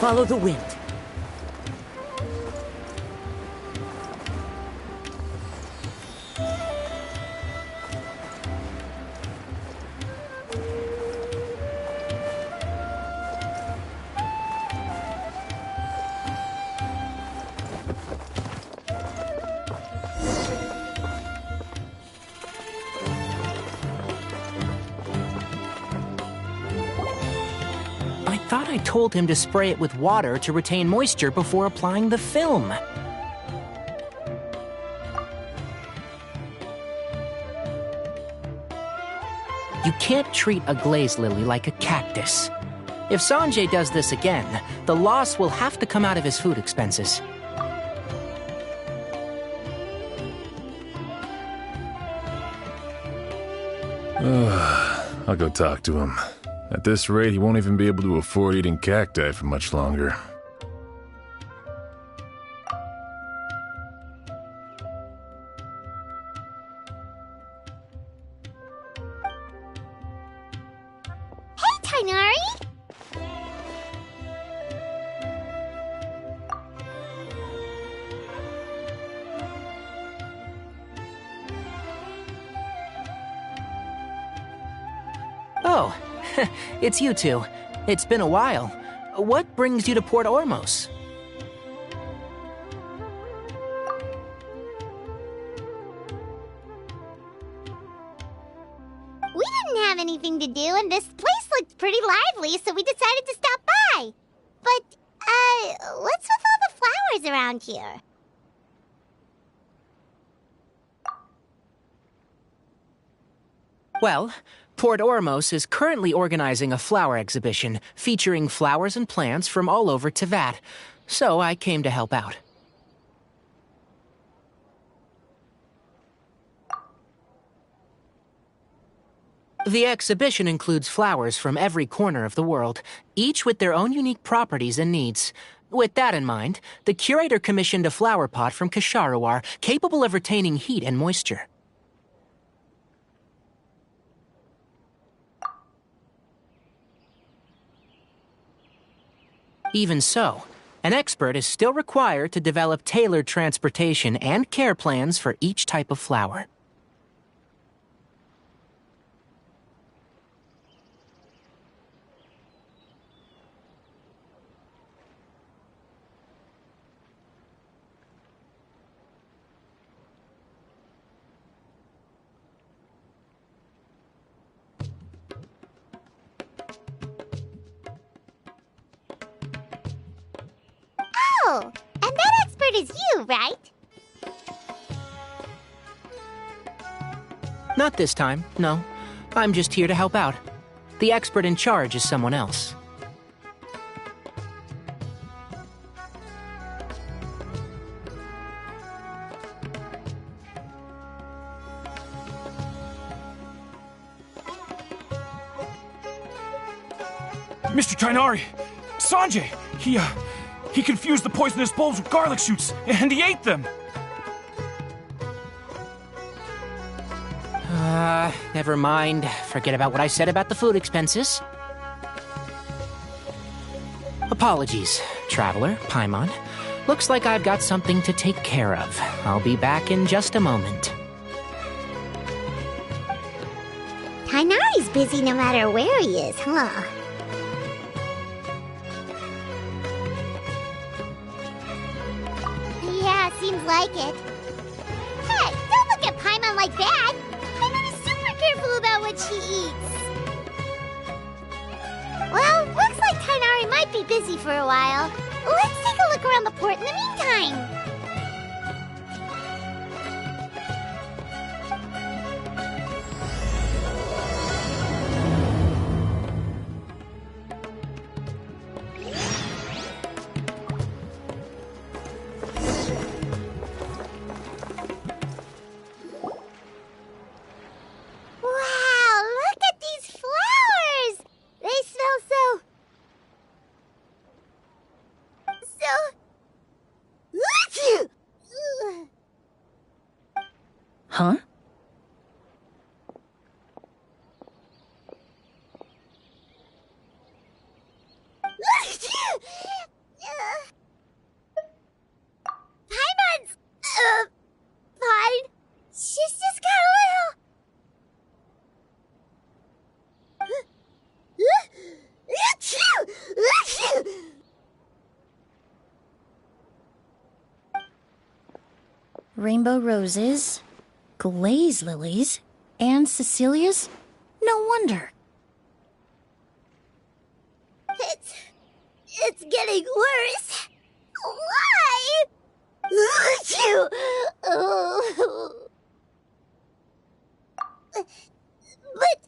Follow the wind. I thought I told him to spray it with water to retain moisture before applying the film. You can't treat a glaze lily like a cactus. If Sanjay does this again, the loss will have to come out of his food expenses. I'll go talk to him. At this rate, he won't even be able to afford eating cacti for much longer. Hey, Tainari! Oh, it's you two. It's been a while. What brings you to Port Ormos? We didn't have anything to do, and this place looked pretty lively, so we decided to stop by. But, what's with all the flowers around here? Well, Port Ormos is currently organizing a flower exhibition featuring flowers and plants from all over Teyvat, so I came to help out. The exhibition includes flowers from every corner of the world, each with their own unique properties and needs. With that in mind, the curator commissioned a flower pot from Kasharuar capable of retaining heat and moisture. Even so, an expert is still required to develop tailored transportation and care plans for each type of flower. Oh, and that expert is you, right? Not this time, no. I'm just here to help out. The expert in charge is someone else. Mr. Tainari! Sanjay! He confused the poisonous bulbs with garlic shoots, and he ate them! Never mind. Forget about what I said about the food expenses. Apologies, Traveler, Paimon. Looks like I've got something to take care of. I'll be back in just a moment. Tainari's busy no matter where he is, huh? Yeah, seems like it. Hey, don't look at Paimon like that! Paimon is super careful about what she eats. Well, looks like Tainari might be busy for a while. Let's take a look around the port in the meantime. Wow, look at these flowers! They smell so... Huh? rainbow roses, glaze lilies, and Cecilia's? No wonder. It's getting worse. Why? But,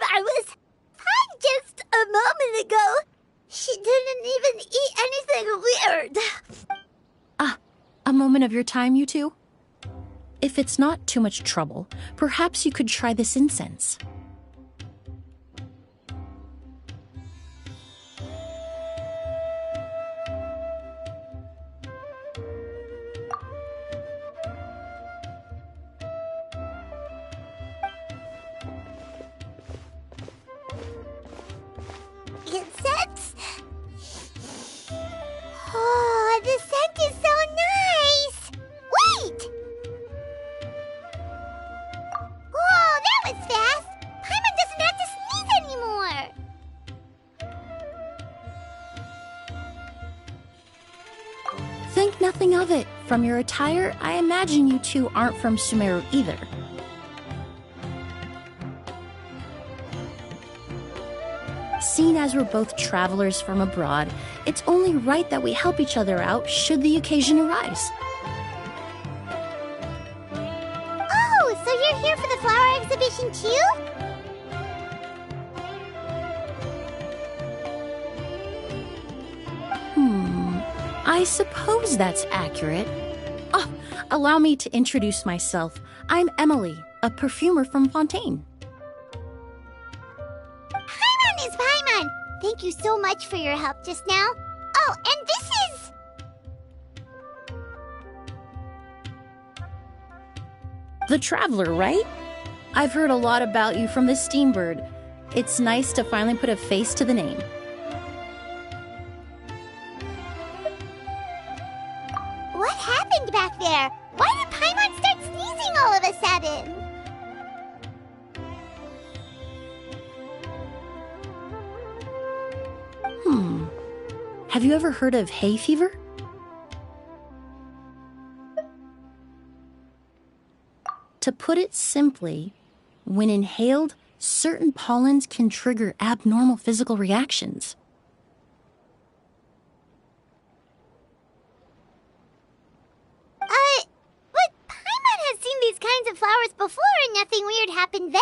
I was fine just a moment ago. She didn't even eat anything weird. A moment of your time, you two? If it's not too much trouble, perhaps you could try this incense. Incense? Oh, the scent is so nice! Wait! Whoa, that was fast! Paimon doesn't have to sneeze anymore! Think nothing of it. From your attire, I imagine you two aren't from Sumeru either. Seeing as we're both travelers from abroad, it's only right that we help each other out should the occasion arise. Oh, so you're here for the flower exhibition too? I suppose that's accurate. Oh, allow me to introduce myself. I'm Emilie, a perfumer from Fontaine. Paimon is Paimon! Thank you so much for your help just now. Oh, and this is... The Traveler, right? I've heard a lot about you from the Steambird. It's nice to finally put a face to the name. What happened back there? Why did Paimon start sneezing all of a sudden? Have you ever heard of hay fever? To put it simply, when inhaled, certain pollens can trigger abnormal physical reactions. But Paimon has seen these kinds of flowers before and nothing weird happened then.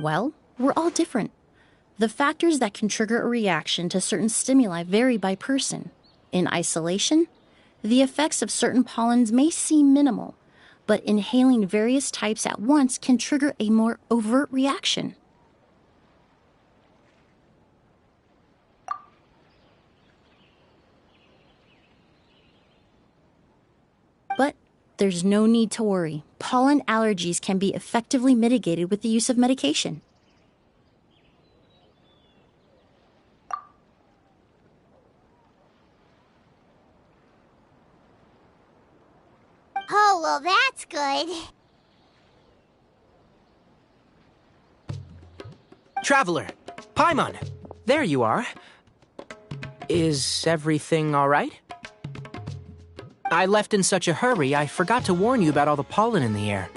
Well, we're all different. The factors that can trigger a reaction to certain stimuli vary by person. In isolation, the effects of certain pollens may seem minimal, but inhaling various types at once can trigger a more overt reaction. But there's no need to worry. Pollen allergies can be effectively mitigated with the use of medication. Oh, well, that's good. Traveler, Paimon, there you are. Is everything all right? I left in such a hurry, I forgot to warn you about all the pollen in the air.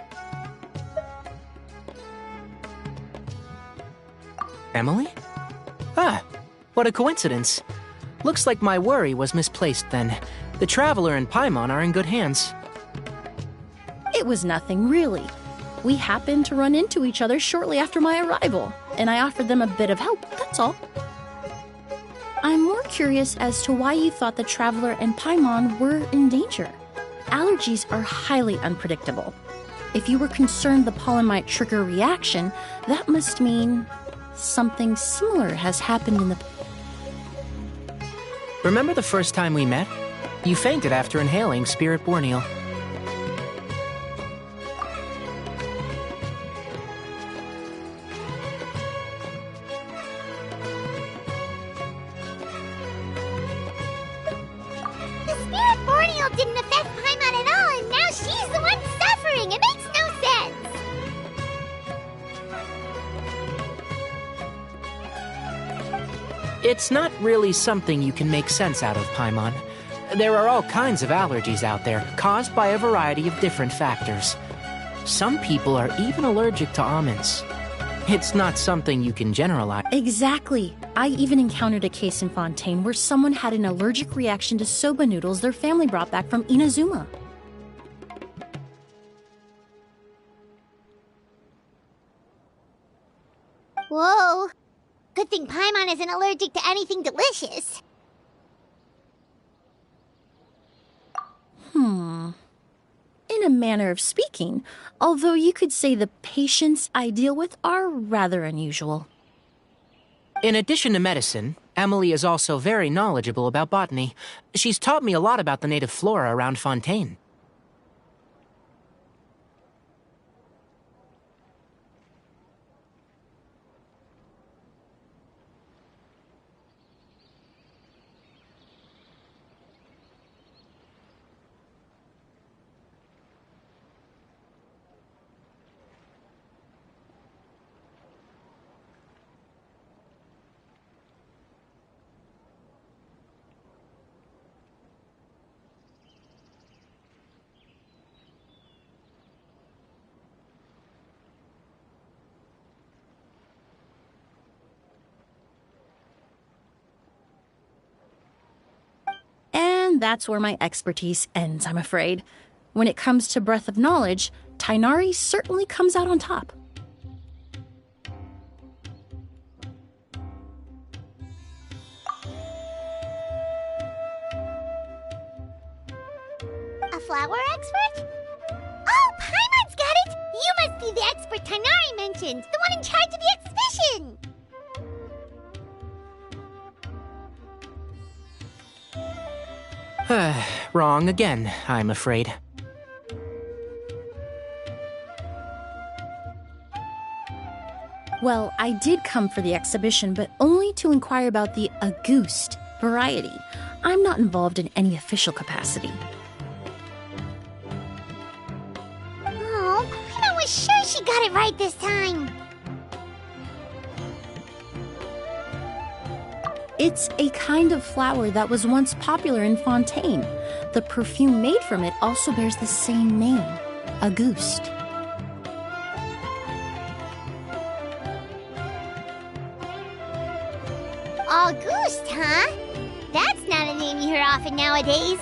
Emilie? Ah, what a coincidence. Looks like my worry was misplaced then. The Traveler and Paimon are in good hands. It was nothing, really. We happened to run into each other shortly after my arrival, and I offered them a bit of help, that's all. I'm more curious as to why you thought the Traveler and Paimon were in danger. Allergies are highly unpredictable. If you were concerned the pollen might trigger a reaction, that must mean something similar has happened in the... Remember the first time we met? You fainted after inhaling Spirit Borneal. The Spirit Borneal didn't affect Paimon at all, and now she's the one suffering. It makes no sense. It's not really something you can make sense out of, Paimon. There are all kinds of allergies out there, caused by a variety of different factors. Some people are even allergic to almonds. It's not something you can generalize. Exactly. I even encountered a case in Fontaine where someone had an allergic reaction to soba noodles their family brought back from Inazuma. Whoa. Good thing Paimon isn't allergic to anything delicious. In a manner of speaking, although you could say the patients I deal with are rather unusual. In addition to medicine, Emilie is also very knowledgeable about botany. She's taught me a lot about the native flora around Fontaine. And that's where my expertise ends, I'm afraid. When it comes to breadth of knowledge, Tighnari certainly comes out on top. A flower expert? Oh, Paimon's got it! You must be the expert Tighnari mentioned, the one in charge of the exhibition! Wrong again, I'm afraid. Well, I did come for the exhibition, but only to inquire about the Auguste variety. I'm not involved in any official capacity. Oh, Paimon was sure she got it right this time. It's a kind of flower that was once popular in Fontaine. The perfume made from it also bears the same name, Auguste. Auguste, huh? That's not a name you hear often nowadays.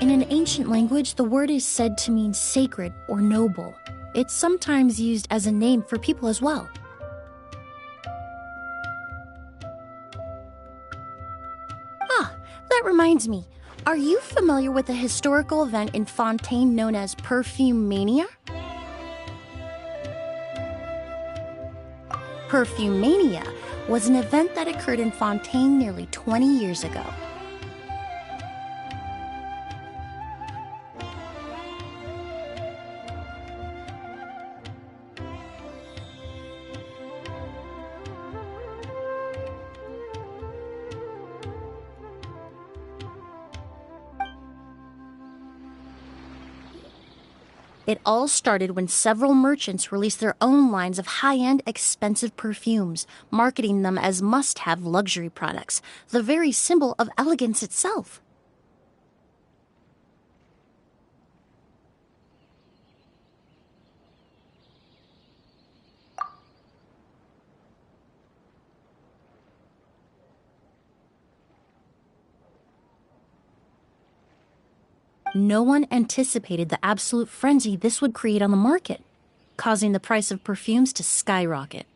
In an ancient language, the word is said to mean sacred or noble. It's sometimes used as a name for people as well. That reminds me, are you familiar with a historical event in Fontaine known as Perfume Mania? Perfume Mania was an event that occurred in Fontaine nearly 20 years ago. It all started when several merchants released their own lines of high-end, expensive perfumes, marketing them as must-have luxury products, the very symbol of elegance itself. No one anticipated the absolute frenzy this would create on the market, causing the price of perfumes to skyrocket.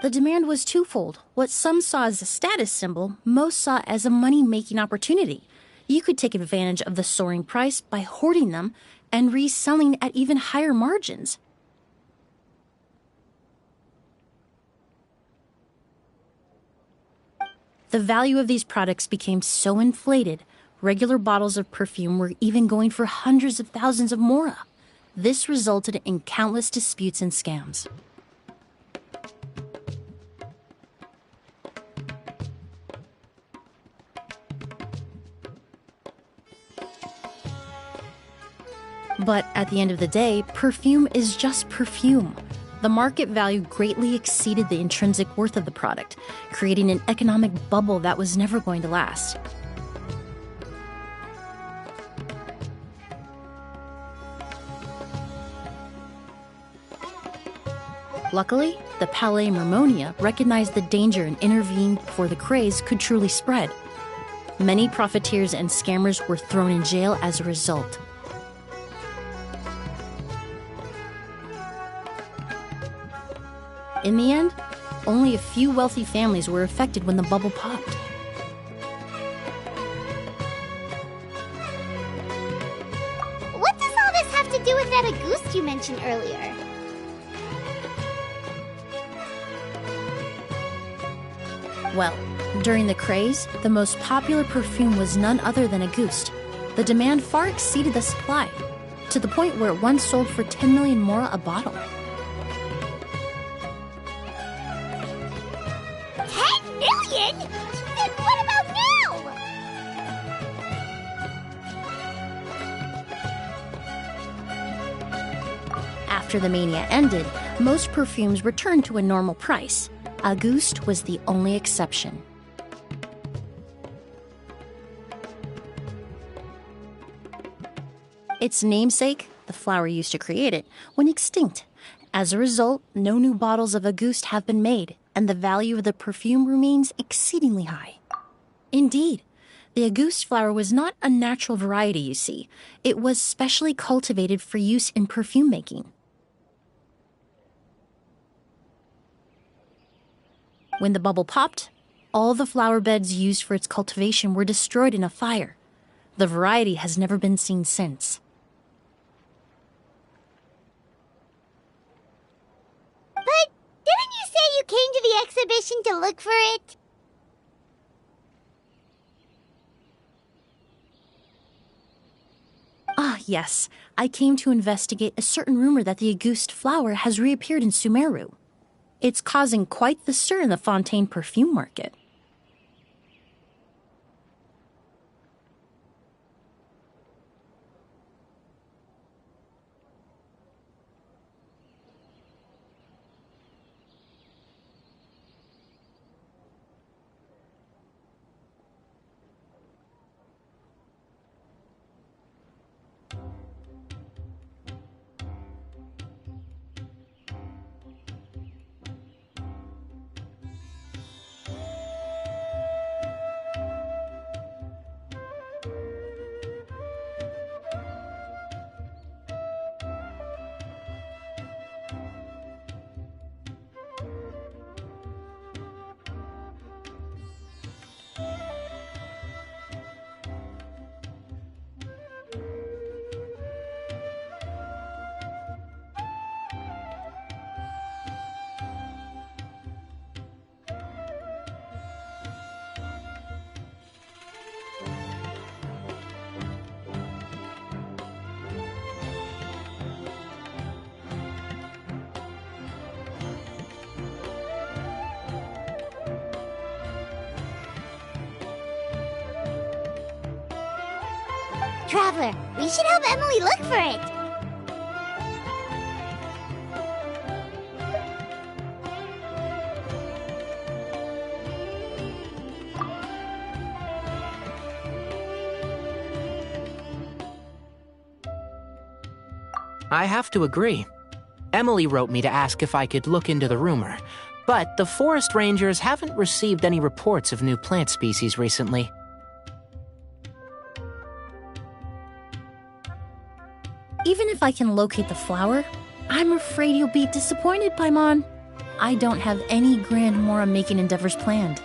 The demand was twofold. What some saw as a status symbol, most saw as a money-making opportunity. You could take advantage of the soaring price by hoarding them and reselling at even higher margins. The value of these products became so inflated, regular bottles of perfume were even going for hundreds of thousands of mora. This resulted in countless disputes and scams. But at the end of the day, perfume is just perfume. The market value greatly exceeded the intrinsic worth of the product, creating an economic bubble that was never going to last. Luckily, the Palais Mermonia recognized the danger and intervened before the craze could truly spread. Many profiteers and scammers were thrown in jail as a result. In the end, only a few wealthy families were affected when the bubble popped. What does all this have to do with that Auguste you mentioned earlier? Well, during the craze, the most popular perfume was none other than Auguste. The demand far exceeded the supply, to the point where it once sold for 10 million mora a bottle. 10 million? Then what about now? After the mania ended, most perfumes returned to a normal price. Auguste was the only exception. Its namesake, the flower used to create it, went extinct. As a result, no new bottles of Auguste have been made, and the value of the perfume remains exceedingly high. Indeed, the Auguste flower was not a natural variety, you see. It was specially cultivated for use in perfume making. When the bubble popped, all the flower beds used for its cultivation were destroyed in a fire. The variety has never been seen since. But didn't you say you came to the exhibition to look for it? Ah, yes. I came to investigate a certain rumor that the Auguste flower has reappeared in Sumeru. It's causing quite the stir in the Fontaine perfume market. Traveler, we should help Emilie look for it. I have to agree. Emilie wrote me to ask if I could look into the rumor, but the forest rangers haven't received any reports of new plant species recently. Even if I can locate the flower, I'm afraid you'll be disappointed, Paimon. I don't have any grand mora making endeavors planned.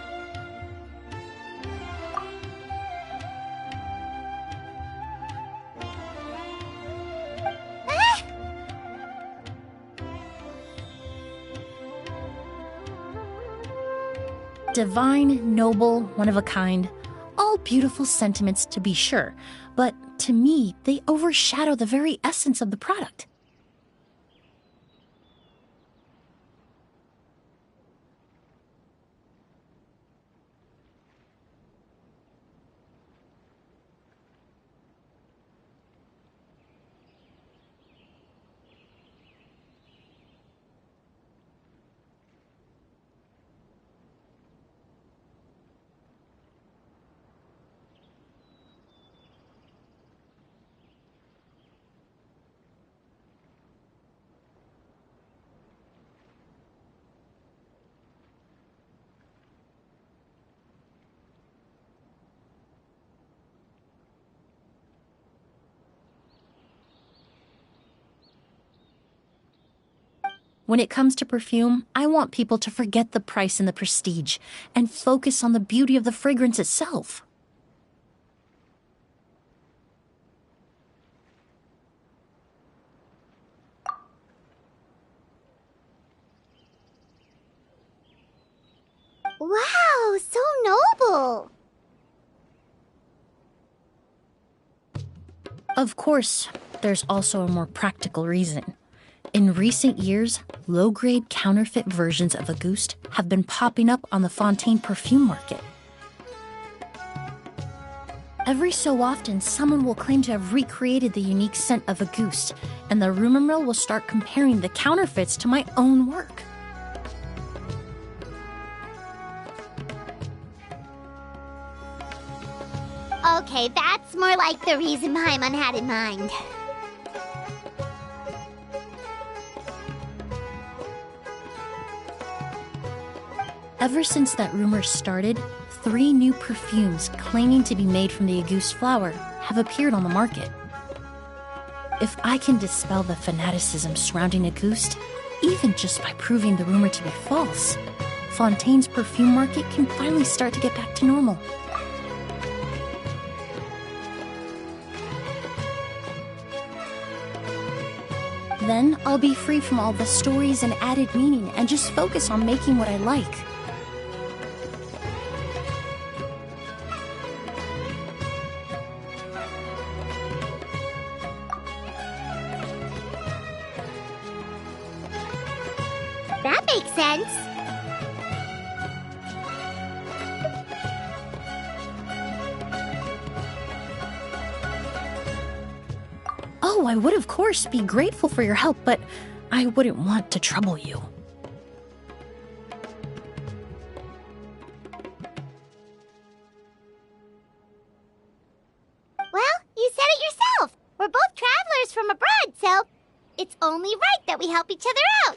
Divine, noble, one of a kind, all beautiful sentiments to be sure, but to me, they overshadow the very essence of the product. When it comes to perfume, I want people to forget the price and the prestige and focus on the beauty of the fragrance itself. Wow, so noble. Of course, there's also a more practical reason. In recent years, low-grade counterfeit versions of Auguste have been popping up on the Fontaine perfume market. Every so often, someone will claim to have recreated the unique scent of Auguste, and the rumor mill will start comparing the counterfeits to my own work. Okay, that's more like the reason Paimon had in mind. Ever since that rumor started, 3 new perfumes claiming to be made from the Auguste flower have appeared on the market. If I can dispel the fanaticism surrounding Auguste, even just by proving the rumor to be false, Fontaine's perfume market can finally start to get back to normal. Then I'll be free from all the stories and added meaning and just focus on making what I like. That makes sense. Oh, I would of course be grateful for your help, but I wouldn't want to trouble you. Well, you said it yourself. We're both travelers from abroad, so it's only right that we help each other out.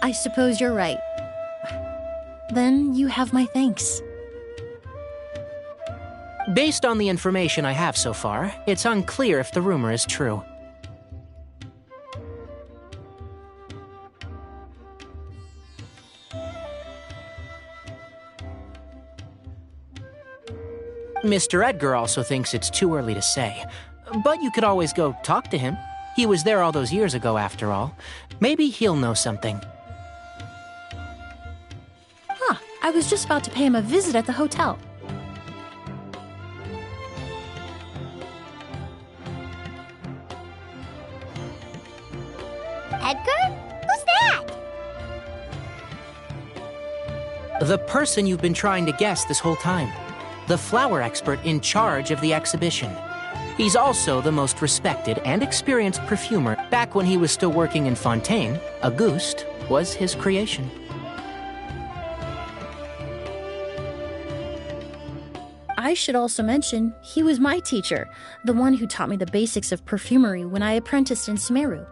I suppose you're right. Then you have my thanks. Based on the information I have so far, it's unclear if the rumor is true. Mr. Edgar also thinks it's too early to say, but you could always go talk to him. He was there all those years ago, after all. Maybe he'll know something. Huh, I was just about to pay him a visit at the hotel. Edgar? Who's that? The person you've been trying to guess this whole time. The flower expert in charge of the exhibition. He's also the most respected and experienced perfumer. Back when he was still working in Fontaine, Auguste was his creation. I should also mention, he was my teacher, the one who taught me the basics of perfumery when I apprenticed in Sumeru.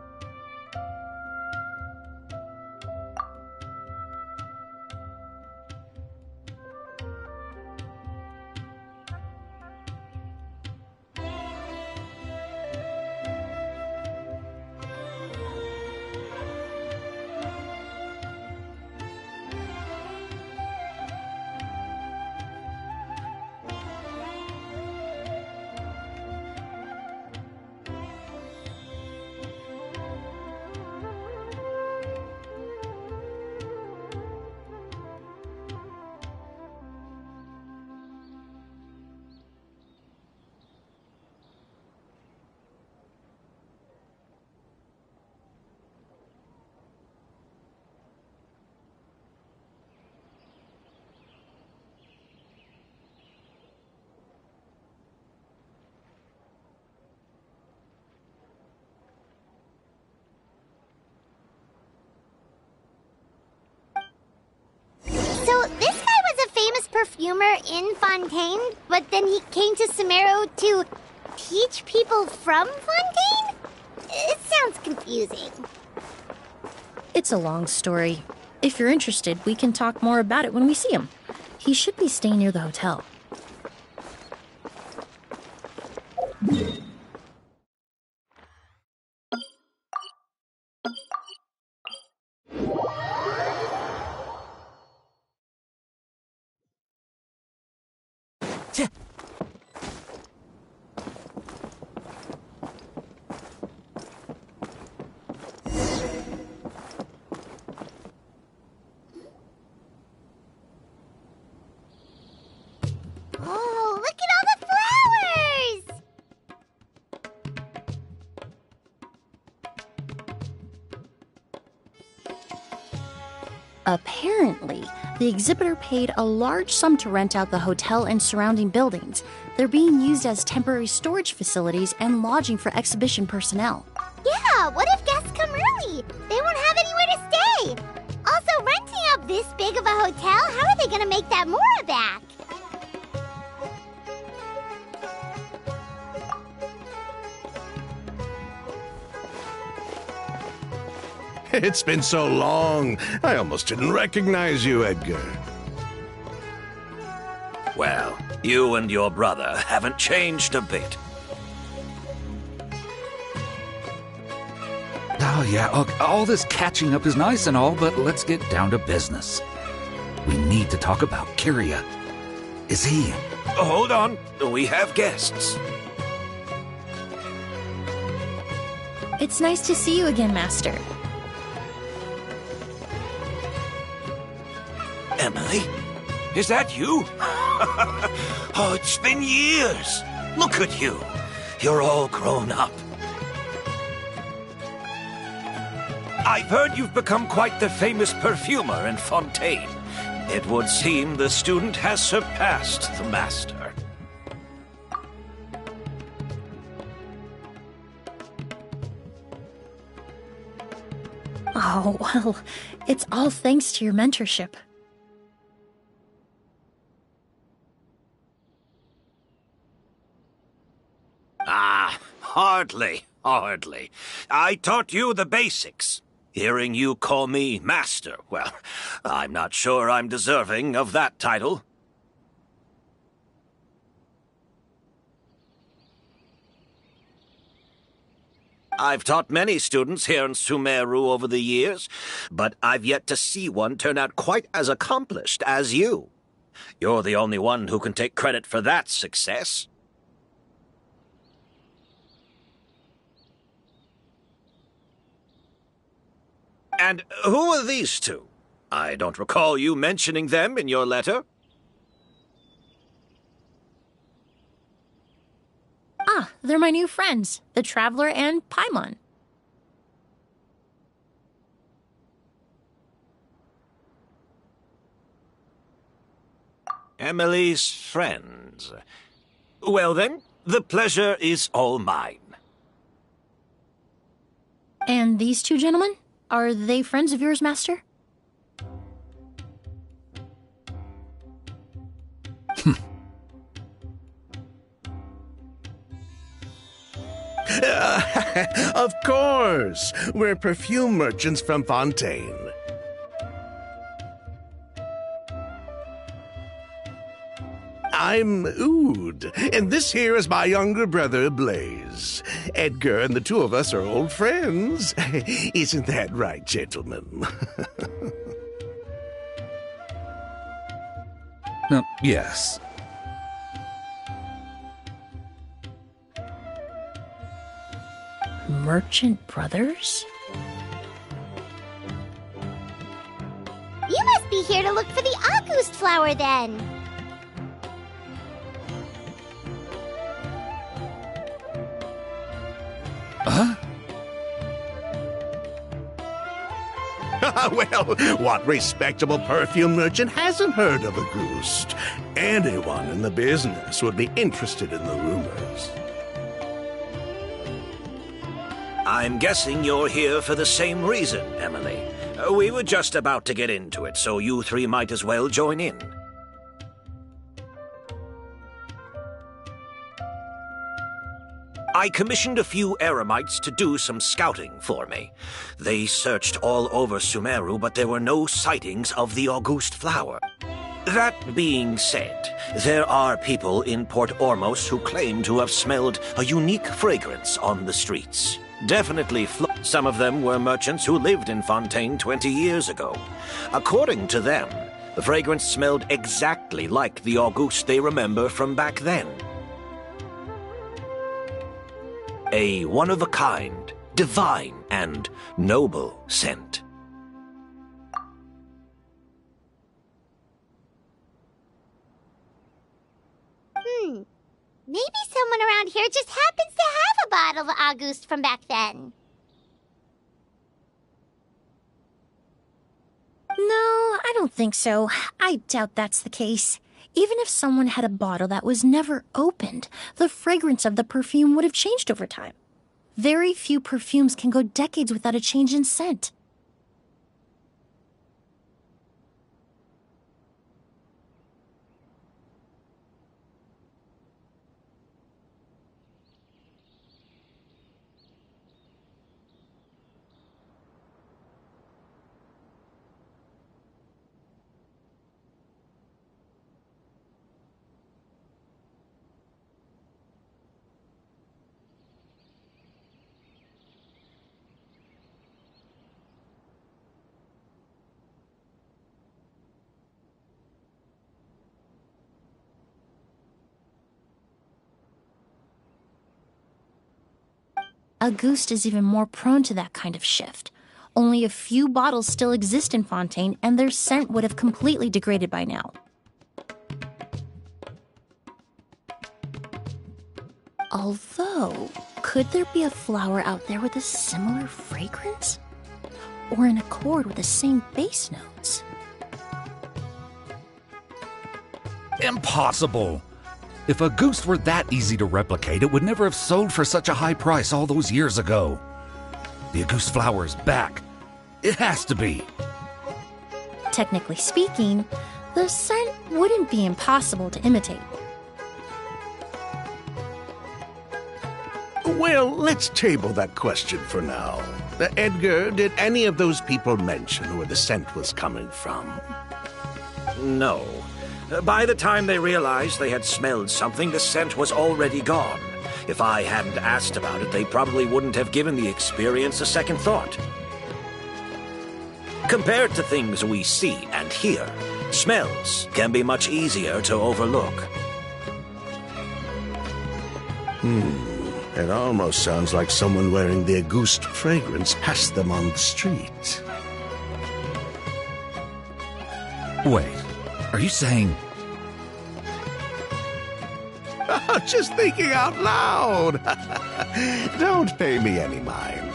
perfumer in Fontaine, but then he came to Sumeru to teach people from Fontaine? It sounds confusing. It's a long story. If you're interested, we can talk more about it when we see him. He should be staying near the hotel. Oh, look at all the flowers! Apparently, the exhibitor paid a large sum to rent out the hotel and surrounding buildings. They're being used as temporary storage facilities and lodging for exhibition personnel. Yeah, what if guests come early? They won't have anywhere to stay. Also, renting out this big of a hotel, how are they gonna make that Mora back? It's been so long, I almost didn't recognize you, Edgar. Well, you and your brother haven't changed a bit. Oh, yeah, all this catching up is nice and all, but let's get down to business. We need to talk about Kyria. Is he... Hold on, we have guests. It's nice to see you again, Master. Emilie? Is that you? Oh, it's been years. Look at you. You're all grown up. I've heard you've become quite the famous perfumer in Fontaine. It would seem the student has surpassed the master. Oh, well, it's all thanks to your mentorship. Ah, hardly. I taught you the basics. Hearing you call me master, well, I'm not sure I'm deserving of that title. I've taught many students here in Sumeru over the years, but I've yet to see one turn out quite as accomplished as you. You're the only one who can take credit for that success. And who are these two? I don't recall you mentioning them in your letter. Ah, they're my new friends, the Traveler and Paimon. Emilie's friends. Well then, the pleasure is all mine. And these two gentlemen? Are they friends of yours, Master? Of course! We're perfume merchants from Fontaine. I'm Oud, and this here is my younger brother, Blaze. Edgar and the two of us are old friends. Isn't that right, gentlemen? Yes. Merchant brothers? You must be here to look for the August flower then. Huh? Well, what respectable perfume merchant hasn't heard of a Ghost? Anyone in the business would be interested in the rumors. I'm guessing you're here for the same reason, Emilie. We were just about to get into it, so you three might as well join in. I commissioned a few eremites to do some scouting for me. They searched all over Sumeru, but there were no sightings of the August flower. That being said, there are people in Port Ormos who claim to have smelled a unique fragrance on the streets. Definitely some of them were merchants who lived in Fontaine 20 years ago. According to them, the fragrance smelled exactly like the August they remember from back then. A one-of-a-kind, divine, and noble scent. Maybe someone around here just happens to have a bottle of August from back then. No, I don't think so. I doubt that's the case. Even if someone had a bottle that was never opened, the fragrance of the perfume would have changed over time. Very few perfumes can go decades without a change in scent. Auguste is even more prone to that kind of shift. Only a few bottles still exist in Fontaine, and their scent would have completely degraded by now. Although, could there be a flower out there with a similar fragrance? Or in accord with the same base notes? Impossible! If Auguste were that easy to replicate, it would never have sold for such a high price all those years ago. The Auguste flower is back. It has to be. Technically speaking, the scent wouldn't be impossible to imitate. Well, let's table that question for now. Edgar, did any of those people mention where the scent was coming from? No. By the time they realized they had smelled something, the scent was already gone. If I hadn't asked about it, they probably wouldn't have given the experience a second thought. Compared to things we see and hear, smells can be much easier to overlook. It almost sounds like someone wearing the Auguste fragrance passed them on the street. Wait, are you saying... Just thinking out loud. Don't pay me any mind.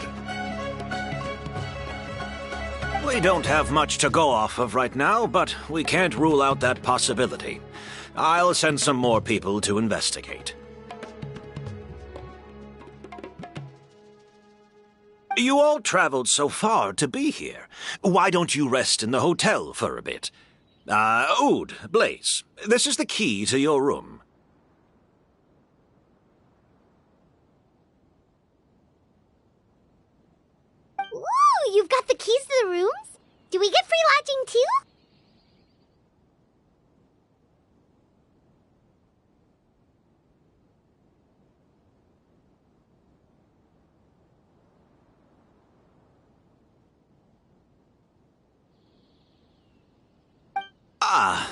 We don't have much to go off of right now, but we can't rule out that possibility. I'll send some more people to investigate. You all traveled so far to be here. Why don't you rest in the hotel for a bit? Oud, Blaze, this is the key to your room. Ooh, you've got the keys to the rooms? Do we get free lodging too?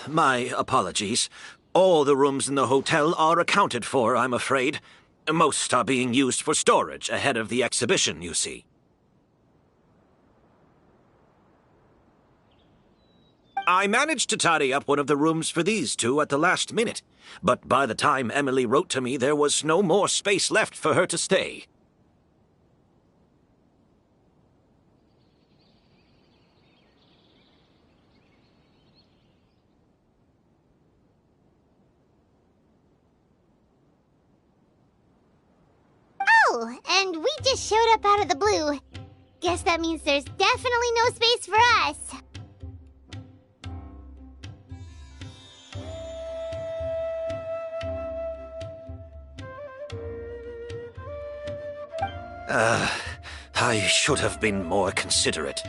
My apologies. All the rooms in the hotel are accounted for, I'm afraid. Most are being used for storage ahead of the exhibition, you see. I managed to tidy up one of the rooms for these two at the last minute, but by the time Emilie wrote to me, there was no more space left for her to stay. Oh, and we just showed up out of the blue. Guess that means there's definitely no space for us. I should have been more considerate.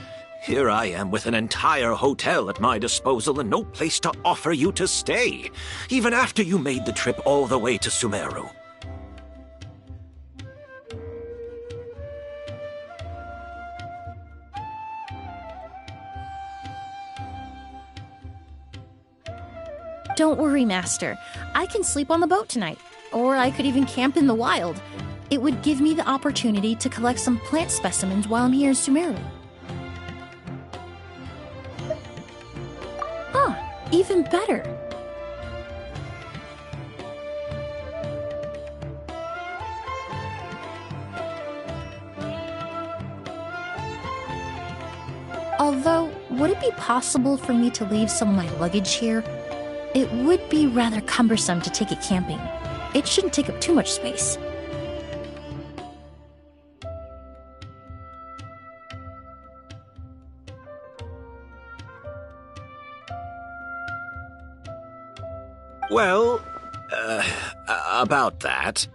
Here I am with an entire hotel at my disposal and no place to offer you to stay, even after you made the trip all the way to Sumeru. Don't worry, Master. I can sleep on the boat tonight, or I could even camp in the wild. It would give me the opportunity to collect some plant specimens while I'm here in Sumeru. Even better. Although, would it be possible for me to leave some of my luggage here? It would be rather cumbersome to take it camping. It shouldn't take up too much space. Well, about that.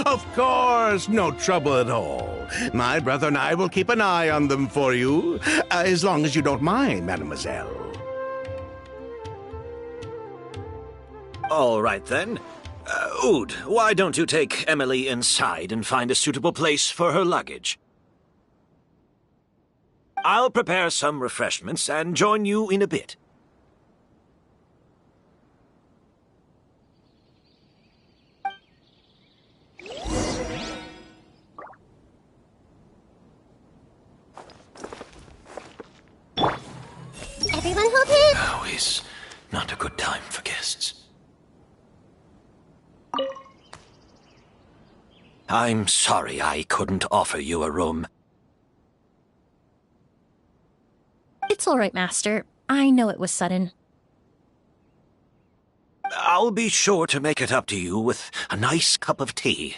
Of course, no trouble at all. My brother and I will keep an eye on them for you, as long as you don't mind, mademoiselle. All right, then. Oud, why don't you take Emilie inside and find a suitable place for her luggage? I'll prepare some refreshments and join you in a bit. Everyone hold it. Now is not a good time for guests. I'm sorry I couldn't offer you a room. It's all right, Master. I know it was sudden. I'll be sure to make it up to you with a nice cup of tea.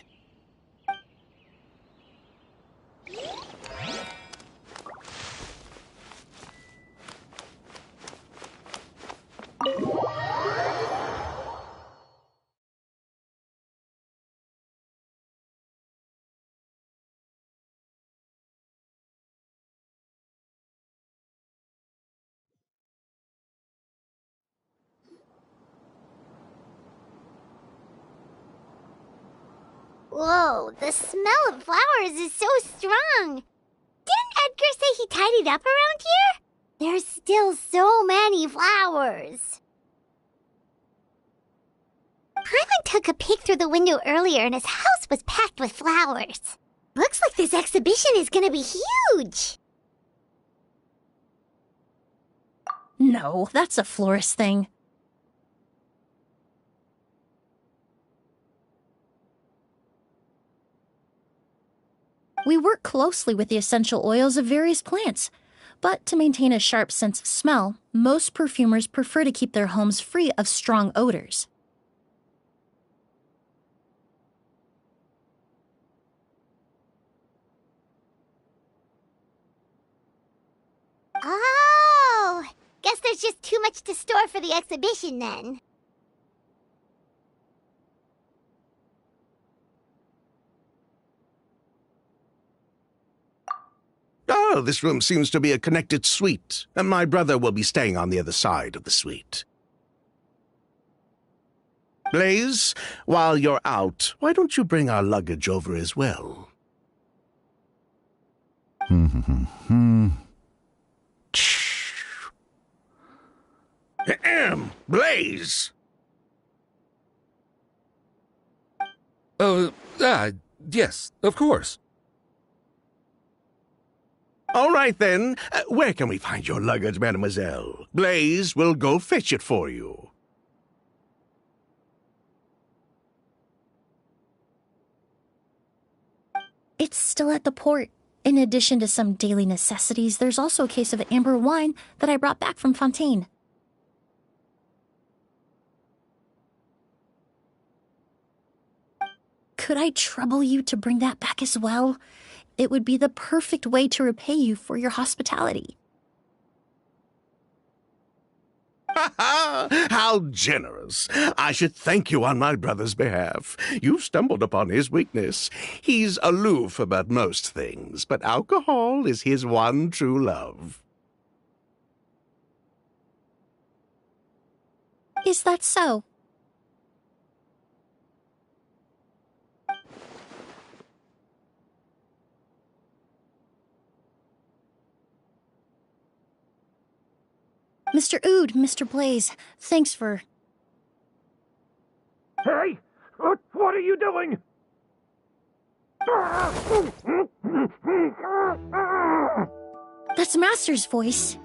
Whoa, the smell of flowers is so strong. Didn't Edgar say he tidied up around here? There's still so many flowers. Paimon took a peek through the window earlier and his house was packed with flowers. Looks like this exhibition is gonna be huge. No, that's a florist thing. We work closely with the essential oils of various plants, but to maintain a sharp sense of smell, most perfumers prefer to keep their homes free of strong odors. Oh, guess there's just too much to store for the exhibition then. Oh, this room seems to be a connected suite, and my brother will be staying on the other side of the suite. Blaze, while you're out, why don't you bring our luggage over as well? Blaze! Yes, of course. All right, then. Where can we find your luggage, mademoiselle? Blaze will go fetch it for you. It's still at the port. In addition to some daily necessities, there's also a case of amber wine that I brought back from Fontaine. Could I trouble you to bring that back as well? It would be the perfect way to repay you for your hospitality. How generous. I should thank you on my brother's behalf. You've stumbled upon his weakness. He's aloof about most things, but alcohol is his one true love. Is that so? Mr. Ood, Mr. Blaze, thanks for... Hey! What are you doing? That's Master's voice.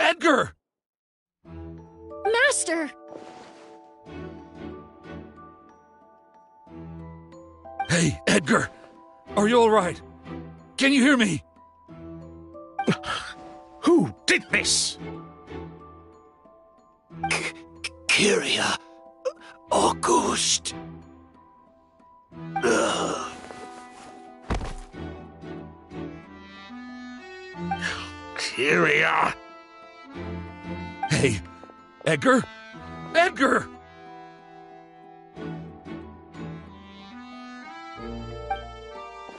Edgar! Master! Hey, Edgar! Are you all right? Can you hear me? Who did this? Kyria. August. Kyria. Hey, Edgar? Edgar!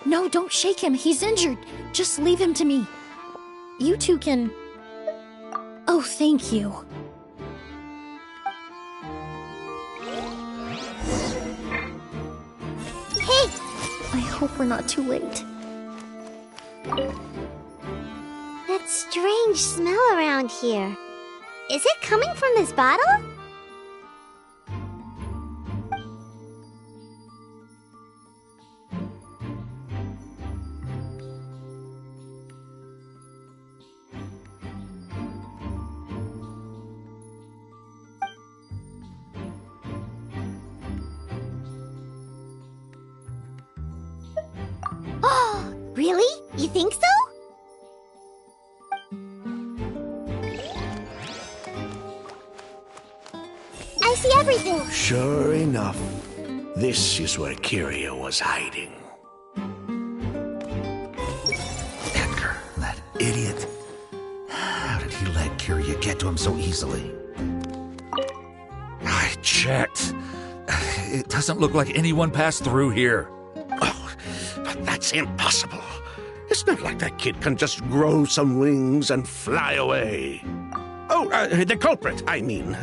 No, don't shake him. He's injured. Just leave him to me. You two can... Oh, thank you. Hey! I hope we're not too late. That strange smell around here. Is it coming from this bottle? Oh, really? You think so? I see everything. Sure enough, this is where Kyria was hiding. Edgar, that idiot. How did he let Kyria get to him so easily? I checked. It doesn't look like anyone passed through here. Oh, but that's impossible. It's not like that kid can just grow some wings and fly away. Oh, the culprit, I mean.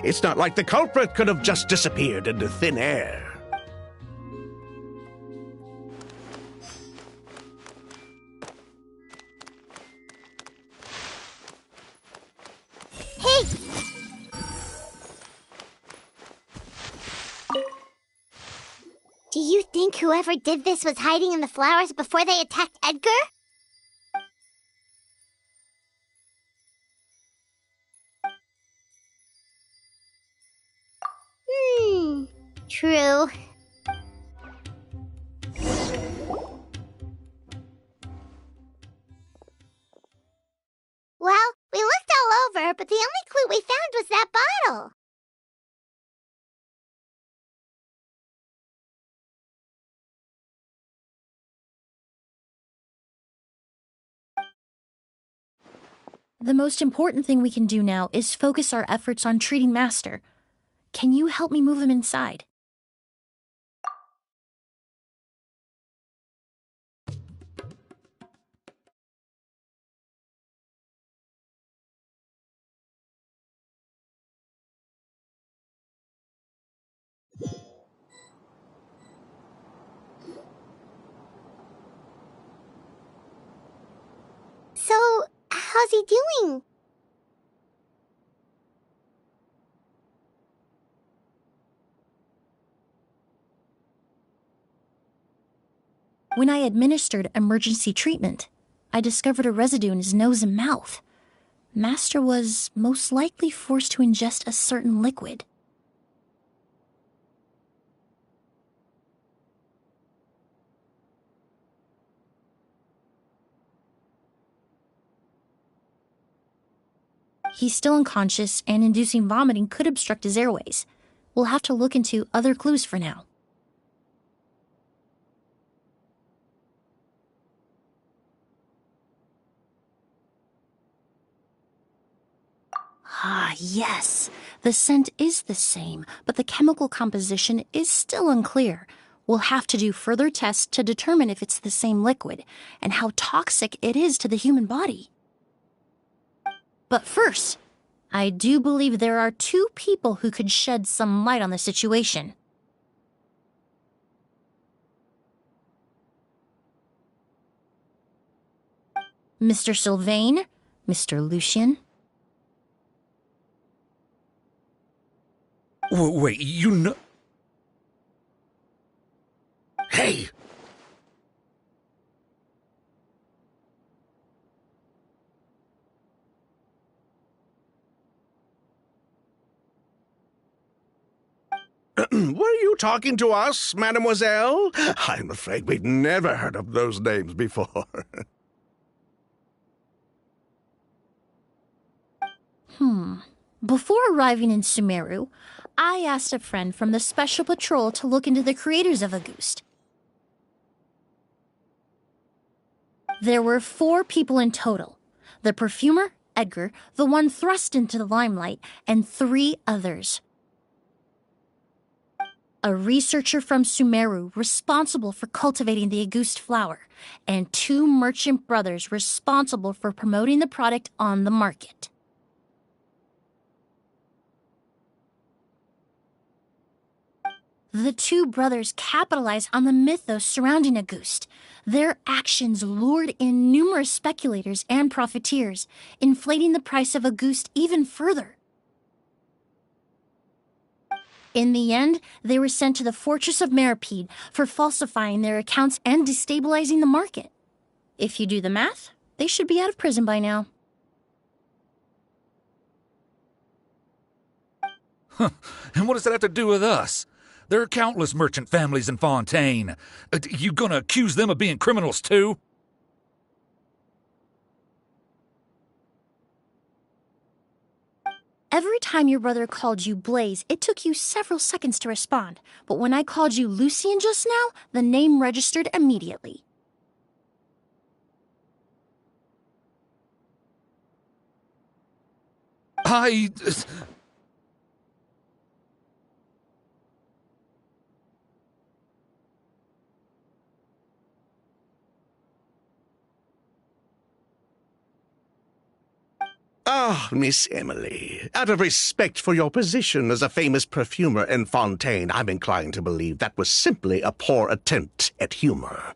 It's not like the culprit could have just disappeared into thin air. Hey! Do you think whoever did this was hiding in the flowers before they attacked Edgar? True. Well, we looked all over, but the only clue we found was that bottle. The most important thing we can do now is focus our efforts on treating Master. Can you help me move him inside? So, how's he doing? When I administered emergency treatment, I discovered a residue in his nose and mouth. Master was most likely forced to ingest a certain liquid. He's still unconscious, and inducing vomiting could obstruct his airways. We'll have to look into other clues for now. Ah, yes. The scent is the same, but the chemical composition is still unclear. We'll have to do further tests to determine if it's the same liquid and how toxic it is to the human body. But first, I do believe there are 2 people who could shed some light on the situation. Mr. Sylvain, Mr. Lucien. Wait, you know... Hey! Were you talking to us, mademoiselle? I'm afraid we'd never heard of those names before. Before arriving in Sumeru, I asked a friend from the Special Patrol to look into the creators of Auguste. There were 4 people in total. The perfumer, Edgar, the one thrust into the limelight, and 3 others. A researcher from Sumeru responsible for cultivating the Auguste flower, and 2 merchant brothers responsible for promoting the product on the market. The 2 brothers capitalized on the mythos surrounding Auguste. Their actions lured in numerous speculators and profiteers, inflating the price of Auguste even further. In the end, they were sent to the Fortress of Meripede for falsifying their accounts and destabilizing the market. If you do the math, they should be out of prison by now. And what does that have to do with us? There are countless merchant families in Fontaine. You gonna accuse them of being criminals too? Every time your brother called you Blaze, it took you several seconds to respond. But when I called you Lucien just now, the name registered immediately. Ah, Miss Emilie, out of respect for your position as a famous perfumer in Fontaine, I'm inclined to believe that was simply a poor attempt at humor.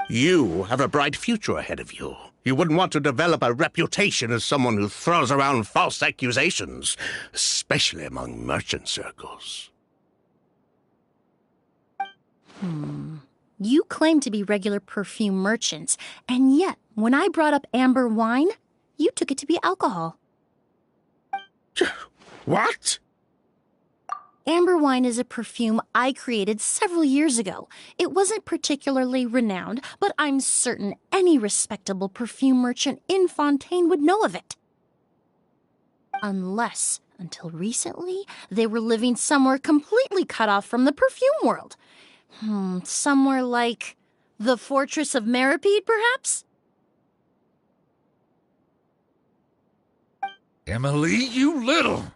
You have a bright future ahead of you. You wouldn't want to develop a reputation as someone who throws around false accusations, especially among merchant circles. You claim to be regular perfume merchants, and yet, when I brought up amber wine, you took it to be alcohol. What? Amber wine is a perfume I created several years ago. It wasn't particularly renowned, but I'm certain any respectable perfume merchant in Fontaine would know of it. Unless, until recently, they were living somewhere completely cut off from the perfume world. Somewhere like the Fortress of Meripede, perhaps? Emilie, you little...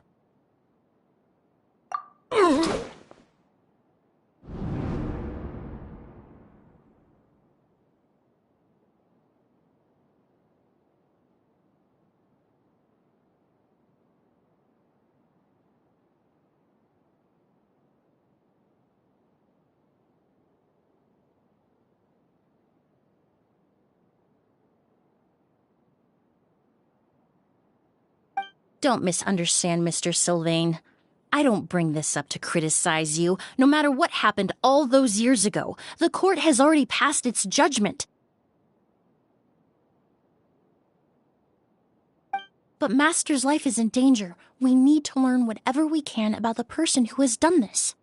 Don't misunderstand, Mr. Sylvain. I don't bring this up to criticize you. No matter what happened all those years ago, the court has already passed its judgment. But Master's life is in danger. We need to learn whatever we can about the person who has done this.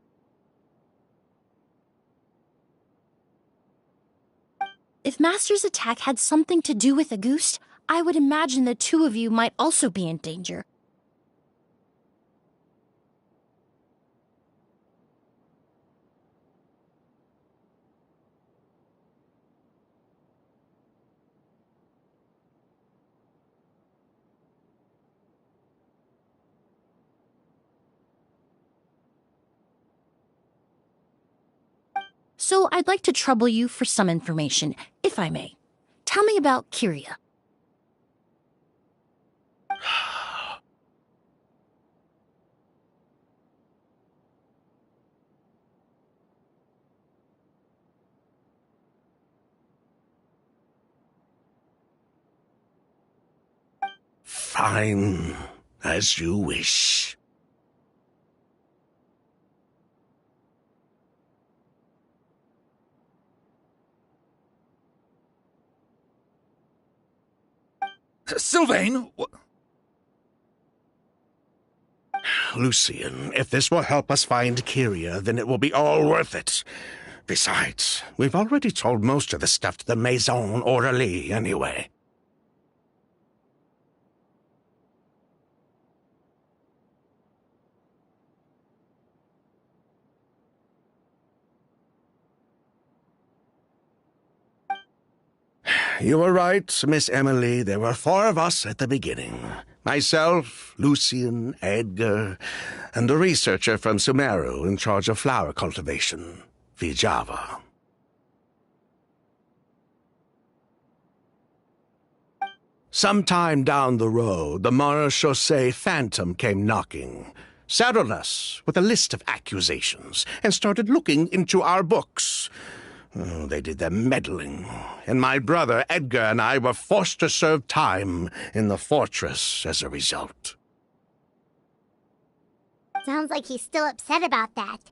If Master's attack had something to do with Auguste, I would imagine the two of you might also be in danger. So I'd like to trouble you for some information, if I may. Tell me about Kyria. Fine, as you wish. Sylvain! Lucien, if this will help us find Kyria, then it will be all worth it. Besides, we've already told most of the stuff to the Maison Orderly anyway. You were right, Miss Emilie. There were 4 of us at the beginning. Myself, Lucien, Edgar, and a researcher from Sumeru in charge of flower cultivation, Vijava. Sometime down the road, the Marechaussee Phantom came knocking, saddled us with a list of accusations, and started looking into our books. Oh, they did their meddling, and my brother Edgar and I were forced to serve time in the fortress as a result. Sounds like he's still upset about that.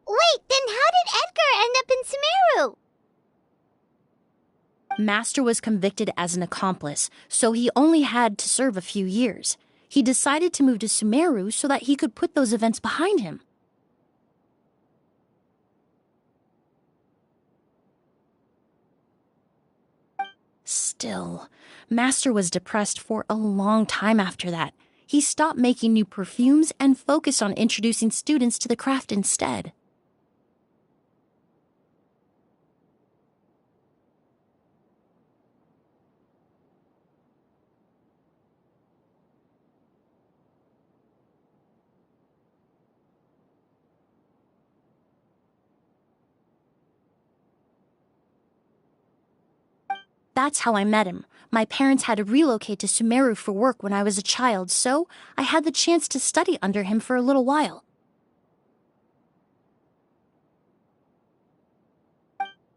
Wait, then how did Edgar end up in Sumeru? Master was convicted as an accomplice, so he only had to serve a few years. He decided to move to Sumeru so that he could put those events behind him. Still, Master was depressed for a long time after that. He stopped making new perfumes and focused on introducing students to the craft instead. That's how I met him. My parents had to relocate to Sumeru for work when I was a child, so I had the chance to study under him for a little while.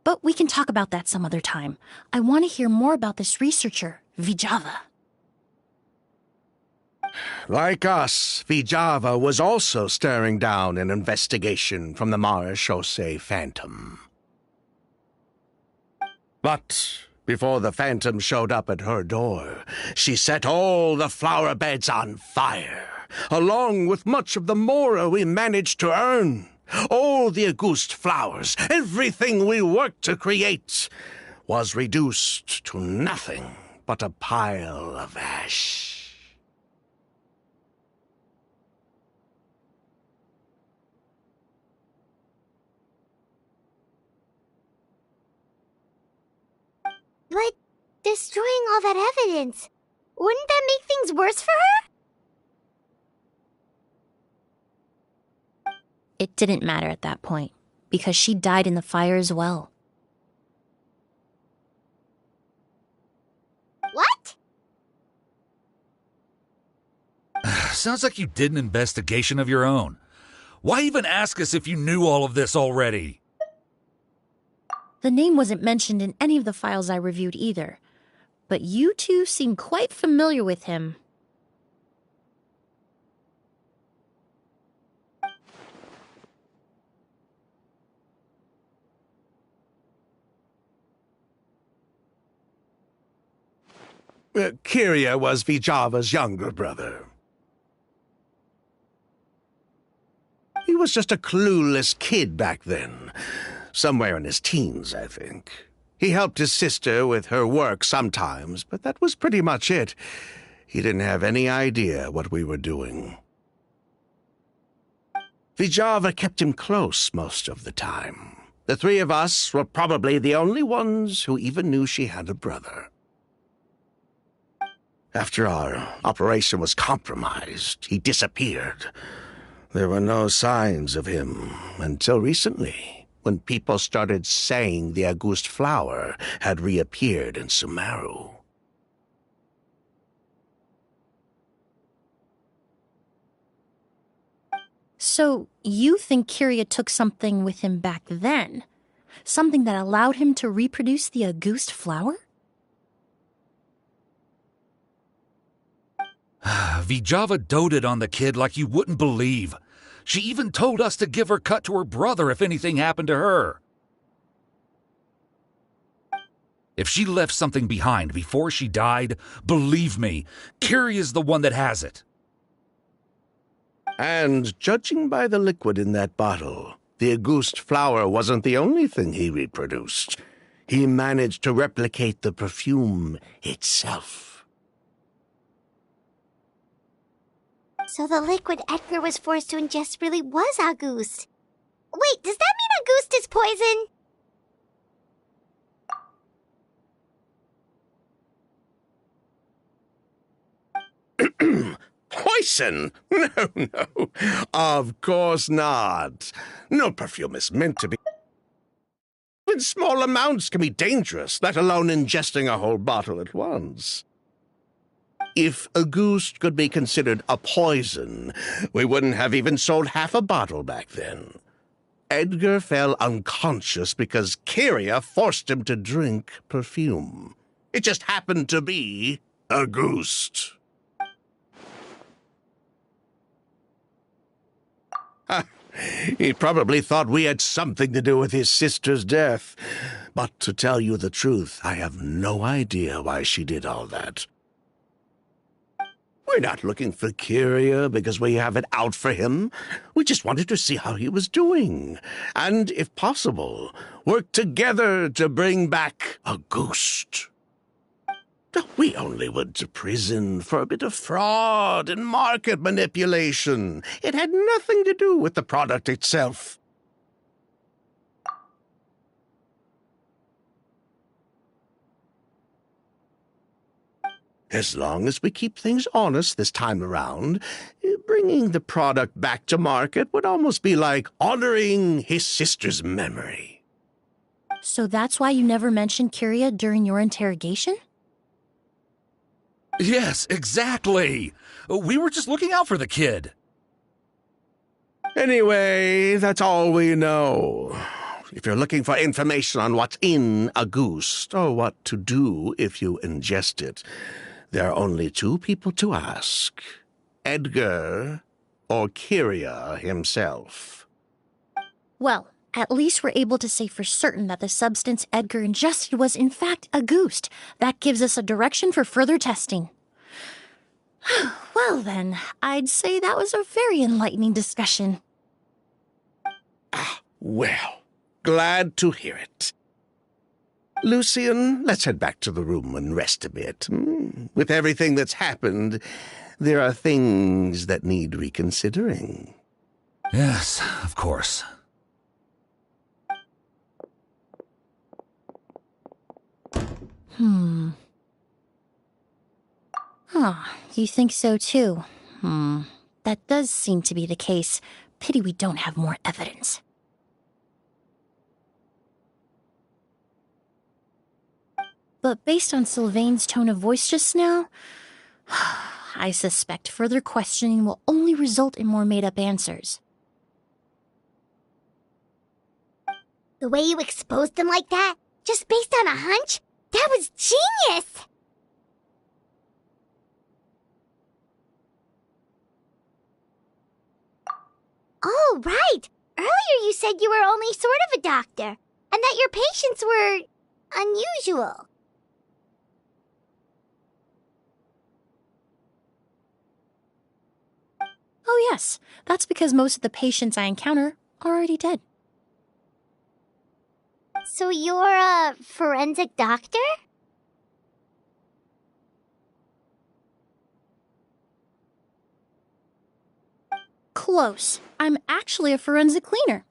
But we can talk about that some other time. I want to hear more about this researcher, Vijava. Like us, Vijava was also staring down an investigation from the Marechaussee Phantom. But before the Phantom showed up at her door, she set all the flower beds on fire, along with much of the mora we managed to earn. All the Auguste flowers, everything we worked to create, was reduced to nothing but a pile of ash. But destroying all that evidence, wouldn't that make things worse for her? It didn't matter at that point, because she died in the fire as well. What? Sounds like you did an investigation of your own. Why even ask us if you knew all of this already? The name wasn't mentioned in any of the files I reviewed either, but you two seem quite familiar with him. Kyria was Vijava's younger brother. He was just a clueless kid back then. Somewhere in his teens, I think. He helped his sister with her work sometimes, but that was pretty much it. He didn't have any idea what we were doing. Vijava kept him close most of the time. The three of us were probably the only ones who even knew she had a brother. After our operation was compromised, he disappeared. There were no signs of him until recently, when people started saying the Auguste flower had reappeared in Sumeru. So, you think Kyria took something with him back then? Something that allowed him to reproduce the Auguste flower? Vijava doted on the kid like you wouldn't believe. She even told us to give her cut to her brother if anything happened to her. If she left something behind before she died, believe me, Kyria's the one that has it. And judging by the liquid in that bottle, the Auguste flower wasn't the only thing he reproduced. He managed to replicate the perfume itself. So the liquid Edgar was forced to ingest really was Auguste. Wait, does that mean Auguste is poison? Poison? No, no. Of course not. No perfume is meant to be. Even small amounts can be dangerous, let alone ingesting a whole bottle at once. If Auguste could be considered a poison, we wouldn't have even sold half a bottle back then. Edgar fell unconscious because Kyria forced him to drink perfume. It just happened to be Auguste. He probably thought we had something to do with his sister's death. But to tell you the truth, I have no idea why she did all that. We're not looking for Kyria because we have it out for him. We just wanted to see how he was doing. And, if possible, work together to bring back Auguste. We only went to prison for a bit of fraud and market manipulation. It had nothing to do with the product itself. As long as we keep things honest this time around, bringing the product back to market would almost be like honoring his sister's memory. So that's why you never mentioned Kyria during your interrogation? Yes, exactly. We were just looking out for the kid. Anyway, that's all we know. If you're looking for information on what's in Auguste, or what to do if you ingest it, there are only two people to ask. Edgar or Kyria himself. Well, at least we're able to say for certain that the substance Edgar ingested was in fact Auguste. That gives us a direction for further testing. Well then, I'd say that was a very enlightening discussion. Well, glad to hear it. Lucian, let's head back to the room and rest a bit. With everything that's happened, there are things that need reconsidering. Yes, of course. You think so too? That does seem to be the case. Pity we don't have more evidence. But based on Sylvain's tone of voice just now, I suspect further questioning will only result in more made-up answers. The way you exposed them like that, just based on a hunch, that was genius! Oh, right! Earlier you said you were only sort of a doctor, and that your patients were unusual. Oh, yes. That's because most of the patients I encounter are already dead. So you're a forensic doctor? Close. I'm actually a forensic cleaner.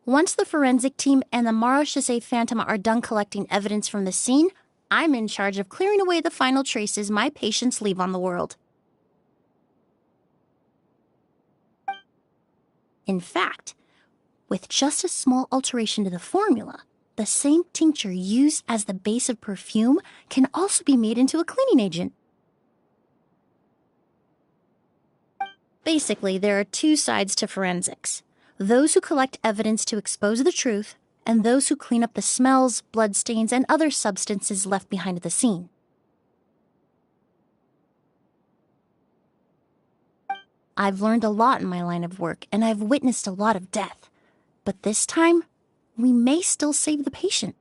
Once the forensic team and the Marachese Phantom are done collecting evidence from the scene, I'm in charge of clearing away the final traces my patients leave on the world. In fact, with just a small alteration to the formula, the same tincture used as the base of perfume can also be made into a cleaning agent. Basically, there are two sides to forensics: those who collect evidence to expose the truth, and those who clean up the smells, bloodstains, and other substances left behind at the scene. I've learned a lot in my line of work, and I've witnessed a lot of death. But this time, we may still save the patient.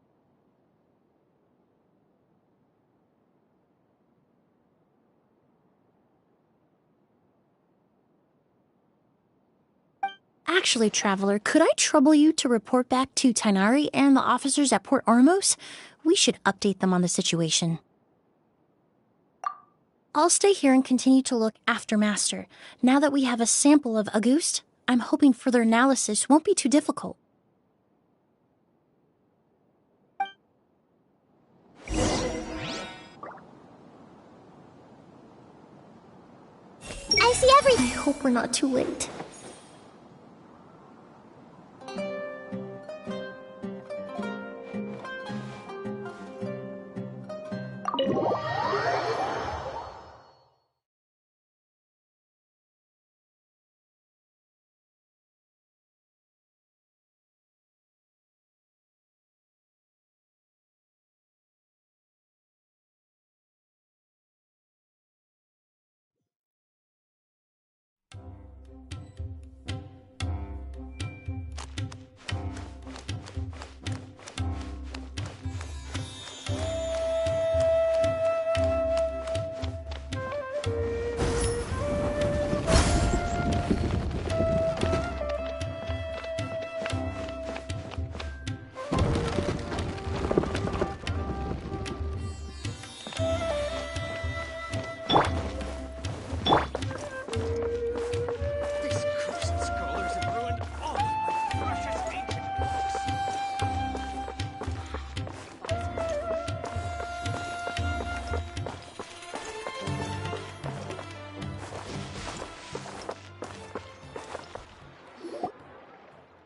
Actually, Traveler, could I trouble you to report back to Tighnari and the officers at Port Ormos? We should update them on the situation. I'll stay here and continue to look after Master. Now that we have a sample of Auguste, I'm hoping further analysis won't be too difficult. I see everything. I hope we're not too late.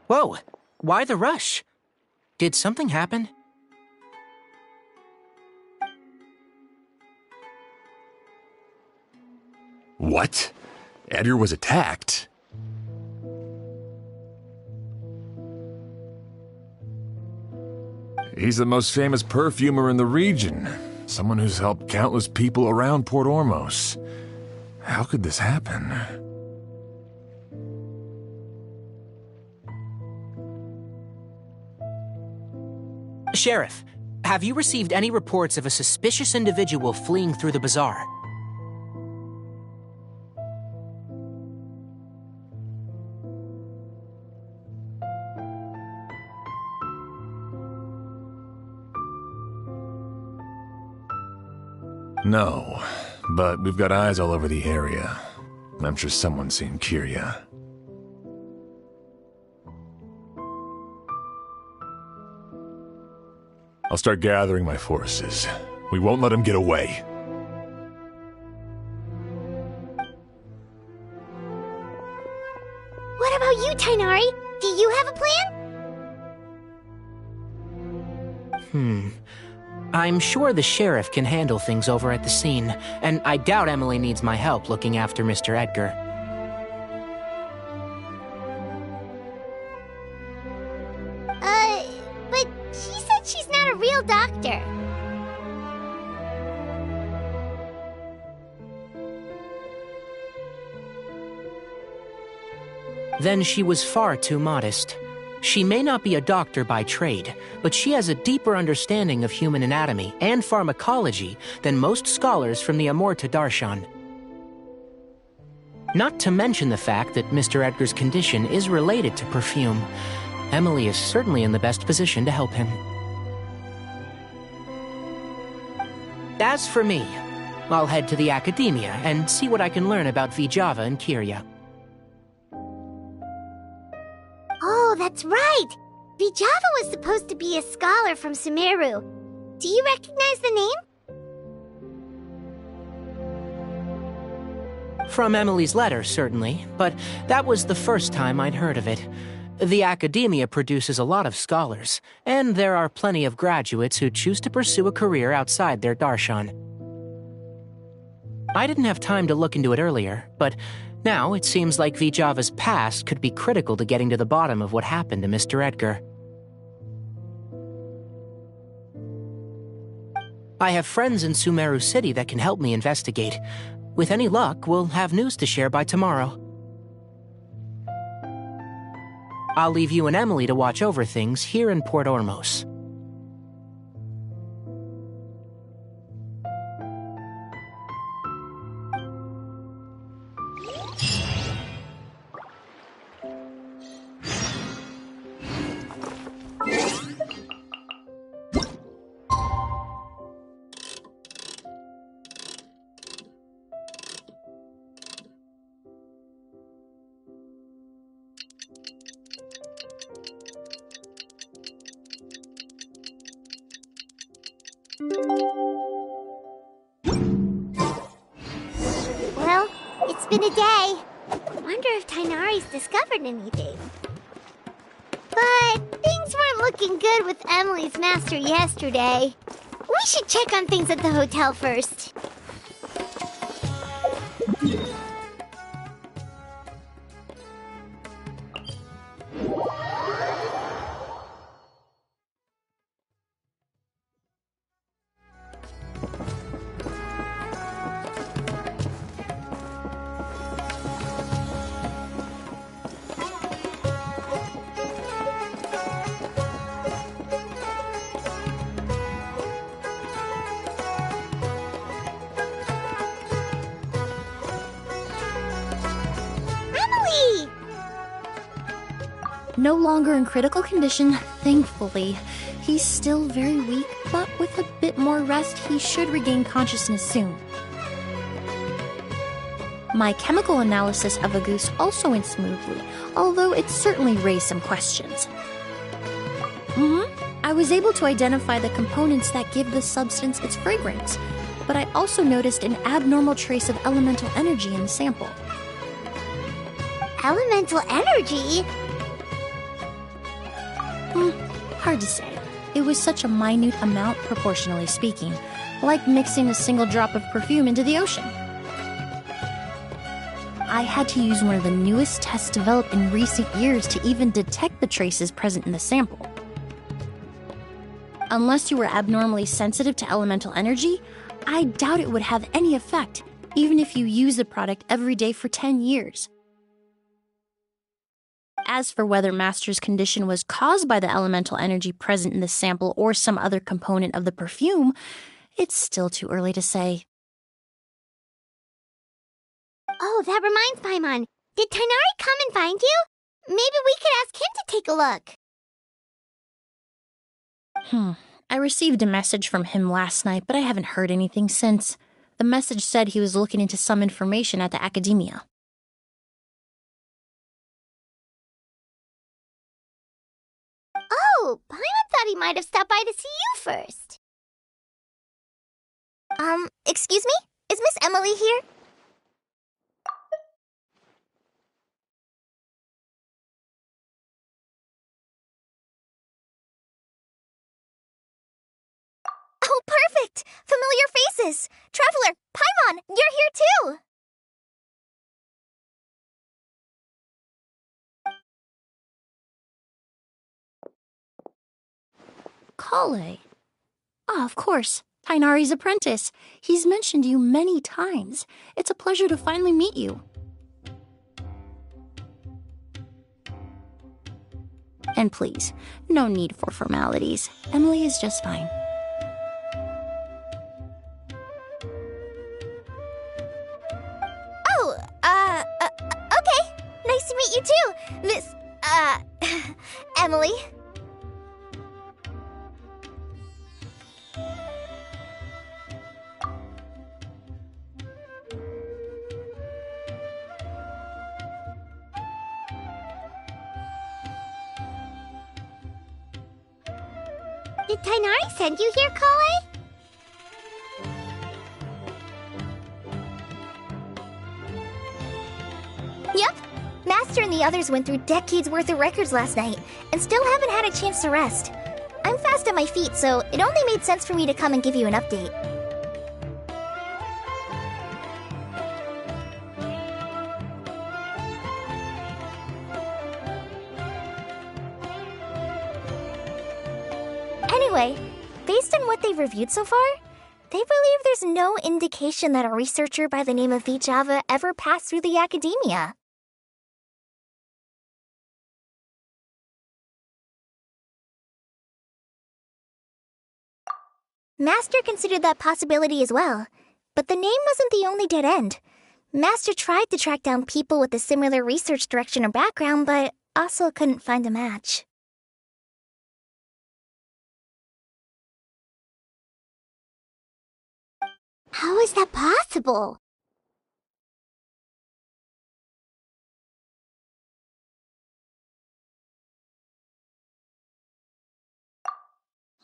Whoa, why the rush? Did something happen? What? Edgar was attacked? He's the most famous perfumer in the region. Someone who's helped countless people around Port Ormos. How could this happen? Sheriff, have you received any reports of a suspicious individual fleeing through the bazaar? No, but we've got eyes all over the area. I'm sure someone's seen Kyria. I'll start gathering my forces. We won't let him get away. What about you, Tighnari? Do you have a plan? I'm sure the sheriff can handle things over at the scene, and I doubt Emilie needs my help looking after Mr. Edgar. But she said she's not a real doctor. Then she was far too modest. She may not be a doctor by trade, but she has a deeper understanding of human anatomy and pharmacology than most scholars from the Amurta Darshan. Not to mention the fact that Mr. Edgar's condition is related to perfume. Emilie is certainly in the best position to help him. As for me, I'll head to the academia and see what I can learn about Vijava and Kirya. Oh, that's right! Vijava was supposed to be a scholar from Sumeru. Do you recognize the name? From Emilie's letter, certainly, but that was the first time I'd heard of it. The academia produces a lot of scholars, and there are plenty of graduates who choose to pursue a career outside their darshan. I didn't have time to look into it earlier, but now it seems like Vijava's past could be critical to getting to the bottom of what happened to Mr. Edgar. I have friends in Sumeru City that can help me investigate. With any luck, we'll have news to share by tomorrow. I'll leave you and Emilie to watch over things here in Port Ormos. Well, it's been a day. Wonder if Tainari's discovered anything. But things weren't looking good with Emilie's master yesterday. We should check on things at the hotel first. Emilie! No longer in critical condition, thankfully. He's still very weak, but with a bit more rest, he should regain consciousness soon. My chemical analysis of Auguste also went smoothly, although it certainly raised some questions. I was able to identify the components that give the substance its fragrance, but I also noticed an abnormal trace of elemental energy in the sample. Elemental energy? Hard to say. It was such a minute amount, proportionally speaking, like mixing a single drop of perfume into the ocean. I had to use one of the newest tests developed in recent years to even detect the traces present in the sample. Unless you were abnormally sensitive to elemental energy, I doubt it would have any effect, even if you use the product every day for 10 years. As for whether Master's condition was caused by the elemental energy present in the sample or some other component of the perfume, it's still too early to say. Oh, that reminds Paimon. Did Tainari come and find you? Maybe we could ask him to take a look. I received a message from him last night, but I haven't heard anything since. The message said he was looking into some information at the academia. Oh, Paimon thought he might have stopped by to see you first. Excuse me? Is Miss Emilie here? Oh, perfect! Familiar faces! Traveler, Paimon, you're here too! Kale. Ah, of course. Tainari's apprentice. He's mentioned you many times. It's a pleasure to finally meet you. And please, no need for formalities. Emilie is just fine. Emily? Did Tainari send you here, Kale? Yep. Master and the others went through decades worth of records last night, and still haven't had a chance to rest. I'm fast on my feet, so it only made sense for me to come and give you an update. Anyway, based on what they've reviewed so far, they believe there's no indication that a researcher by the name of Vijava ever passed through the academia. Master considered that possibility as well, but the name wasn't the only dead end. Master tried to track down people with a similar research direction or background, but also couldn't find a match. How is that possible?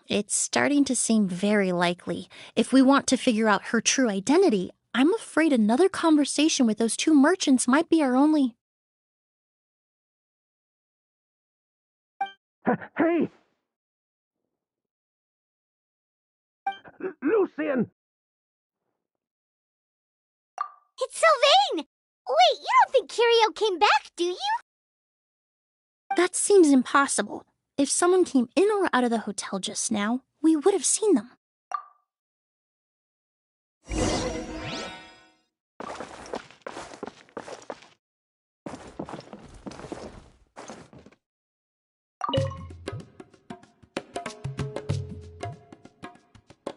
It's starting to seem very likely. If we want to figure out her true identity, I'm afraid another conversation with those two merchants might be our only... Hey! Lucian! It's Sylvain! Wait, you don't think Kirio came back, do you? That seems impossible. If someone came in or out of the hotel just now, we would have seen them.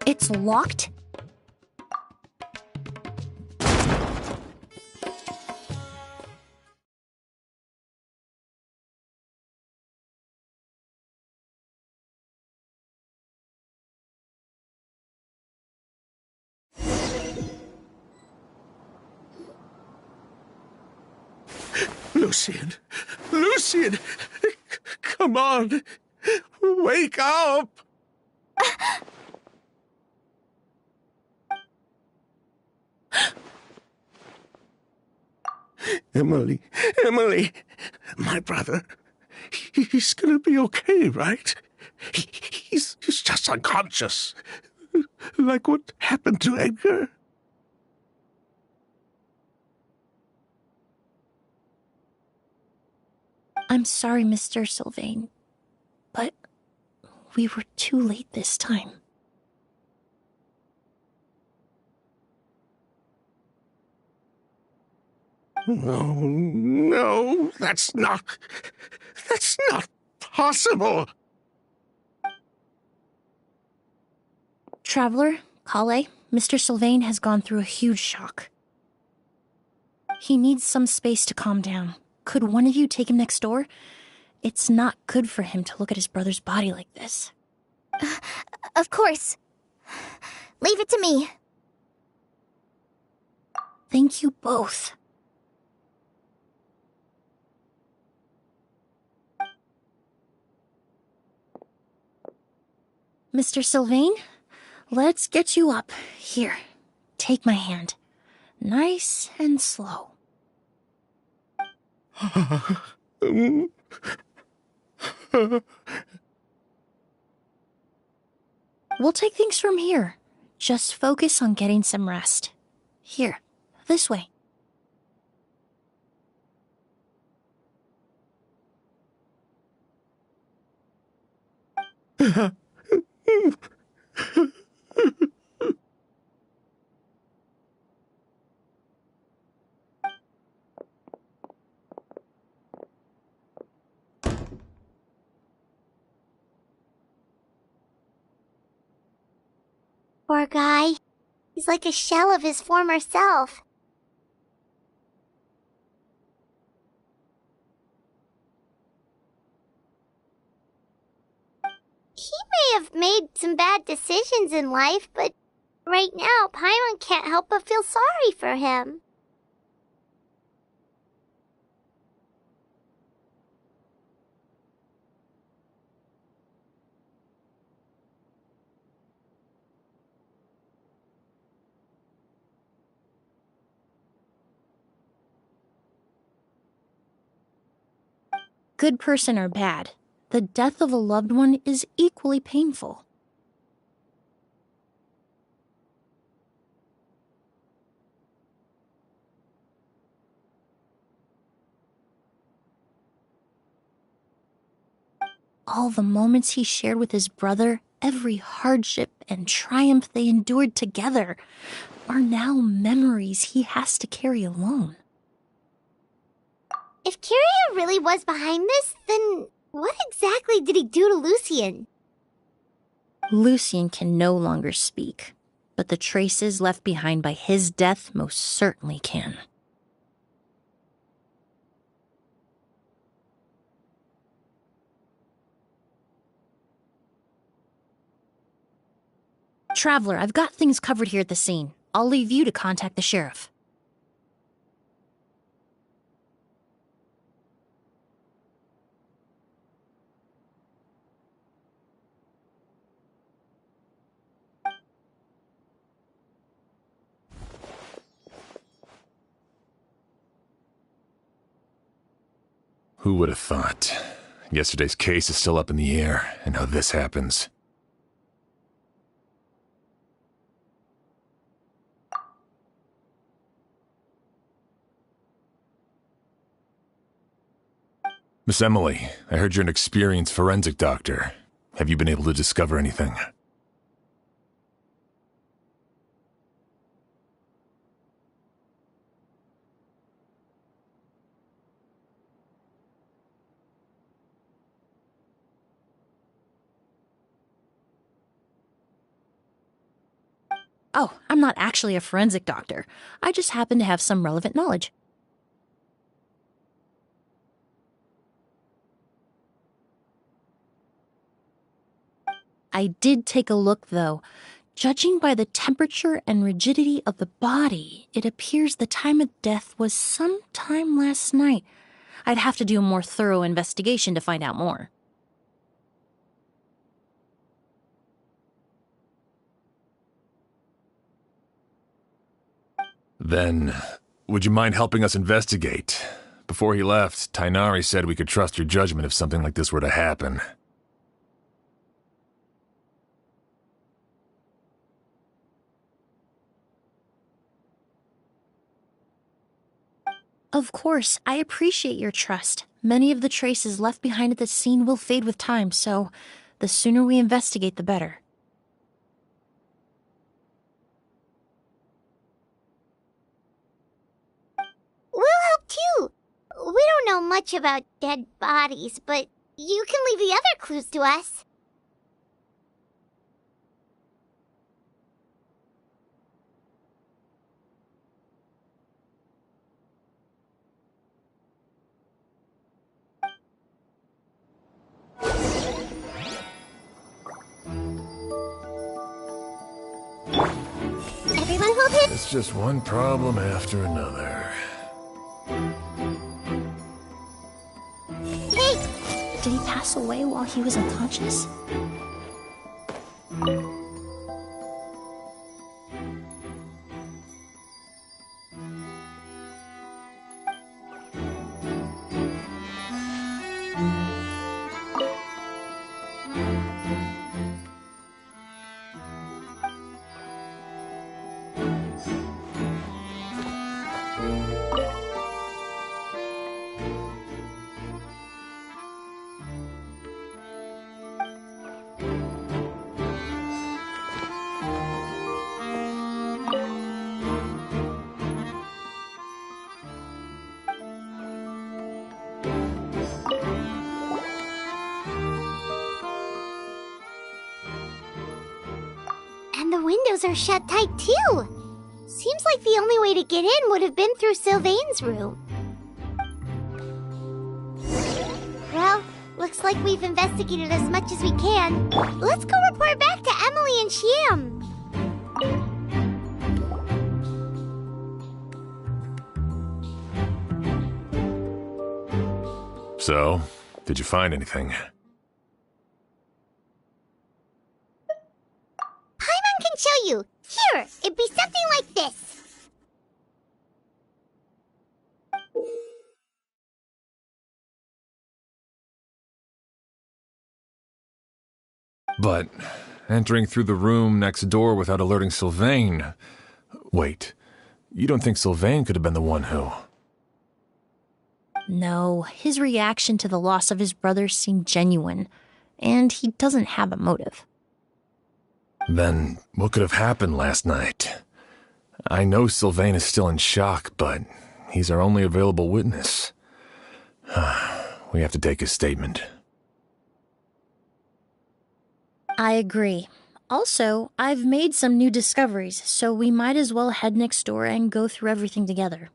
It's locked? Lucian! Lucian! Come on! Wake up! Emilie, Emilie! My brother, he's gonna be okay, right? He's just unconscious. Like what happened to Edgar. I'm sorry, Mr. Sylvain, but we were too late this time. No, that's not possible. Traveler, Kale, Mr. Sylvain has gone through a huge shock. He needs some space to calm down. Could one of you take him next door? It's not good for him to look at his brother's body like this. Of course. Leave it to me. Thank you both. Mr. Sylvain, let's get you up. Here, take my hand. Nice and slow. We'll take things from here. Just focus on getting some rest. Here, this way. Poor guy. He's like a shell of his former self. have made some bad decisions in life, but right now, Paimon can't help but feel sorry for him. Good person or bad, the death of a loved one is equally painful. All the moments he shared with his brother, every hardship and triumph they endured together, are now memories he has to carry alone. If Kiryu really was behind this, then what exactly did he do to Lucien? Lucien can no longer speak, but the traces left behind by his death most certainly can. Traveler, I've got things covered here at the scene. I'll leave you to contact the sheriff. Who would have thought? Yesterday's case is still up in the air, and now this happens. Miss Emilie, I heard you're an experienced forensic doctor. Have you been able to discover anything? Oh, I'm not actually a forensic doctor. I just happen to have some relevant knowledge. I did take a look, though. Judging by the temperature and rigidity of the body, it appears the time of death was sometime last night. I'd have to do a more thorough investigation to find out more. Then, would you mind helping us investigate? Before he left, Tainari said we could trust your judgment if something like this were to happen. Of course, I appreciate your trust. Many of the traces left behind at the scene will fade with time, so the sooner we investigate, the better. We'll help too. We don't know much about dead bodies, but you can leave the other clues to us. Everyone hold it. It's just one problem after another. Hey! Did he pass away while he was unconscious? And the windows are shut tight too. Seems like the only way to get in would have been through Sylvain's room. Well, Looks like we've investigated as much as we can. Let's go report back to Emilie and Sham. So, did you find anything? Paimon can show you. Here, it'd be something like this. But entering through the room next door without alerting Sylvain... Wait, you don't think Sylvain could have been the one who... No, his reaction to the loss of his brother seemed genuine, and he doesn't have a motive. Then what could have happened last night? I know Sylvain is still in shock, but he's our only available witness. We have to take his statement. I agree. Also, I've made some new discoveries, so we might as well head next door and go through everything together.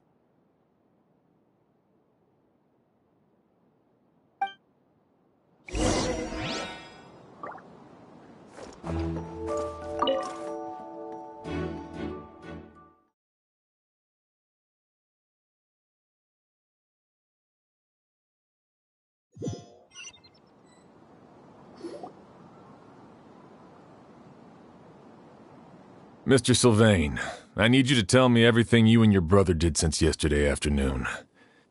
Mr. Sylvain, I need you to tell me everything you and your brother did since yesterday afternoon.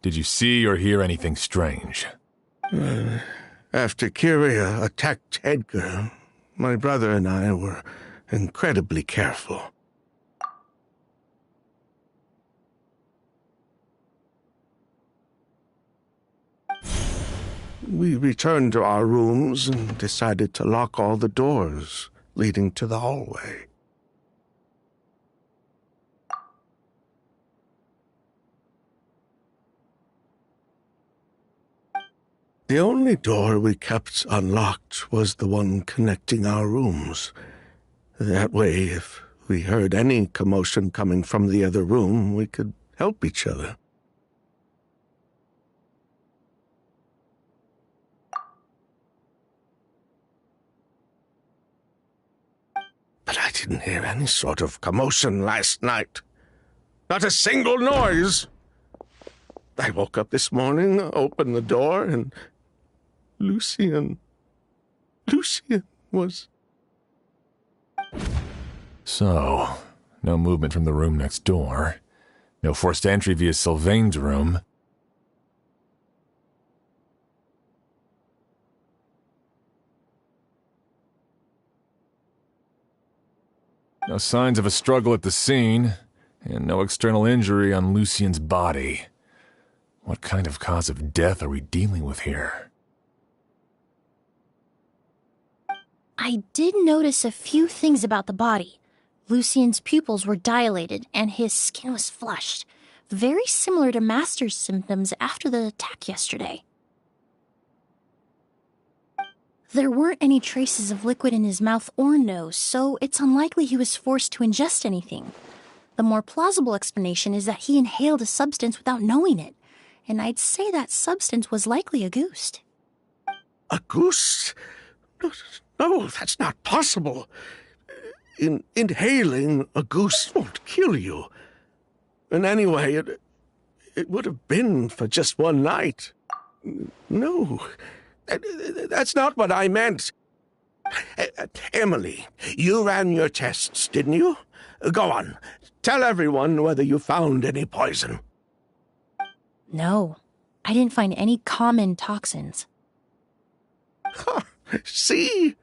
Did you see or hear anything strange? After Kyria attacked Edgar, my brother and I were incredibly careful. We returned to our rooms and decided to lock all the doors leading to the hallway. The only door we kept unlocked was the one connecting our rooms. That way, if we heard any commotion coming from the other room, we could help each other. But I didn't hear any sort of commotion last night. Not a single noise. I woke up this morning, opened the door, and Lucian was... So, no movement from the room next door. No forced entry via Sylvain's room. No signs of a struggle at the scene, and no external injury on Lucian's body. What kind of cause of death are we dealing with here? I did notice a few things about the body. Lucian's pupils were dilated, and his skin was flushed, very similar to Master's symptoms after the attack yesterday. There weren't any traces of liquid in his mouth or nose, so it's unlikely he was forced to ingest anything. The more plausible explanation is that he inhaled a substance without knowing it, and I'd say that substance was likely a ghost. A goose? No, that's not possible. Inhaling a goose won't kill you. And anyway, it would have been for just one night. No, that's not what I meant. Emilie, you ran your tests, didn't you? Go on, tell everyone whether you found any poison. No, I didn't find any common toxins. See?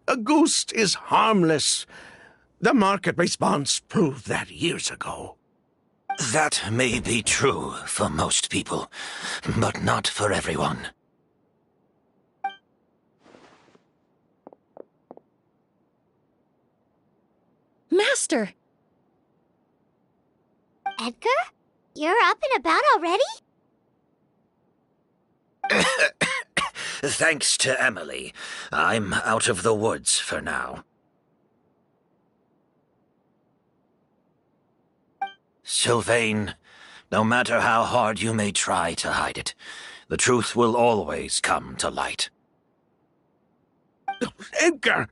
A ghost is harmless. The market response proved that years ago. That may be true for most people, but not for everyone. Master! Edgar? You're up and about already? Thanks to Emilie, I'm out of the woods for now. Sylvain, no matter how hard you may try to hide it, The truth will always come to light. Edgar!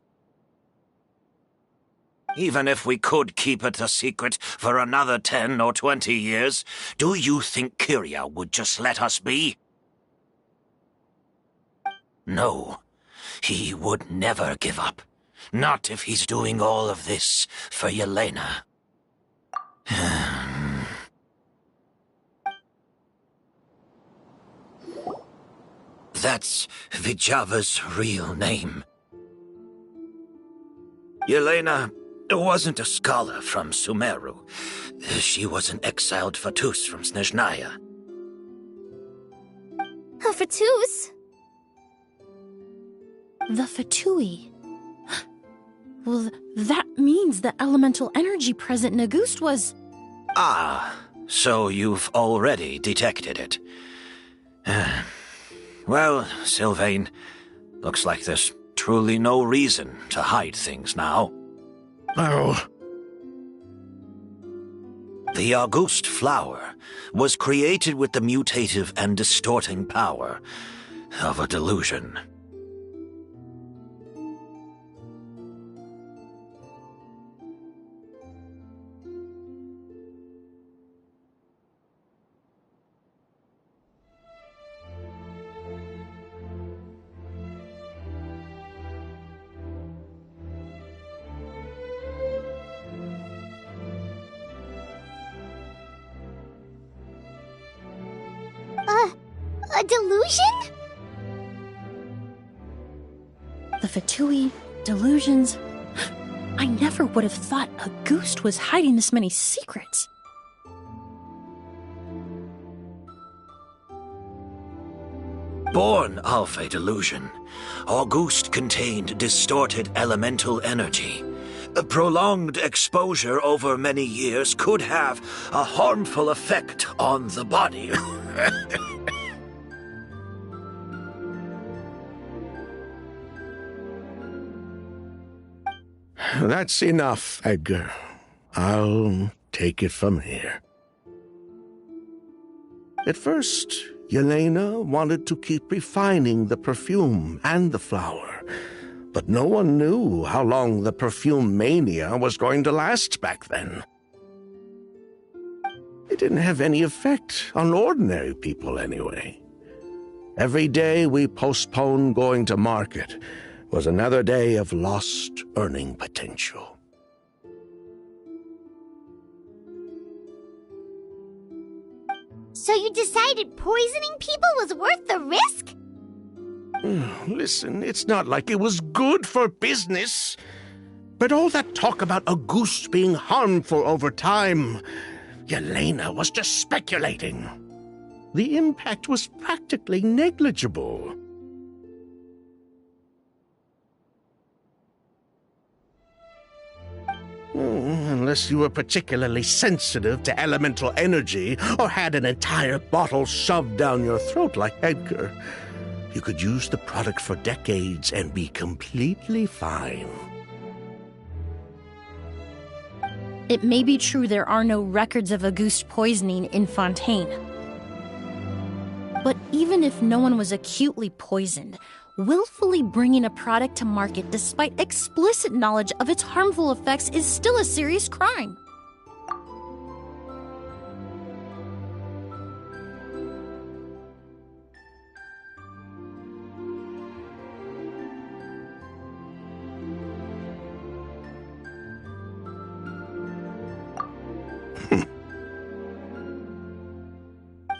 Even if we could keep it a secret for another 10 or 20 years, do you think Kyria would just let us be? No, he would never give up. Not if he's doing all of this for Yelena. That's Vijava's real name. Yelena wasn't a scholar from Sumeru. She was an exiled Fatus from Snezhnaya. A Fatus? The Fatui. Well, that means the elemental energy present in Auguste was... Ah, so you've already detected it. Well, Sylvain, looks like there's truly no reason to hide things now. Oh. The Auguste flower was created with the mutative and distorting power of a delusion. A delusion? The Fatui, delusions... I never would have thought Auguste was hiding this many secrets. Born of a delusion, Auguste contained distorted elemental energy. A prolonged exposure over many years could have a harmful effect on the body. That's enough, Edgar. I'll take it from here. At first, Yelena wanted to keep refining the perfume and the flower, but no one knew how long the perfume mania was going to last back then. It didn't have any effect on ordinary people anyway. Every day we postponed going to market was another day of lost earning potential. So you decided poisoning people was worth the risk? Listen, it's not like it was good for business. But all that talk about Auguste being harmful over time, Yelena was just speculating. The impact was practically negligible. Unless you were particularly sensitive to elemental energy or had an entire bottle shoved down your throat like Edgar, you could use the product for decades and be completely fine. It may be true there are no records of Auguste poisoning in Fontaine. But even if no one was acutely poisoned, willfully bringing a product to market despite explicit knowledge of its harmful effects is still a serious crime.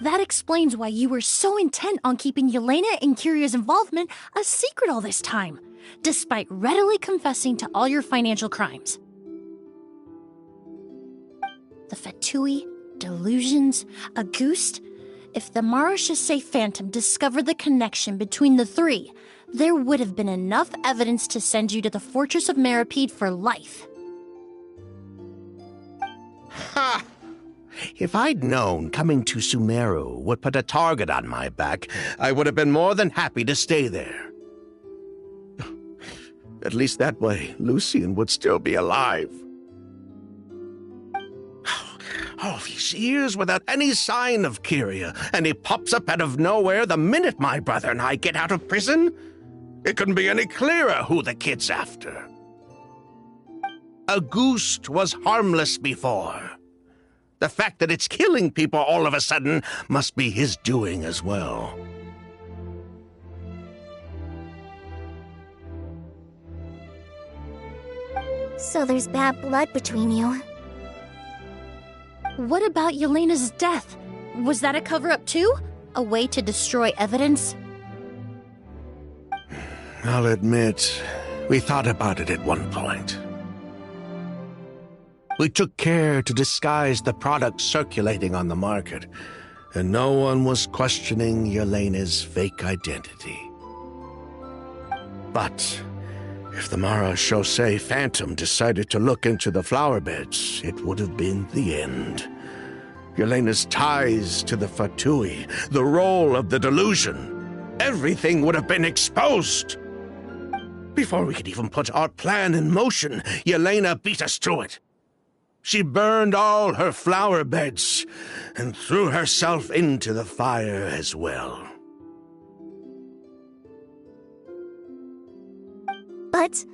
That explains why you were so intent on keeping Yelena and Kyria's involvement a secret all this time, despite readily confessing to all your financial crimes. The Fatui, delusions, Auguste. If the Marechaussee Phantom discovered the connection between the three, there would have been enough evidence to send you to the Fortress of Meripede for life. Ha! If I'd known coming to Sumeru would put a target on my back, I would have been more than happy to stay there. At least that way, Lucien would still be alive. All these years without any sign of Kyria, and he pops up out of nowhere the minute my brother and I get out of prison? It couldn't be any clearer who the kid's after. A ghost was harmless before. The fact that it's killing people all of a sudden must be his doing as well. So there's bad blood between you. What about Yelena's death? Was that a cover-up too? A way to destroy evidence? I'll admit, we thought about it at one point. We took care to disguise the products circulating on the market, and no one was questioning Yelena's fake identity. But if the Mara Chaussee Phantom decided to look into the flower beds, it would have been the end. Yelena's ties to the Fatui, the role of the delusion, everything would have been exposed. Before we could even put our plan in motion, Yelena beat us to it. She burned all her flower beds and threw herself into the fire as well. But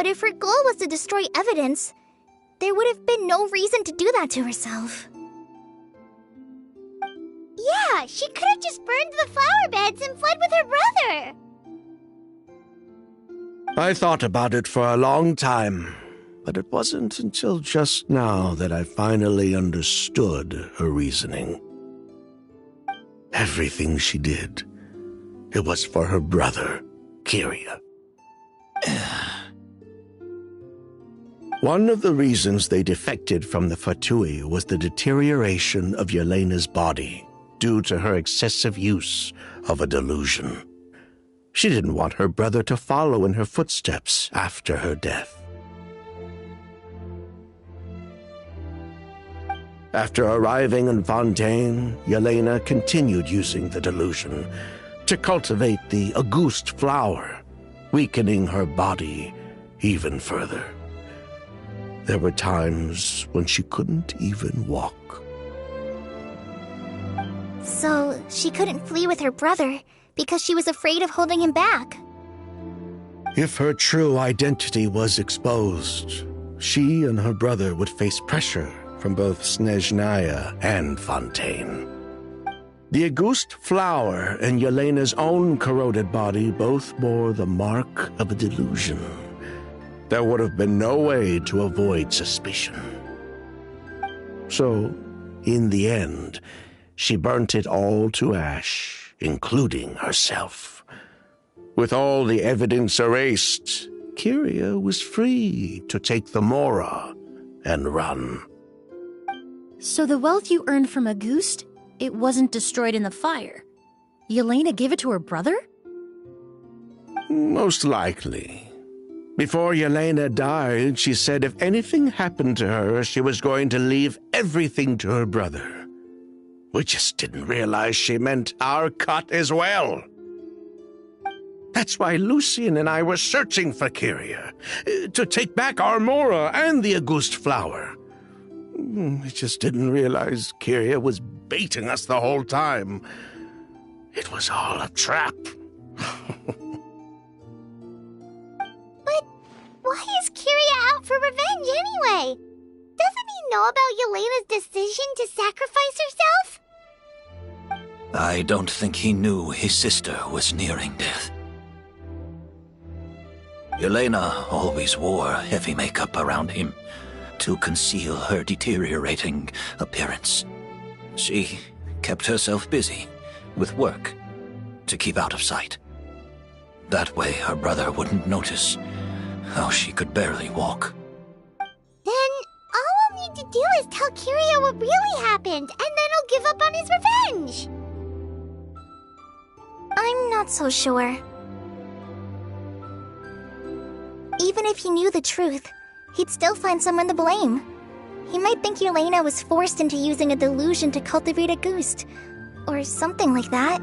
if her goal was to destroy evidence, there would have been no reason to do that to herself. Yeah, she could have just burned the flower beds and fled with her brother. I thought about it for a long time, but it wasn't until just now that I finally understood her reasoning. Everything she did, it was for her brother, Kyria. One of the reasons they defected from the Fatui was the deterioration of Yelena's body due to her excessive use of a delusion. She didn't want her brother to follow in her footsteps after her death. After arriving in Fontaine, Yelena continued using the delusion to cultivate the Auguste flower, weakening her body even further. There were times when she couldn't even walk. So she couldn't flee with her brother because she was afraid of holding him back. If her true identity was exposed, she and her brother would face pressure from both Snezhnaya and Fontaine. The Auguste flower and Yelena's own corroded body both bore the mark of a delusion. There would have been no way to avoid suspicion. So, in the end, she burnt it all to ash, including herself. With all the evidence erased, Kyria was free to take the Mora and run. So the wealth you earned from Auguste, it wasn't destroyed in the fire. Yelena gave it to her brother? Most likely. Before Yelena died, she said if anything happened to her, she was going to leave everything to her brother. We just didn't realize she meant our cut as well. That's why Lucien and I were searching for Kyria, to take back our Mora and the Auguste flower. We just didn't realize Kyria was baiting us the whole time. It was all a trap. But why is Kyria out for revenge anyway? Doesn't he know about Yelena's decision to sacrifice herself? I don't think he knew his sister was nearing death. Yelena always wore heavy makeup around him to conceal her deteriorating appearance. She kept herself busy with work to keep out of sight. That way her brother wouldn't notice how she could barely walk. Then all we'll need to do is tell Kyria what really happened, and then he'll give up on his revenge. I'm not so sure. Even if he knew the truth, he'd still find someone to blame. He might think Yelena was forced into using a delusion to cultivate a Auguste, or something like that.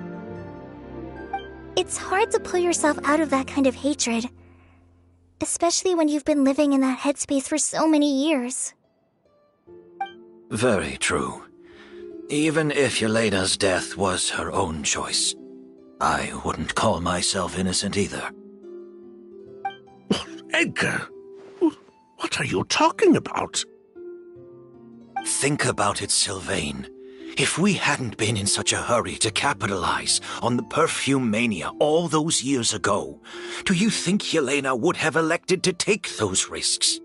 It's hard to pull yourself out of that kind of hatred, especially when you've been living in that headspace for so many years. Very true. Even if Yelena's death was her own choice, I wouldn't call myself innocent either. Edgar, what are you talking about? Think about it, Sylvain. If we hadn't been in such a hurry to capitalize on the perfume mania all those years ago, do you think Yelena would have elected to take those risks?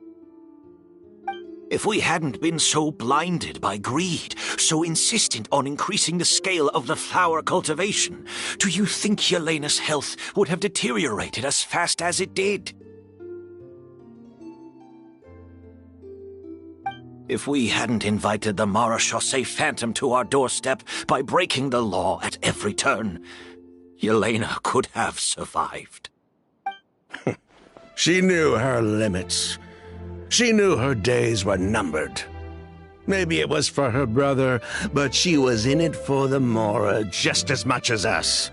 If we hadn't been so blinded by greed, so insistent on increasing the scale of the flower cultivation, do you think Yelena's health would have deteriorated as fast as it did? If we hadn't invited the Marechaussee Phantom to our doorstep by breaking the law at every turn, Yelena could have survived. She knew her limits. She knew her days were numbered. Maybe it was for her brother, but she was in it for the Mora just as much as us.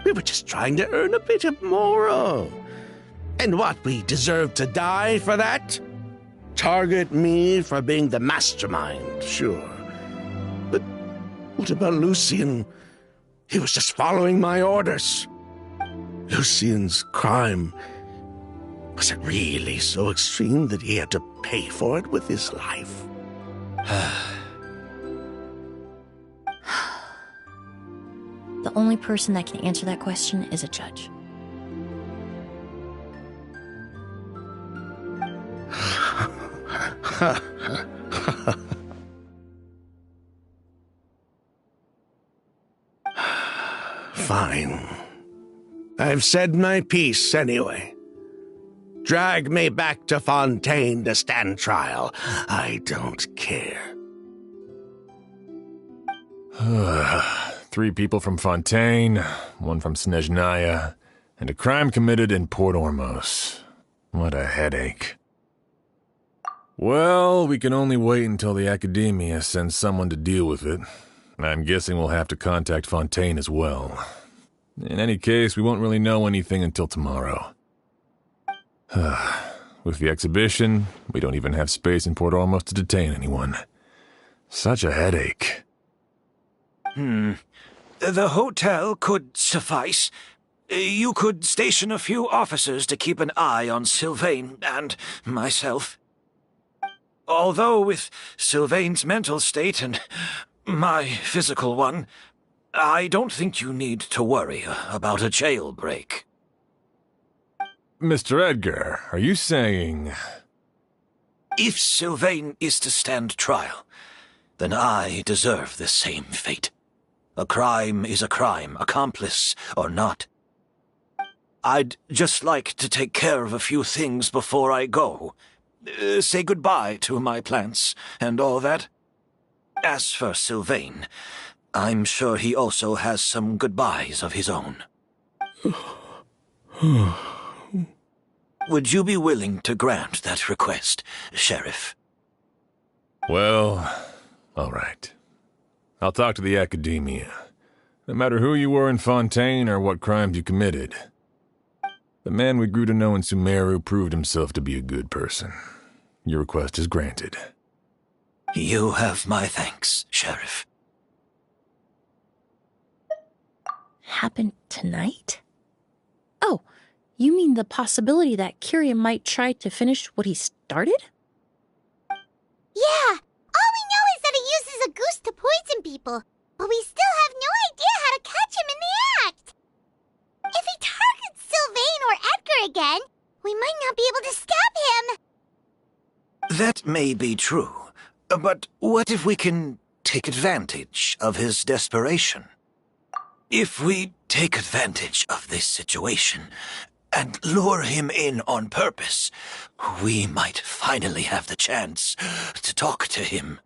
We were just trying to earn a bit of Mora. And what, we deserve to die for that? Target me for being the mastermind, sure. But what about Lucien? He was just following my orders. Lucien's crime, was it really so extreme that he had to pay for it with his life? The only person that can answer that question is a judge. Fine. I've said my piece anyway. Drag me back to Fontaine to stand trial. I don't care. 3 people from Fontaine, 1 from Snezhnaya, and a crime committed in Port Ormos. What a headache. Well, we can only wait until the Academia sends someone to deal with it. I'm guessing we'll have to contact Fontaine as well. In any case, we won't really know anything until tomorrow. With the exhibition, we don't even have space in Port Ormos to detain anyone. Such a headache. The hotel could suffice. You could station a few officers to keep an eye on Sylvain and myself. Although with Sylvain's mental state and my physical one, I don't think you need to worry about a jailbreak. Mr. Edgar, are you saying... If Sylvain is to stand trial, then I deserve the same fate. A crime is a crime, accomplice or not. I'd just like to take care of a few things before I go. Say goodbye to my plants and all that. As for Sylvain, I'm sure he also has some goodbyes of his own. Would you be willing to grant that request, Sheriff? Well, all right. I'll talk to the Academia. No matter who you were in Fontaine or what crimes you committed. The man we grew to know in Sumeru proved himself to be a good person. Your request is granted. You have my thanks, Sheriff. Happened tonight? Oh, you mean the possibility that Kyria might try to finish what he started? Yeah, all we know is that he uses a goose to poison people, but we still have no idea how to catch him in the act. If he targets Sylvain or Edgar again, we might not be able to stop him. That may be true, but what if we can take advantage of his desperation? If we take advantage of this situation and lure him in on purpose, we might finally have the chance to talk to him.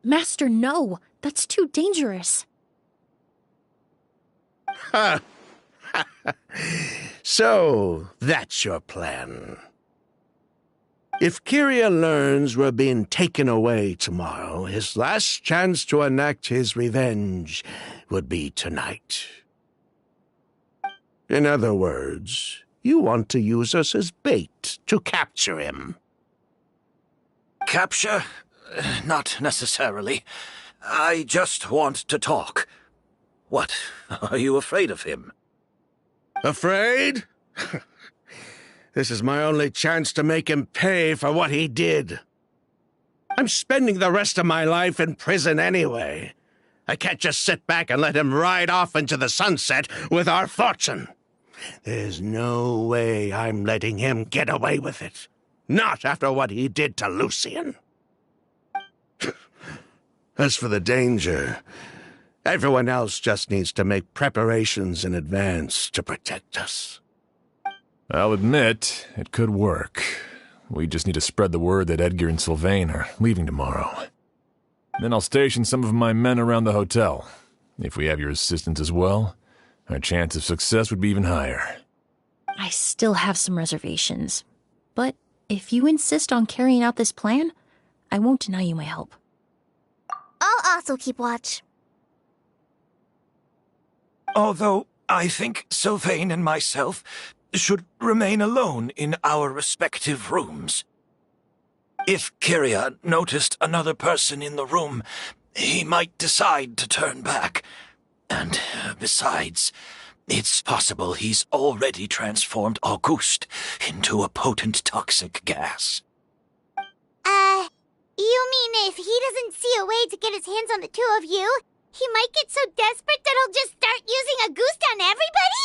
Master, no. That's too dangerous. Ha! So, that's your plan. If Kyria learns we're being taken away tomorrow, his last chance to enact his revenge would be tonight. In other words, You want to use us as bait to capture him. Capture? Not necessarily. I just want to talk. What? Are you afraid of him? Afraid? This is my only chance to make him pay for what he did. I'm spending the rest of my life in prison anyway. I can't just sit back and let him ride off into the sunset with our fortune. There's no way I'm letting him get away with it. Not after what he did to Lucian. As for the danger, everyone else just needs to make preparations in advance to protect us. I'll admit, it could work. We just need to spread the word that Edgar and Sylvain are leaving tomorrow. Then I'll station some of my men around the hotel. If we have your assistance as well, our chance of success would be even higher. I still have some reservations. But if you insist on carrying out this plan, I won't deny you my help. I'll also keep watch. Although I think Sylvain and myself should remain alone in our respective rooms. If Kyria noticed another person in the room, he might decide to turn back. And besides, it's possible he's already transformed Auguste into a potent toxic gas. You mean if he doesn't see a way to get his hands on the two of you, he might get so desperate that he'll just start using Auguste on everybody?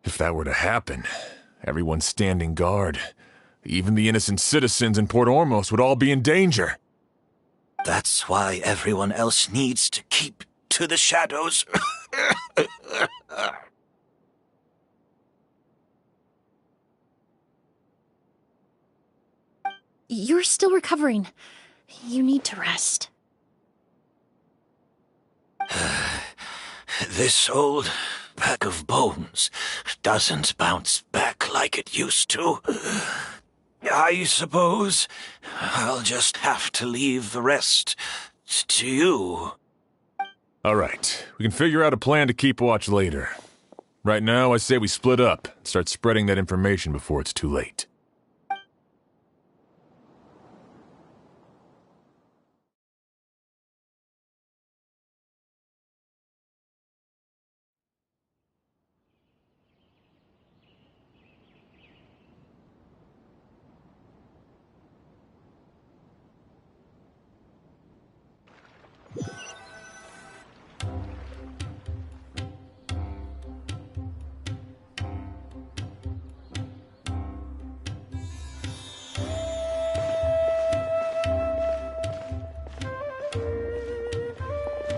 If that were to happen, everyone standing guard, even the innocent citizens in Port Ormos would all be in danger. That's why everyone else needs to keep to the shadows. You're still recovering. You need to rest. This old pack of bones doesn't bounce back like it used to. I suppose I'll just have to leave the rest to you. All right, we can figure out a plan to keep watch later. Right now, I say we split up and start spreading that information before it's too late.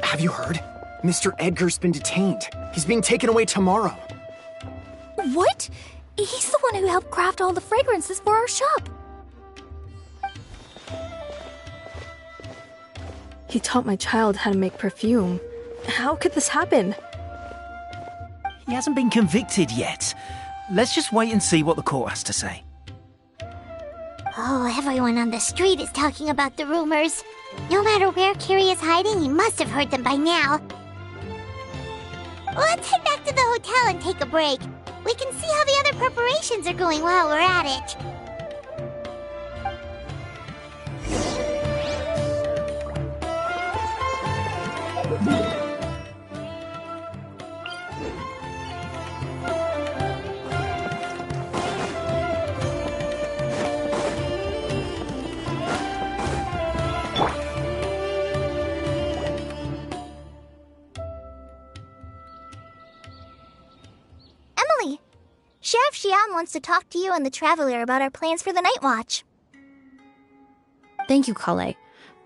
Have you heard? Mr. Edgar's been detained. He's being taken away tomorrow. What? He's the one who helped craft all the fragrances for our shop. He taught my child how to make perfume. How could this happen? He hasn't been convicted yet. Let's just wait and see what the court has to say. Oh, everyone on the street is talking about the rumors. No matter where Kyria is hiding, he must have heard them by now. Let's head back to the hotel and take a break. We can see how the other preparations are going while we're at it. Emilie, Sheriff Xian wants to talk to you and the Traveler about our plans for the night watch. Thank you, Kale.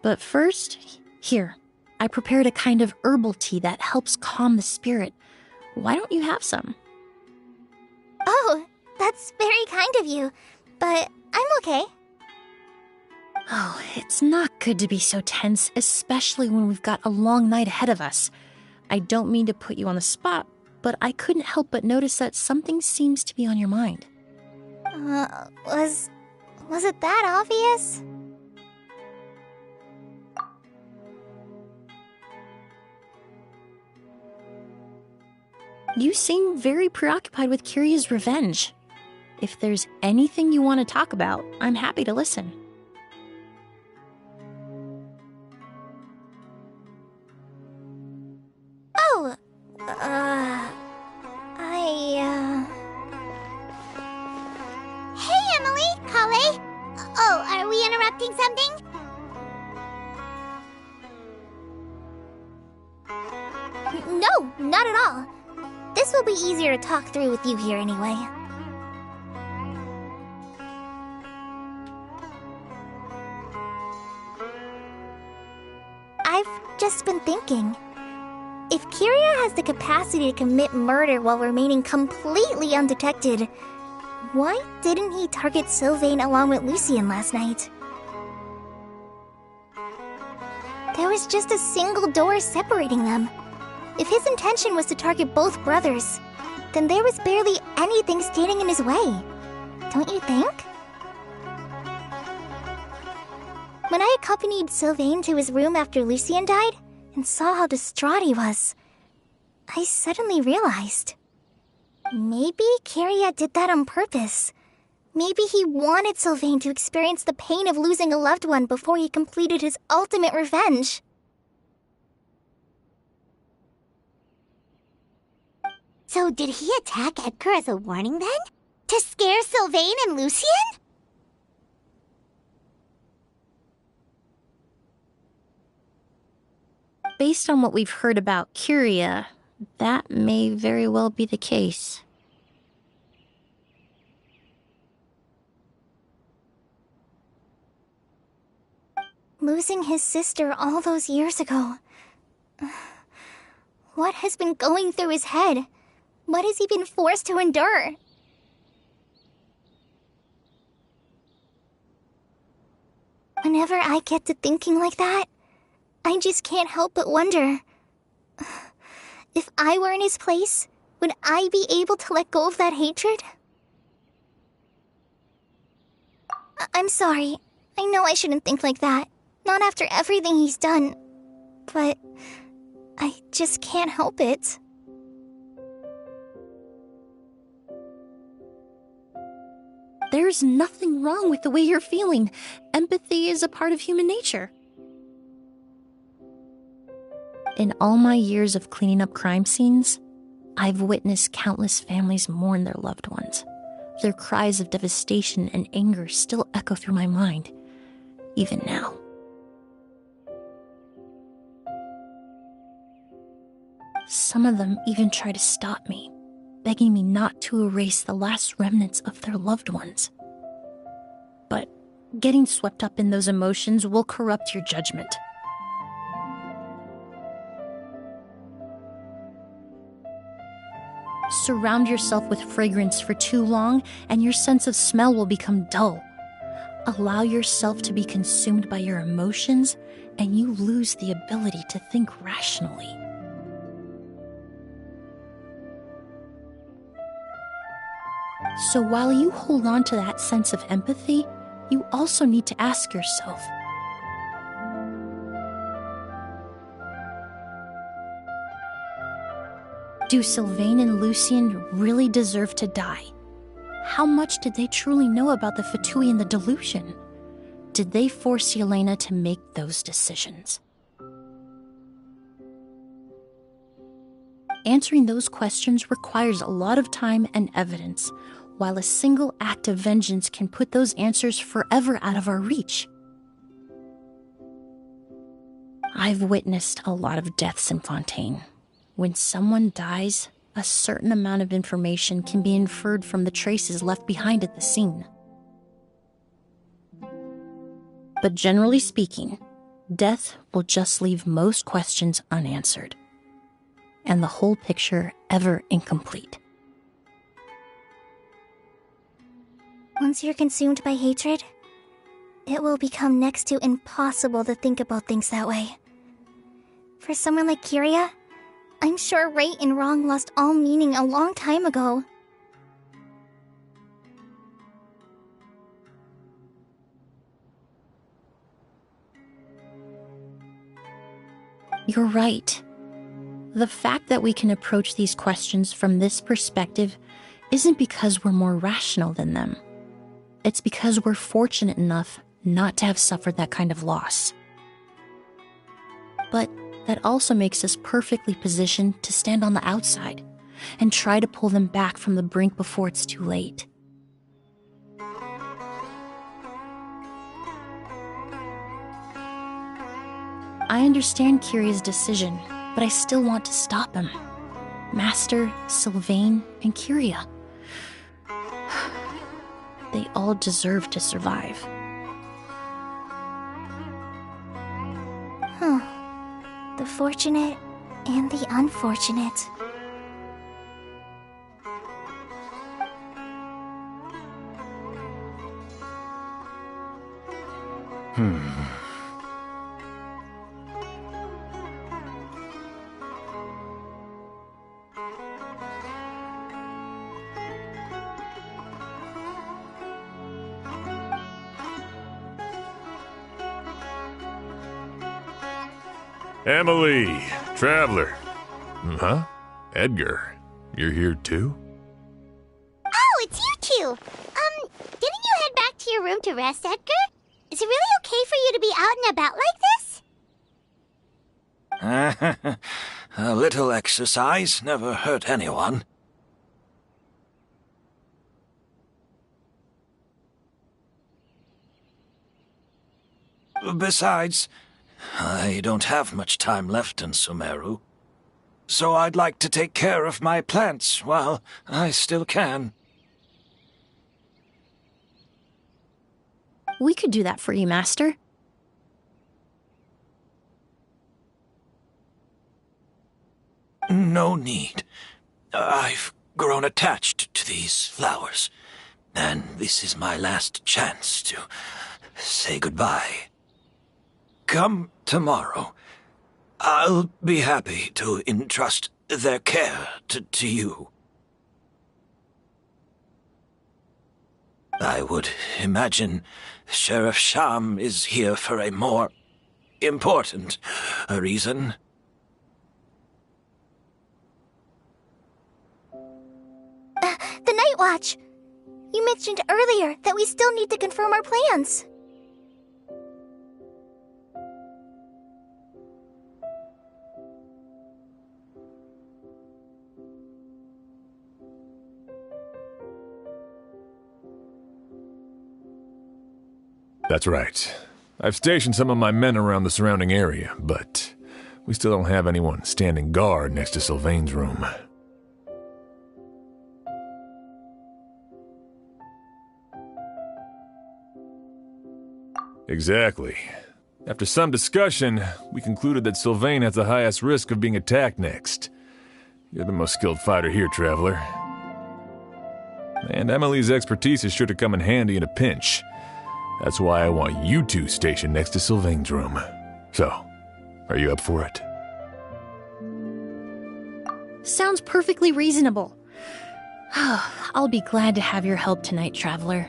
But first, here. I prepared a kind of herbal tea that helps calm the spirit. Why don't you have some? Oh, that's very kind of you, but I'm okay. Oh, it's not good to be so tense, especially when we've got a long night ahead of us. I don't mean to put you on the spot, but I couldn't help but notice that something seems to be on your mind. Was it that obvious? You seem very preoccupied with Kyria's revenge. If there's anything you want to talk about, I'm happy to listen. Oh, Hey, Emily, Kale. Oh, are we interrupting something? No, not at all. This will be easier to talk through with you here anyway. I've just been thinking. If Kyria has the capacity to commit murder while remaining completely undetected, why didn't he target Sylvain along with Lucien last night? There was just a single door separating them. If his intention was to target both brothers, then there was barely anything standing in his way. Don't you think? When I accompanied Sylvain to his room after Lucien died, and saw how distraught he was, I suddenly realized. Maybe Kyria did that on purpose. Maybe he wanted Sylvain to experience the pain of losing a loved one before he completed his ultimate revenge. So did he attack Edgar as a warning then? To scare Sylvain and Lucien? Based on what we've heard about Kyria, that may very well be the case. Losing his sister all those years ago. What has been going through his head? What has he been forced to endure? Whenever I get to thinking like that, I just can't help but wonder. If I were in his place, would I be able to let go of that hatred? I'm sorry. I know I shouldn't think like that. Not after everything he's done. But I just can't help it. There's nothing wrong with the way you're feeling. Empathy is a part of human nature. In all my years of cleaning up crime scenes, I've witnessed countless families mourn their loved ones. Their cries of devastation and anger still echo through my mind, even now. Some of them even try to stop me, begging me not to erase the last remnants of their loved ones. But getting swept up in those emotions will corrupt your judgment. Surround yourself with fragrance for too long, and your sense of smell will become dull. Allow yourself to be consumed by your emotions, and you lose the ability to think rationally. So while you hold on to that sense of empathy, you also need to ask yourself, do Sylvain and Lucien really deserve to die? How much did they truly know about the Fatui and the delusion? Did they force Yelena to make those decisions? Answering those questions requires a lot of time and evidence, while a single act of vengeance can put those answers forever out of our reach. I've witnessed a lot of deaths in Fontaine. When someone dies, a certain amount of information can be inferred from the traces left behind at the scene. But generally speaking, death will just leave most questions unanswered, and the whole picture ever incomplete. Once you're consumed by hatred, it will become next to impossible to think about things that way. For someone like Kyria, I'm sure right and wrong lost all meaning a long time ago. You're right. The fact that we can approach these questions from this perspective isn't because we're more rational than them. It's because we're fortunate enough not to have suffered that kind of loss. But that also makes us perfectly positioned to stand on the outside and try to pull them back from the brink before it's too late. I understand Kiria's decision, but I still want to stop him. Master, Sylvain, and Kiria. They all deserve to survive. The fortunate and the unfortunate. Emilie, Traveler. Huh? Edgar, you're here too? Oh, it's you two! Didn't you head back to your room to rest, Edgar? Is it really okay for you to be out and about like this? A little exercise never hurt anyone. Besides, I don't have much time left in Sumeru, so I'd like to take care of my plants while I still can. We could do that for you, Master. No need. I've grown attached to these flowers, and this is my last chance to say goodbye. Come tomorrow. I'll be happy to entrust their care to you. I would imagine Sheriff Sham is here for a more important reason. The Night Watch! You mentioned earlier that we still need to confirm our plans. That's right. I've stationed some of my men around the surrounding area, but we still don't have anyone standing guard next to Sylvain's room. Exactly. After some discussion, we concluded that Sylvain has the highest risk of being attacked next. You're the most skilled fighter here, Traveler. And Emilie's expertise is sure to come in handy in a pinch. That's why I want you two stationed next to Sylvain's room. So, are you up for it? Sounds perfectly reasonable. I'll be glad to have your help tonight, Traveler.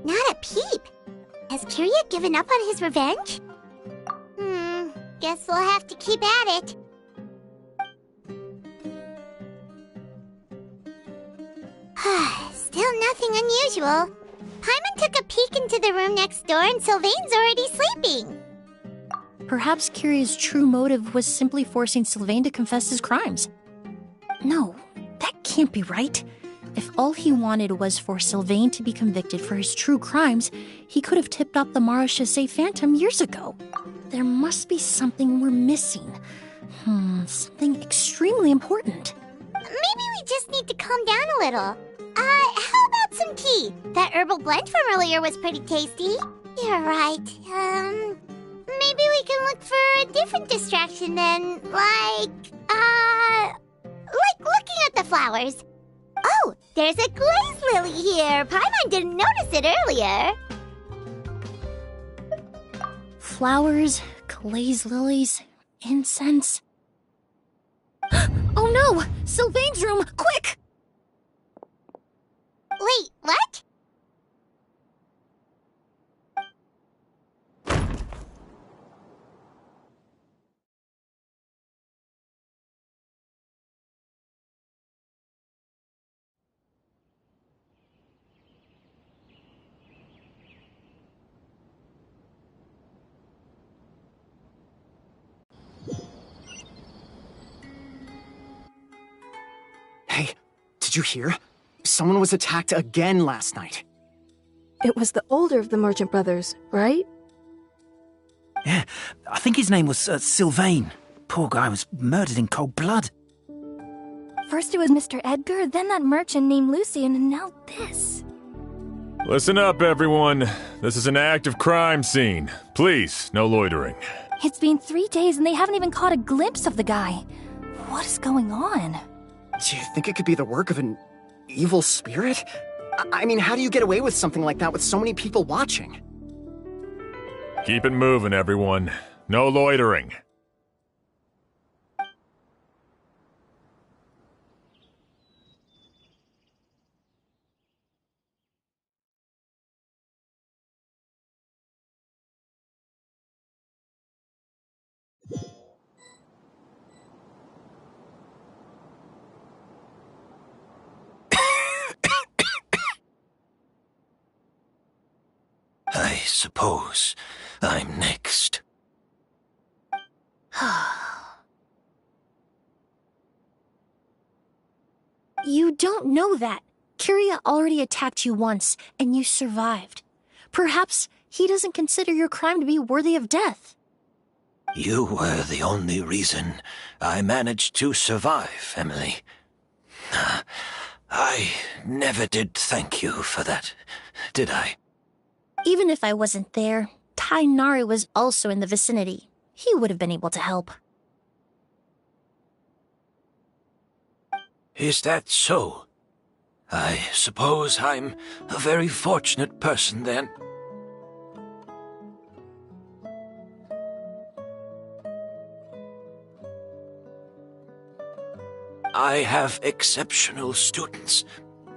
Not a peep. Has Kiria given up on his revenge? Guess we'll have to keep at it. Still nothing unusual. Paimon took a peek into the room next door and Sylvain's already sleeping. Perhaps Kiria's true motive was simply forcing Sylvain to confess his crimes. No, that can't be right. If all he wanted was for Sylvain to be convicted for his true crimes, he could have tipped off the Marechaussee Phantom years ago. There must be something we're missing. Something extremely important. Maybe we just need to calm down a little. How about some tea? That herbal blend from earlier was pretty tasty. You're right. Maybe we can look for a different distraction then, like looking at the flowers. Oh, there's a glaze lily here. Paimon didn't notice it earlier. Flowers, glaze lilies, incense. Oh no! Sylvain's room! Quick! Wait, what? Hey, did you hear? Someone was attacked again last night. It was the older of the merchant brothers, right? Yeah, I think his name was Sylvain. Poor guy was murdered in cold blood. First it was Mr. Edgar, then that merchant named Lucian, and now this. Listen up, everyone. This is an active crime scene. Please, no loitering. It's been 3 days and they haven't even caught a glimpse of the guy. What is going on? Do you think it could be the work of an evil spirit? I mean, how do you get away with something like that with so many people watching? Keep it moving, everyone. No loitering. I suppose I'm next. You don't know that. Kyria already attacked you once, and you survived. Perhaps he doesn't consider your crime to be worthy of death. You were the only reason I managed to survive, Emilie. I never did thank you for that, did I? Even if I wasn't there, Tainari was also in the vicinity. He would have been able to help. Is that so? I suppose I'm a very fortunate person then. I have exceptional students,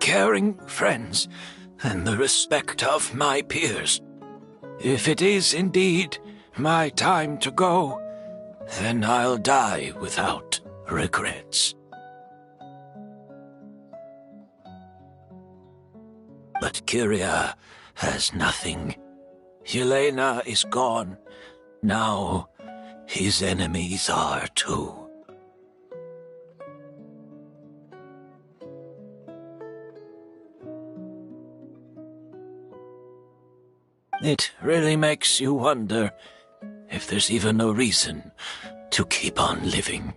caring friends, and the respect of my peers. If it is indeed my time to go, then I'll die without regrets. But Kyria has nothing. Yelena is gone. Now his enemies are too. It really makes you wonder if there's even a reason to keep on living.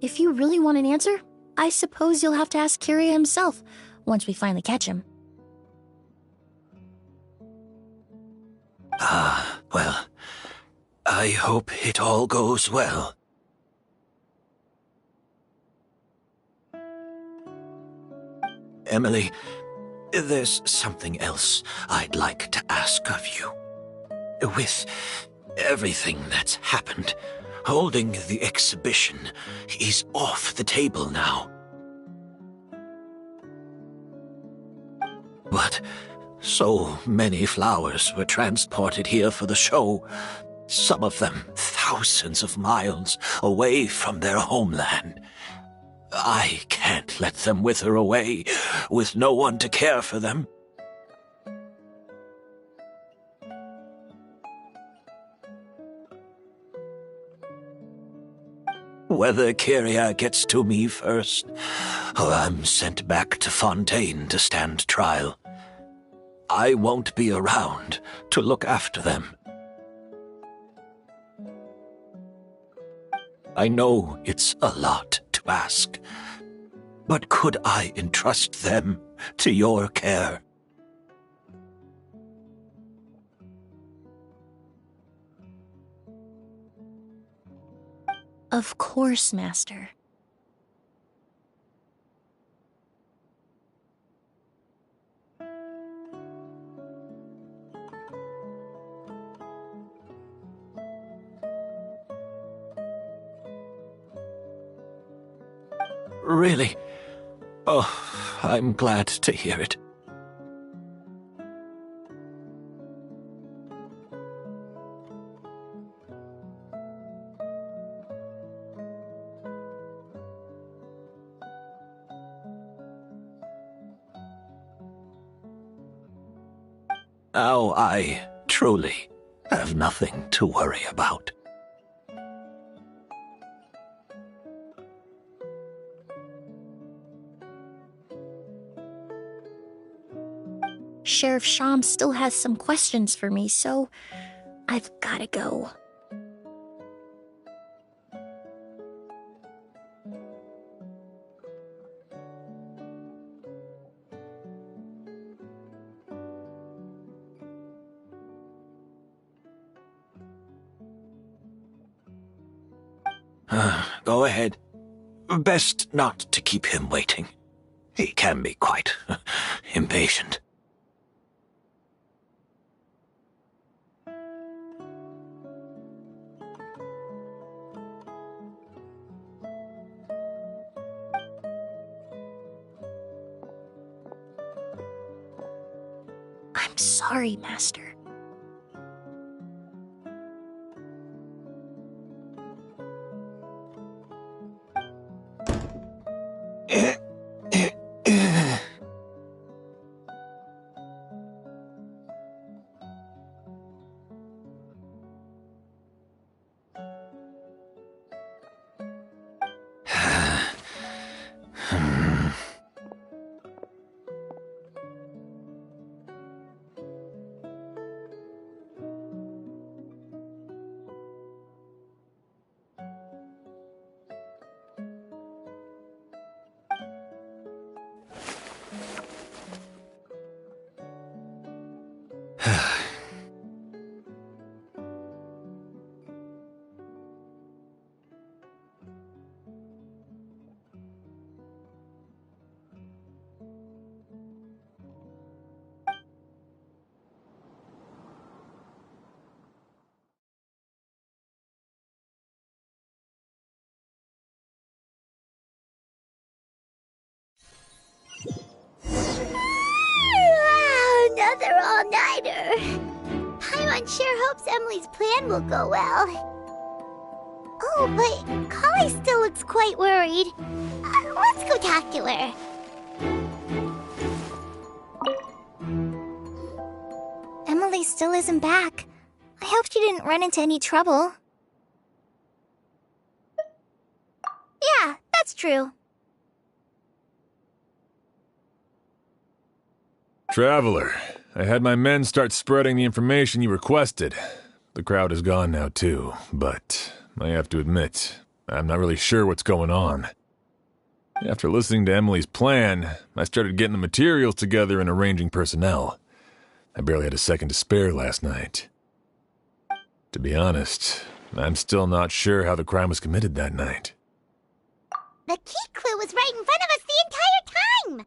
If you really want an answer, I suppose you'll have to ask Kyria himself once we finally catch him. Well, I hope it all goes well. Emilie, there's something else I'd like to ask of you. With everything that's happened, holding the exhibition is off the table now. But so many flowers were transported here for the show, some of them thousands of miles away from their homeland. I can't let them wither away with no one to care for them. Whether Kyria gets to me first, or I'm sent back to Fontaine to stand trial, I won't be around to look after them. I know it's a lot to ask, but could I entrust them to your care? Of course, Master. Really? Oh, I'm glad to hear it. Now I truly have nothing to worry about. Sheriff Sham still has some questions for me, so I've gotta go. Go ahead. Best not to keep him waiting. He can be quite impatient. I'm sorry, Master. Another all-nighter. Paimon sure hopes Emilie's plan will go well. Oh, but Kali still looks quite worried. Let's go talk to her. Emilie still isn't back. I hope she didn't run into any trouble. Yeah, that's true. Traveler, I had my men start spreading the information you requested. The crowd is gone now too, but I have to admit, I'm not really sure what's going on. After listening to Emilie's plan, I started getting the materials together and arranging personnel. I barely had a second to spare last night. To be honest, I'm still not sure how the crime was committed that night. The key clue was right in front of us the entire time!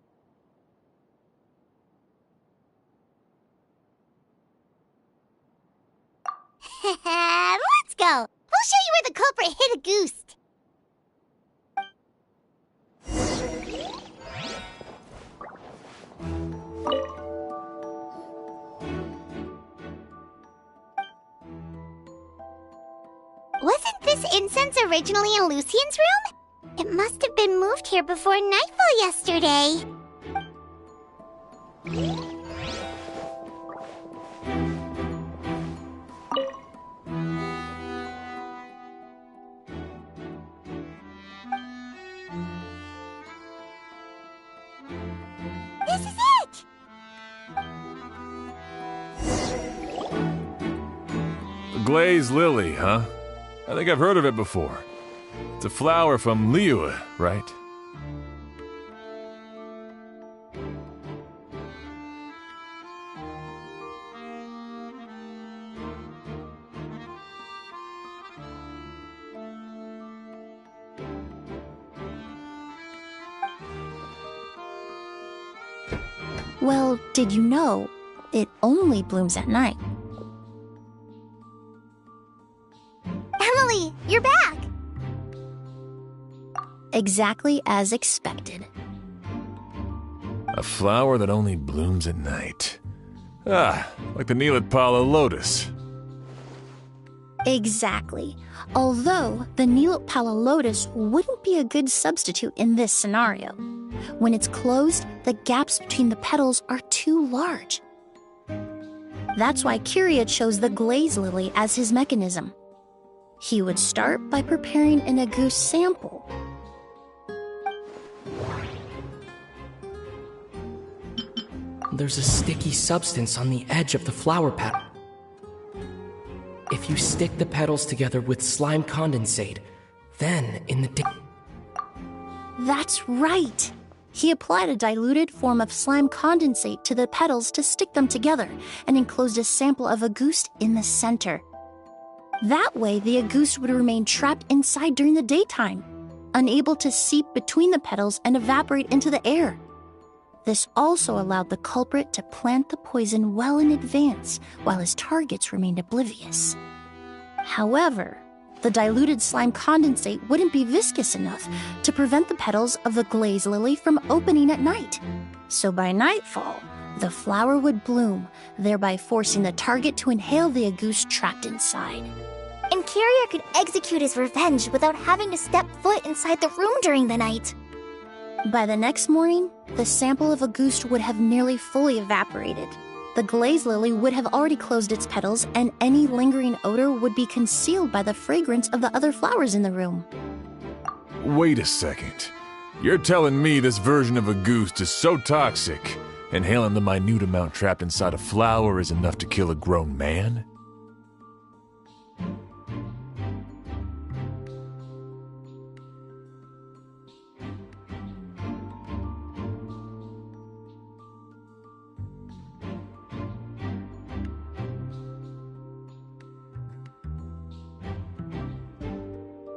Let's go! We'll show you where the culprit hid a goose. Wasn't this incense originally in Lucien's room? It must have been moved here before nightfall yesterday. This is it! The glazed lily, huh? I think I've heard of it before. It's a flower from Liyue, right? Well, did you know it only blooms at night? Emilie, you're back! Exactly as expected. A flower that only blooms at night. Ah, like the Neelitpala lotus. Exactly. Although the Neelitpala lotus wouldn't be a good substitute in this scenario. When it's closed, the gaps between the petals are too large. That's why Kyria chose the glaze lily as his mechanism. He would start by preparing an agouti sample. There's a sticky substance on the edge of the flower petal. If you stick the petals together with slime condensate, then in the That's right! He applied a diluted form of slime condensate to the petals to stick them together and enclosed a sample of agouti in the center. That way, the agouti would remain trapped inside during the daytime, unable to seep between the petals and evaporate into the air. This also allowed the culprit to plant the poison well in advance while his targets remained oblivious. However, the diluted slime condensate wouldn't be viscous enough to prevent the petals of the glaze lily from opening at night. So by nightfall, the flower would bloom, thereby forcing the target to inhale the agouti trapped inside. And Kyria could execute his revenge without having to step foot inside the room during the night. By the next morning, the sample of agouti would have nearly fully evaporated. The glaze lily would have already closed its petals, and any lingering odor would be concealed by the fragrance of the other flowers in the room. Wait a second. You're telling me this version of agouti is so toxic, inhaling the minute amount trapped inside a flower is enough to kill a grown man?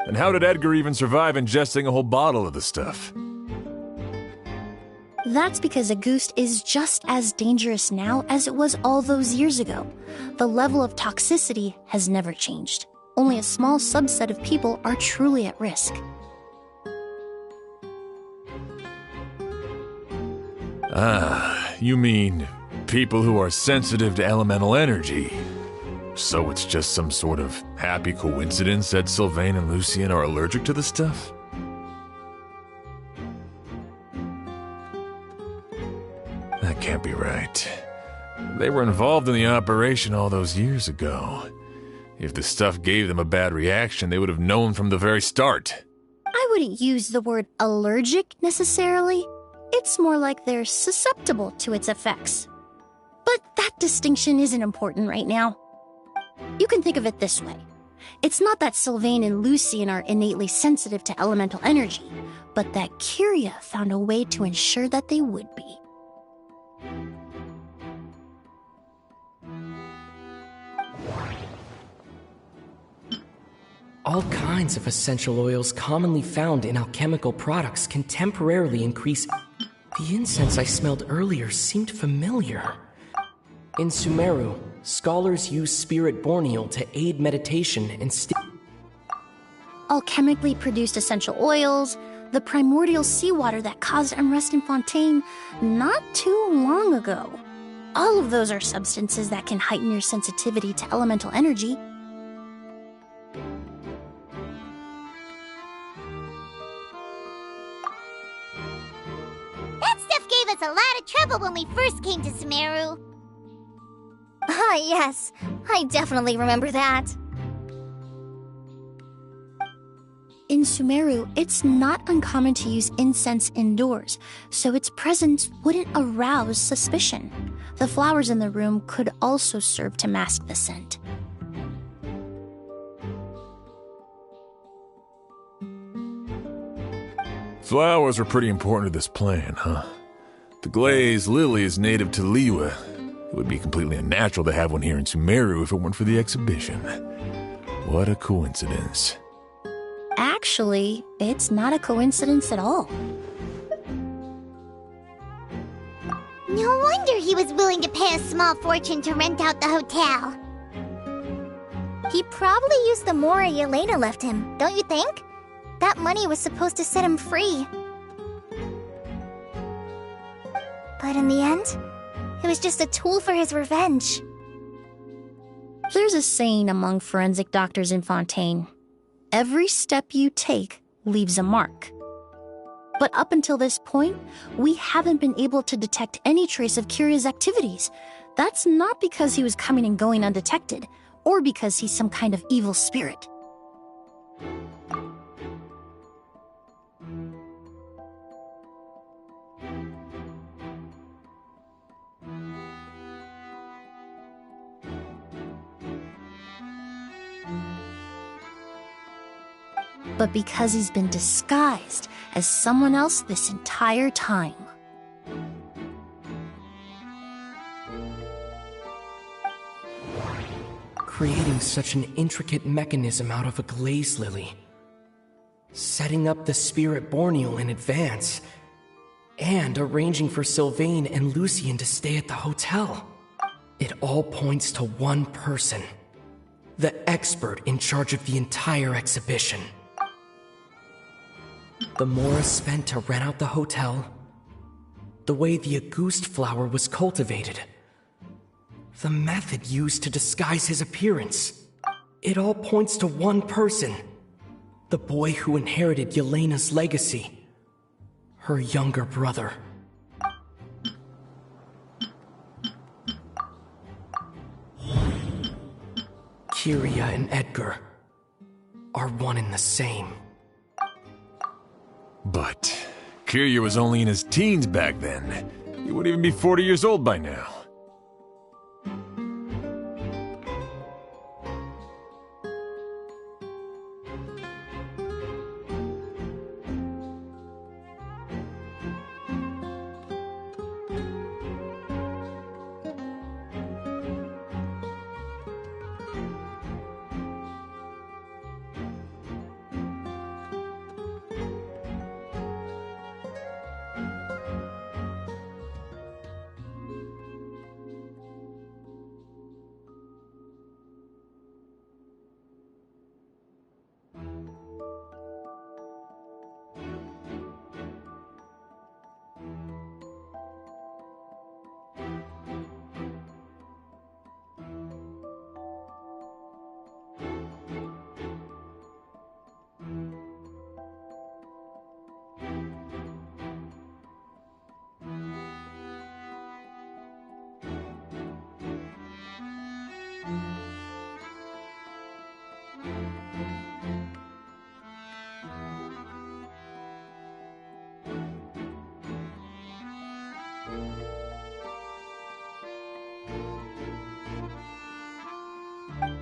And how did Edgar even survive ingesting a whole bottle of the stuff? That's because agouti is just as dangerous now as it was all those years ago. The level of toxicity has never changed. Only a small subset of people are truly at risk. Ah, you mean people who are sensitive to elemental energy. So it's just some sort of happy coincidence that Sylvain and Lucien are allergic to the stuff? That can't be right. They were involved in the operation all those years ago. If the stuff gave them a bad reaction, they would have known from the very start. I wouldn't use the word allergic necessarily. It's more like they're susceptible to its effects. But that distinction isn't important right now. You can think of it this way. It's not that Sylvain and Lucien are innately sensitive to elemental energy, but that Kyria found a way to ensure that they would be. All kinds of essential oils commonly found in alchemical products can temporarily increase. The incense I smelled earlier seemed familiar. In Sumeru, scholars use spirit borneal to aid meditation and Alchemically produced essential oils, the primordial seawater that caused unrest in Fontaine not too long ago. All of those are substances that can heighten your sensitivity to elemental energy. That stuff gave us a lot of trouble when we first came to Sumeru. Ah, yes. I definitely remember that. In Sumeru, it's not uncommon to use incense indoors, so its presence wouldn't arouse suspicion. The flowers in the room could also serve to mask the scent. Flowers were pretty important to this plan, huh? The glazed lily is native to Liyue. It would be completely unnatural to have one here in Sumeru if it weren't for the exhibition. What a coincidence. Actually, it's not a coincidence at all. No wonder he was willing to pay a small fortune to rent out the hotel. He probably used the mora Yelena left him, don't you think? That money was supposed to set him free. But in the end, it was just a tool for his revenge. There's a saying among forensic doctors in Fontaine. Every step you take leaves a mark. But up until this point, we haven't been able to detect any trace of Kiria's activities. That's not because he was coming and going undetected, or because he's some kind of evil spirit. But because he's been disguised as someone else this entire time. Creating such an intricate mechanism out of a glaze lily. Setting up the spirit Borneal in advance. And arranging for Sylvain and Lucien to stay at the hotel. It all points to one person. The expert in charge of the entire exhibition. The mora spent to rent out the hotel, the way the Auguste flower was cultivated, the method used to disguise his appearance. It all points to one person, the boy who inherited Yelena's legacy, her younger brother. Kiria and Edgar are one and the same. But Kiria was only in his teens back then. He wouldn't even be 40 years old by now.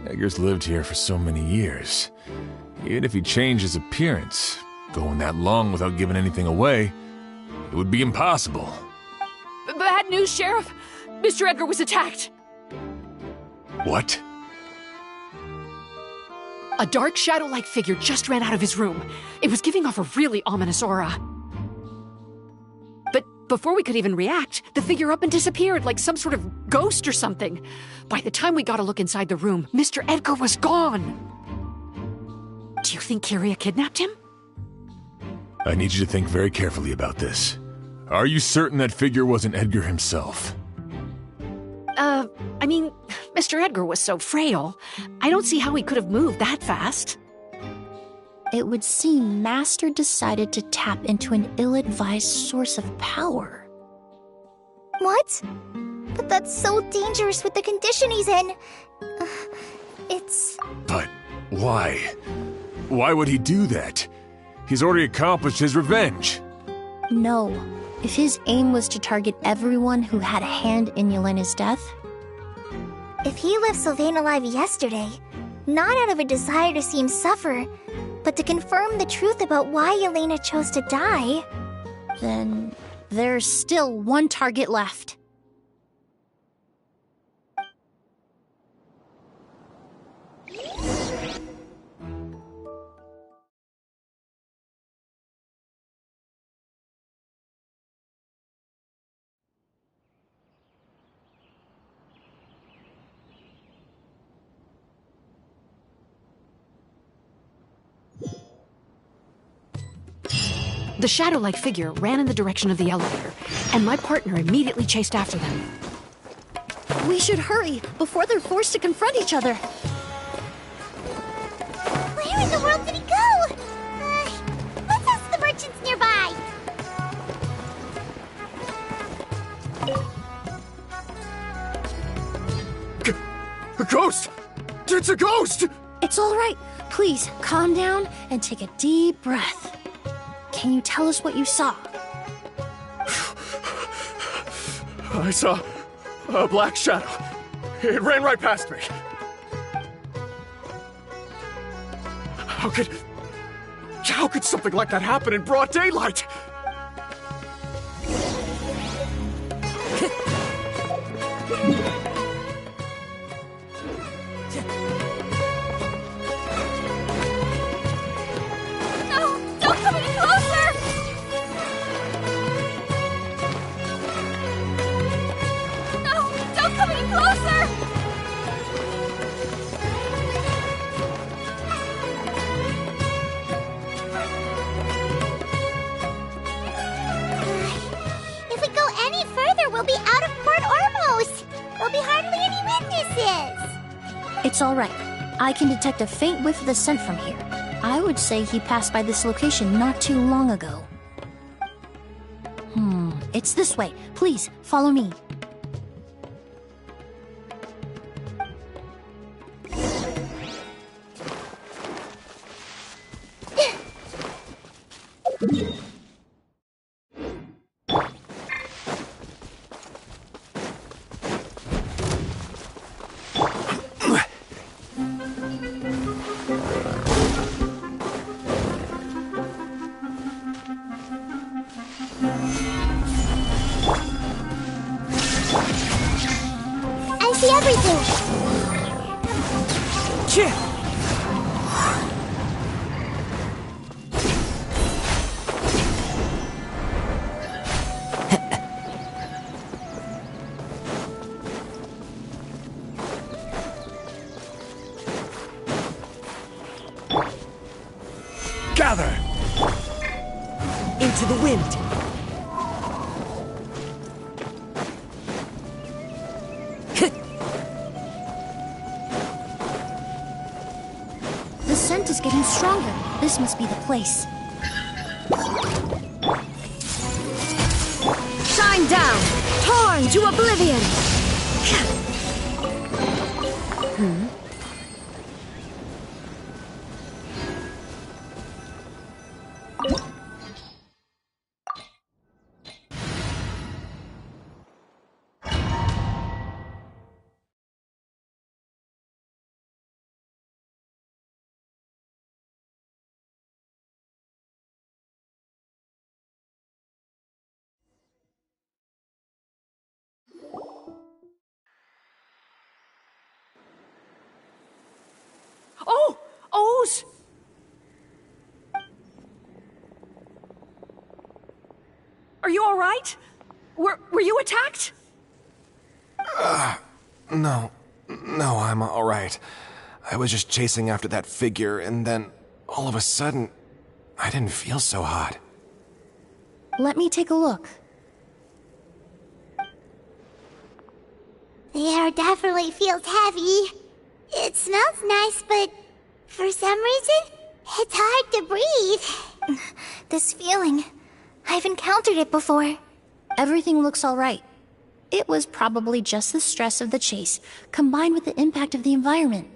Edgar's lived here for so many years. Even if he changed his appearance, going that long without giving anything away, it would be impossible. Bad news, Sheriff! Mr. Edgar was attacked! What? A dark shadow-like figure just ran out of his room. It was giving off a really ominous aura. But before we could even react, the figure up and disappeared like some sort of ghost or something. By the time we got a look inside the room, Mr. Edgar was gone. Do you think Kiria kidnapped him? I need you to think very carefully about this. Are you certain that figure wasn't Edgar himself? I mean, Mr. Edgar was so frail. I don't see how he could have moved that fast. It would seem Master decided to tap into an ill-advised source of power. What? But that's so dangerous with the condition he's in. It's... But why? Why would he do that? He's already accomplished his revenge. No. If his aim was to target everyone who had a hand in Yelena's death... If he left Sylvain alive yesterday, not out of a desire to see him suffer, But to confirm the truth about why Elena chose to die... Then there's still one target left. The shadow-like figure ran in the direction of the elevator, and my partner immediately chased after them. We should hurry before they're forced to confront each other. Where in the world did he go? Let's ask the merchants nearby. A ghost! It's a ghost! It's all right. Please, calm down and take a deep breath. Can you tell us what you saw? I saw a black shadow. It ran right past me. How could something like that happen in broad daylight? It's all right. I can detect a faint whiff of the scent from here. I would say he passed by this location not too long ago. It's this way. Please, follow me. Gather! Into the wind! The scent is getting stronger. This must be the place. Shine down! Torn to oblivion! Oh! O's! Are you all right? Were you attacked? No, I'm all right. I was just chasing after that figure, and then, all of a sudden, I didn't feel so hot. Let me take a look. The air definitely feels heavy. It smells nice, but for some reason, it's hard to breathe. This feeling, I've encountered it before. Everything looks all right. It was probably just the stress of the chase, combined with the impact of the environment.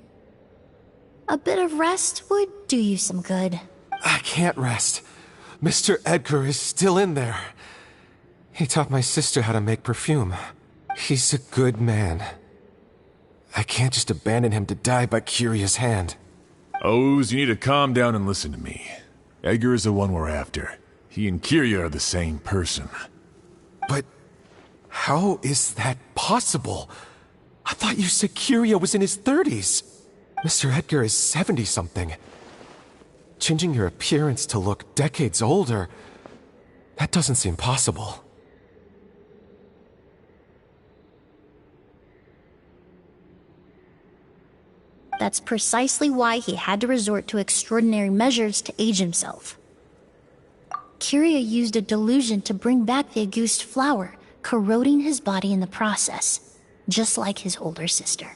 A bit of rest would do you some good. I can't rest. Mr. Edgar is still in there. He taught my sister how to make perfume. He's a good man. I can't just abandon him to die by Curia's hand. Oz, you need to calm down and listen to me. Edgar is the one we're after. He and Kiria are the same person. But how is that possible? I thought you said Kiria was in his 30s. Mr. Edgar is 70-something. Changing your appearance to look decades older, that doesn't seem possible. That's precisely why he had to resort to extraordinary measures to age himself. Kiria used a delusion to bring back the Auguste flower, corroding his body in the process, just like his older sister.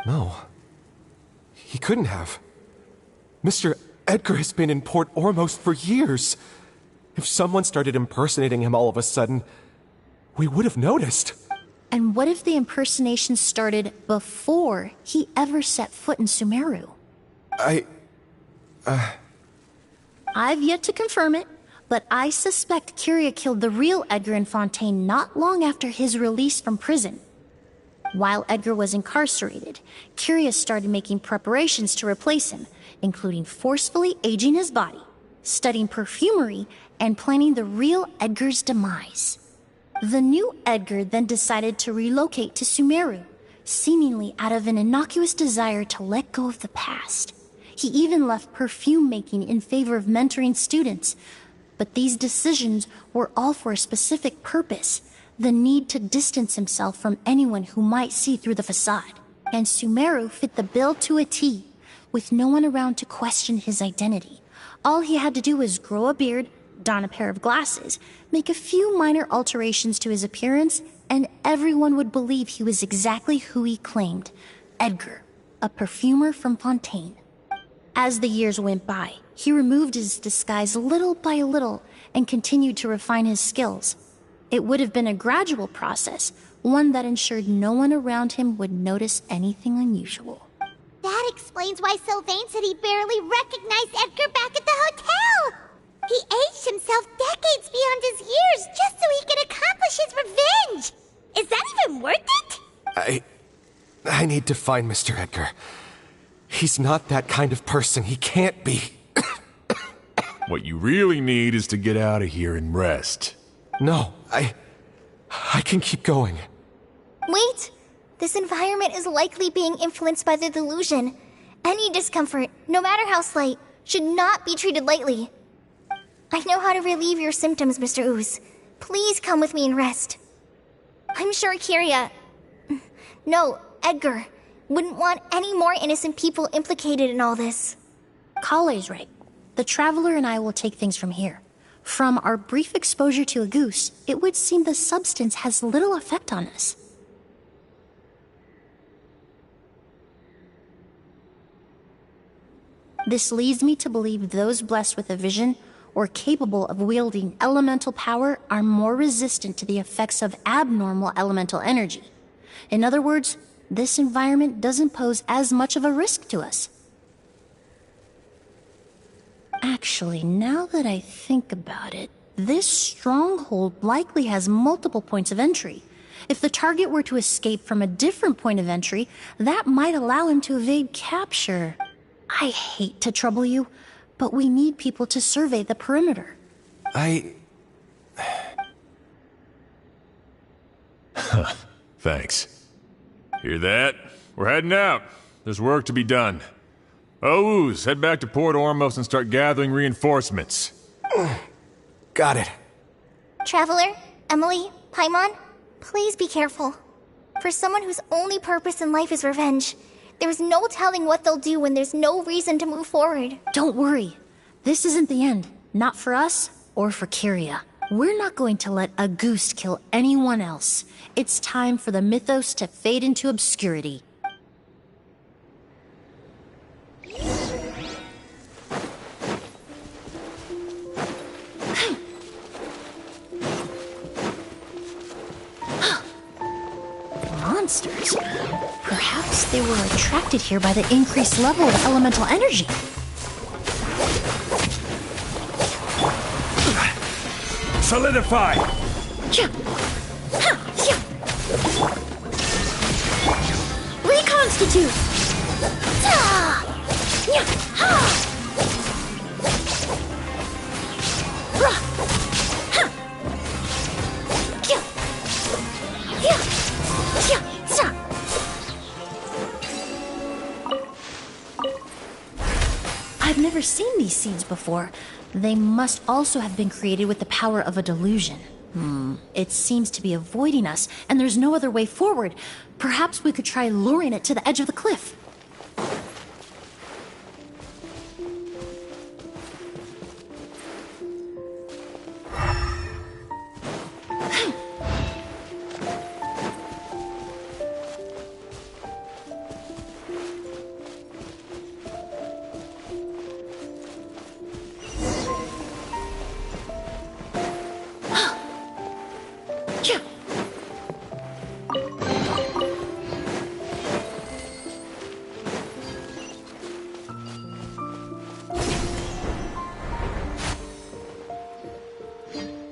No. He couldn't have. Mr. Edgar has been in Port Ormos for years. If someone started impersonating him all of a sudden, we would have noticed. And what if the impersonation started before he ever set foot in Sumeru? I've yet to confirm it, but I suspect Kiria killed the real Edgar in Fontaine not long after his release from prison. While Edgar was incarcerated, Kiria started making preparations to replace him, including forcefully aging his body, studying perfumery, and planning the real Edgar's demise. The new Edgar then decided to relocate to Sumeru, seemingly out of an innocuous desire to let go of the past. He even left perfume making in favor of mentoring students. But these decisions were all for a specific purpose: the need to distance himself from anyone who might see through the facade. And Sumeru fit the bill to a T, with no one around to question his identity. All he had to do was grow a beard, don a pair of glasses, make a few minor alterations to his appearance, and everyone would believe he was exactly who he claimed: Edgar, a perfumer from Fontaine. As the years went by, he removed his disguise little by little and continued to refine his skills. It would have been a gradual process, one that ensured no one around him would notice anything unusual. That explains why Sylvain said he barely recognized Edgar back at the hotel. He aged himself decades beyond his years just so he could accomplish his revenge. Is that even worth it? I need to find Mr. Edgar. He's not that kind of person. He can't be. What you really need is to get out of here and rest. No, I can keep going. Wait! This environment is likely being influenced by the delusion. Any discomfort, no matter how slight, should not be treated lightly. I know how to relieve your symptoms, Mr. Ooze. Please come with me and rest. I'm sure Kiria... No, Edgar wouldn't want any more innocent people implicated in all this. Kale's right. The Traveler and I will take things from here. From our brief exposure to a goose, it would seem the substance has little effect on us. This leads me to believe those blessed with a vision or capable of wielding elemental power are more resistant to the effects of abnormal elemental energy. In other words, this environment doesn't pose as much of a risk to us. Actually, now that I think about it, this stronghold likely has multiple points of entry. If the target were to escape from a different point of entry, that might allow him to evade capture. I hate to trouble you, but we need people to survey the perimeter. Thanks. Hear that? We're heading out. There's work to be done. Ooze, head back to Port Ormos and start gathering reinforcements. Got it. Traveler, Emilie, Paimon, please be careful. For someone whose only purpose in life is revenge, there's no telling what they'll do when there's no reason to move forward. Don't worry. This isn't the end. Not for us or for Kiria. We're not going to let a goose kill anyone else. It's time for the mythos to fade into obscurity. Monsters. Perhaps they were attracted here by the increased level of elemental energy. Solidify! Institute! Ta! Nya! Ha! Ra! Ha! Kya! Ya! Kya! Sa! I've never seen these seeds before. They must also have been created with the power of a delusion. It seems to be avoiding us, and there's no other way forward. Perhaps we could try luring it to the edge of the cliff.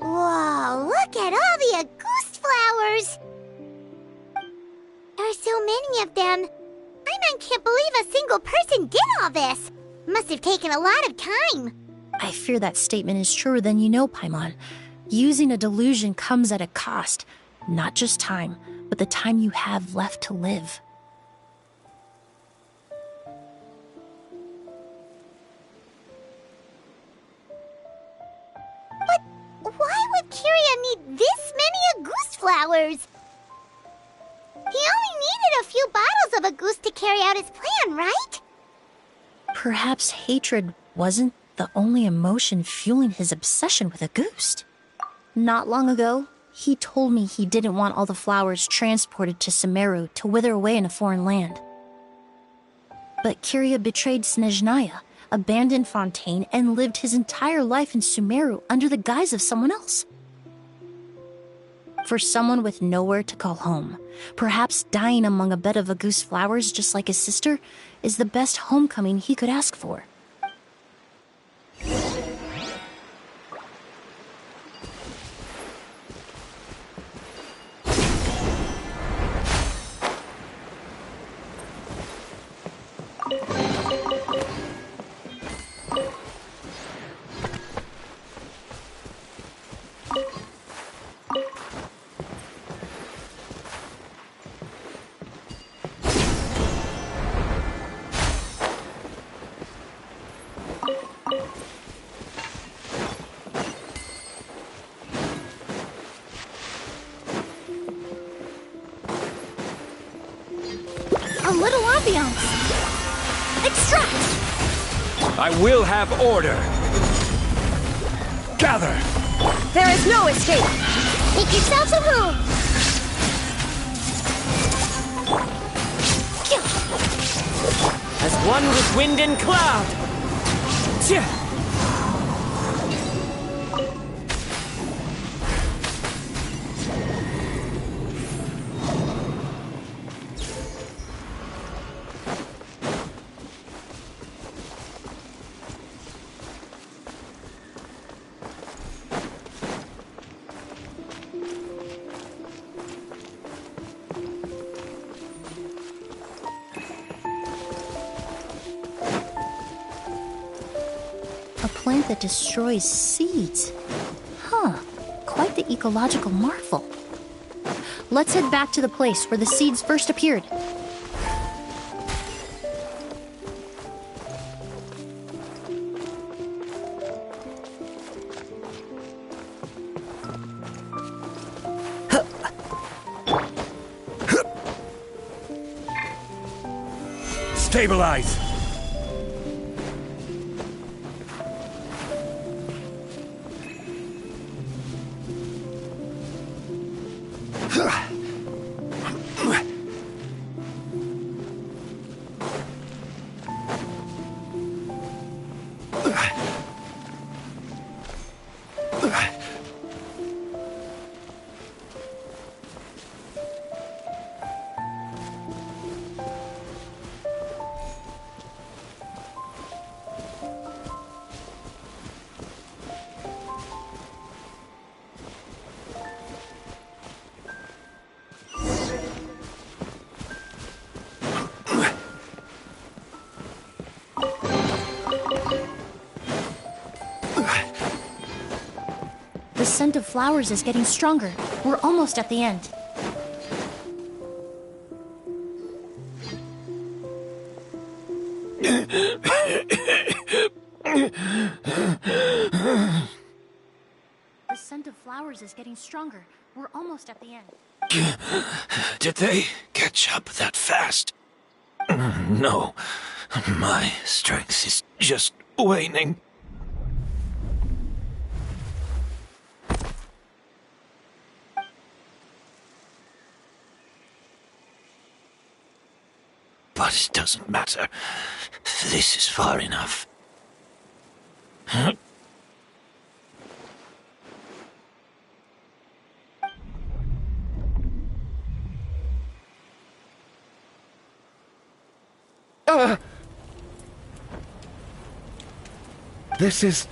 Whoa, look at all the Auguste flowers! There are so many of them. I can't believe a single person did all this. Must have taken a lot of time. I fear that statement is truer than you know, Paimon. Using a delusion comes at a cost. Not just time, but the time you have left to live. But why would Kyria need this many Auguste flowers? He only needed a few bottles of Auguste to carry out his plan, right? Perhaps hatred wasn't the only emotion fueling his obsession with Auguste. Not long ago, he told me he didn't want all the flowers transported to Sumeru to wither away in a foreign land. But Kyria betrayed Snezhnaya, abandoned Fontaine, and lived his entire life in Sumeru under the guise of someone else. For someone with nowhere to call home, perhaps dying among a bed of Auguste flowers just like his sister is the best homecoming he could ask for. A little ambiance. Extract! I will have order. Gather! There is no escape! Make yourselves a room! As one with wind and cloud! Tch! A plant that destroys seeds. Huh, quite the ecological marvel. Let's head back to the place where the seeds first appeared. Stabilize! The scent of flowers is getting stronger. We're almost at the end. The scent of flowers is getting stronger. We're almost at the end. Did they catch up that fast? No. My strength is just waning. But it doesn't matter. This is far enough. This is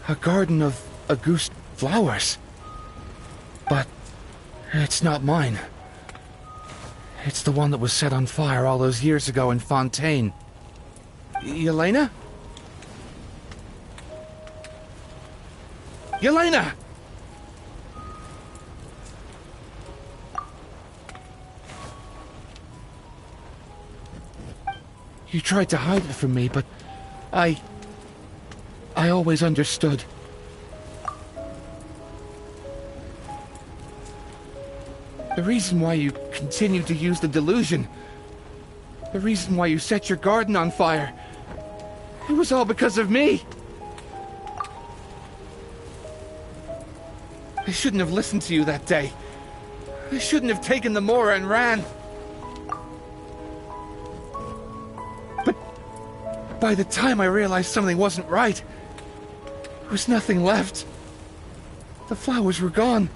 a garden of Auguste flowers. But it's not mine. It's the one that was set on fire all those years ago in Fontaine. Yelena? Yelena! You tried to hide it from me, but I always understood. The reason why you continued to use the delusion, the reason why you set your garden on fire, it was all because of me. I shouldn't have listened to you that day. I shouldn't have taken the Mora and ran. But by the time I realized something wasn't right, there was nothing left. The flowers were gone.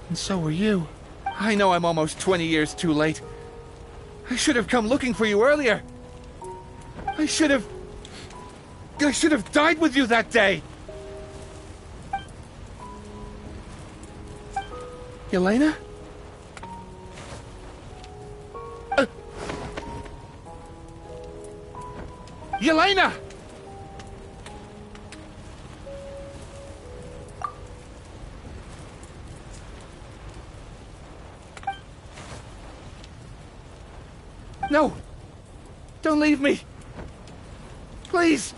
And so were you. I know I'm almost 20 years too late. I should have come looking for you earlier. I should have died with you that day. Yelena? Yelena! No! Don't leave me! Please!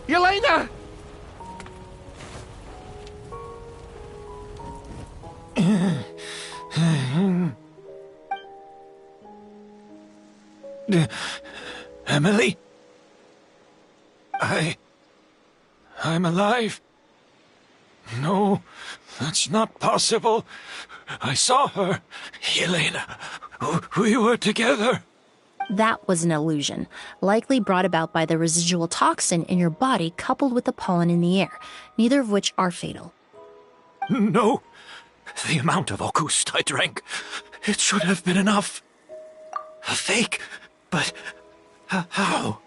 Yelena! Emilie? I'm alive. No, that's not possible. I saw her. Yelena, we were together. That was an illusion, likely brought about by the residual toxin in your body coupled with the pollen in the air, neither of which are fatal. No. The amount of Auguste I drank, it should have been enough. A fake? But how?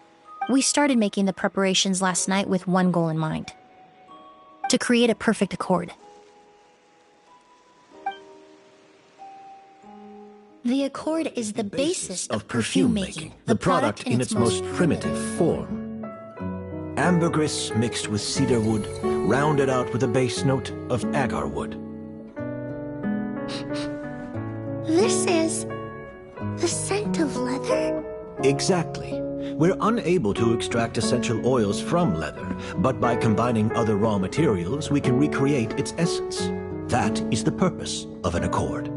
We started making the preparations last night with one goal in mind. To create a perfect accord. The accord is the basis of perfume making, the product in its most primitive form. Ambergris mixed with cedar wood, rounded out with a base note of agar wood. This is the scent of leather? Exactly. We're unable to extract essential oils from leather, but by combining other raw materials, we can recreate its essence. That is the purpose of an accord.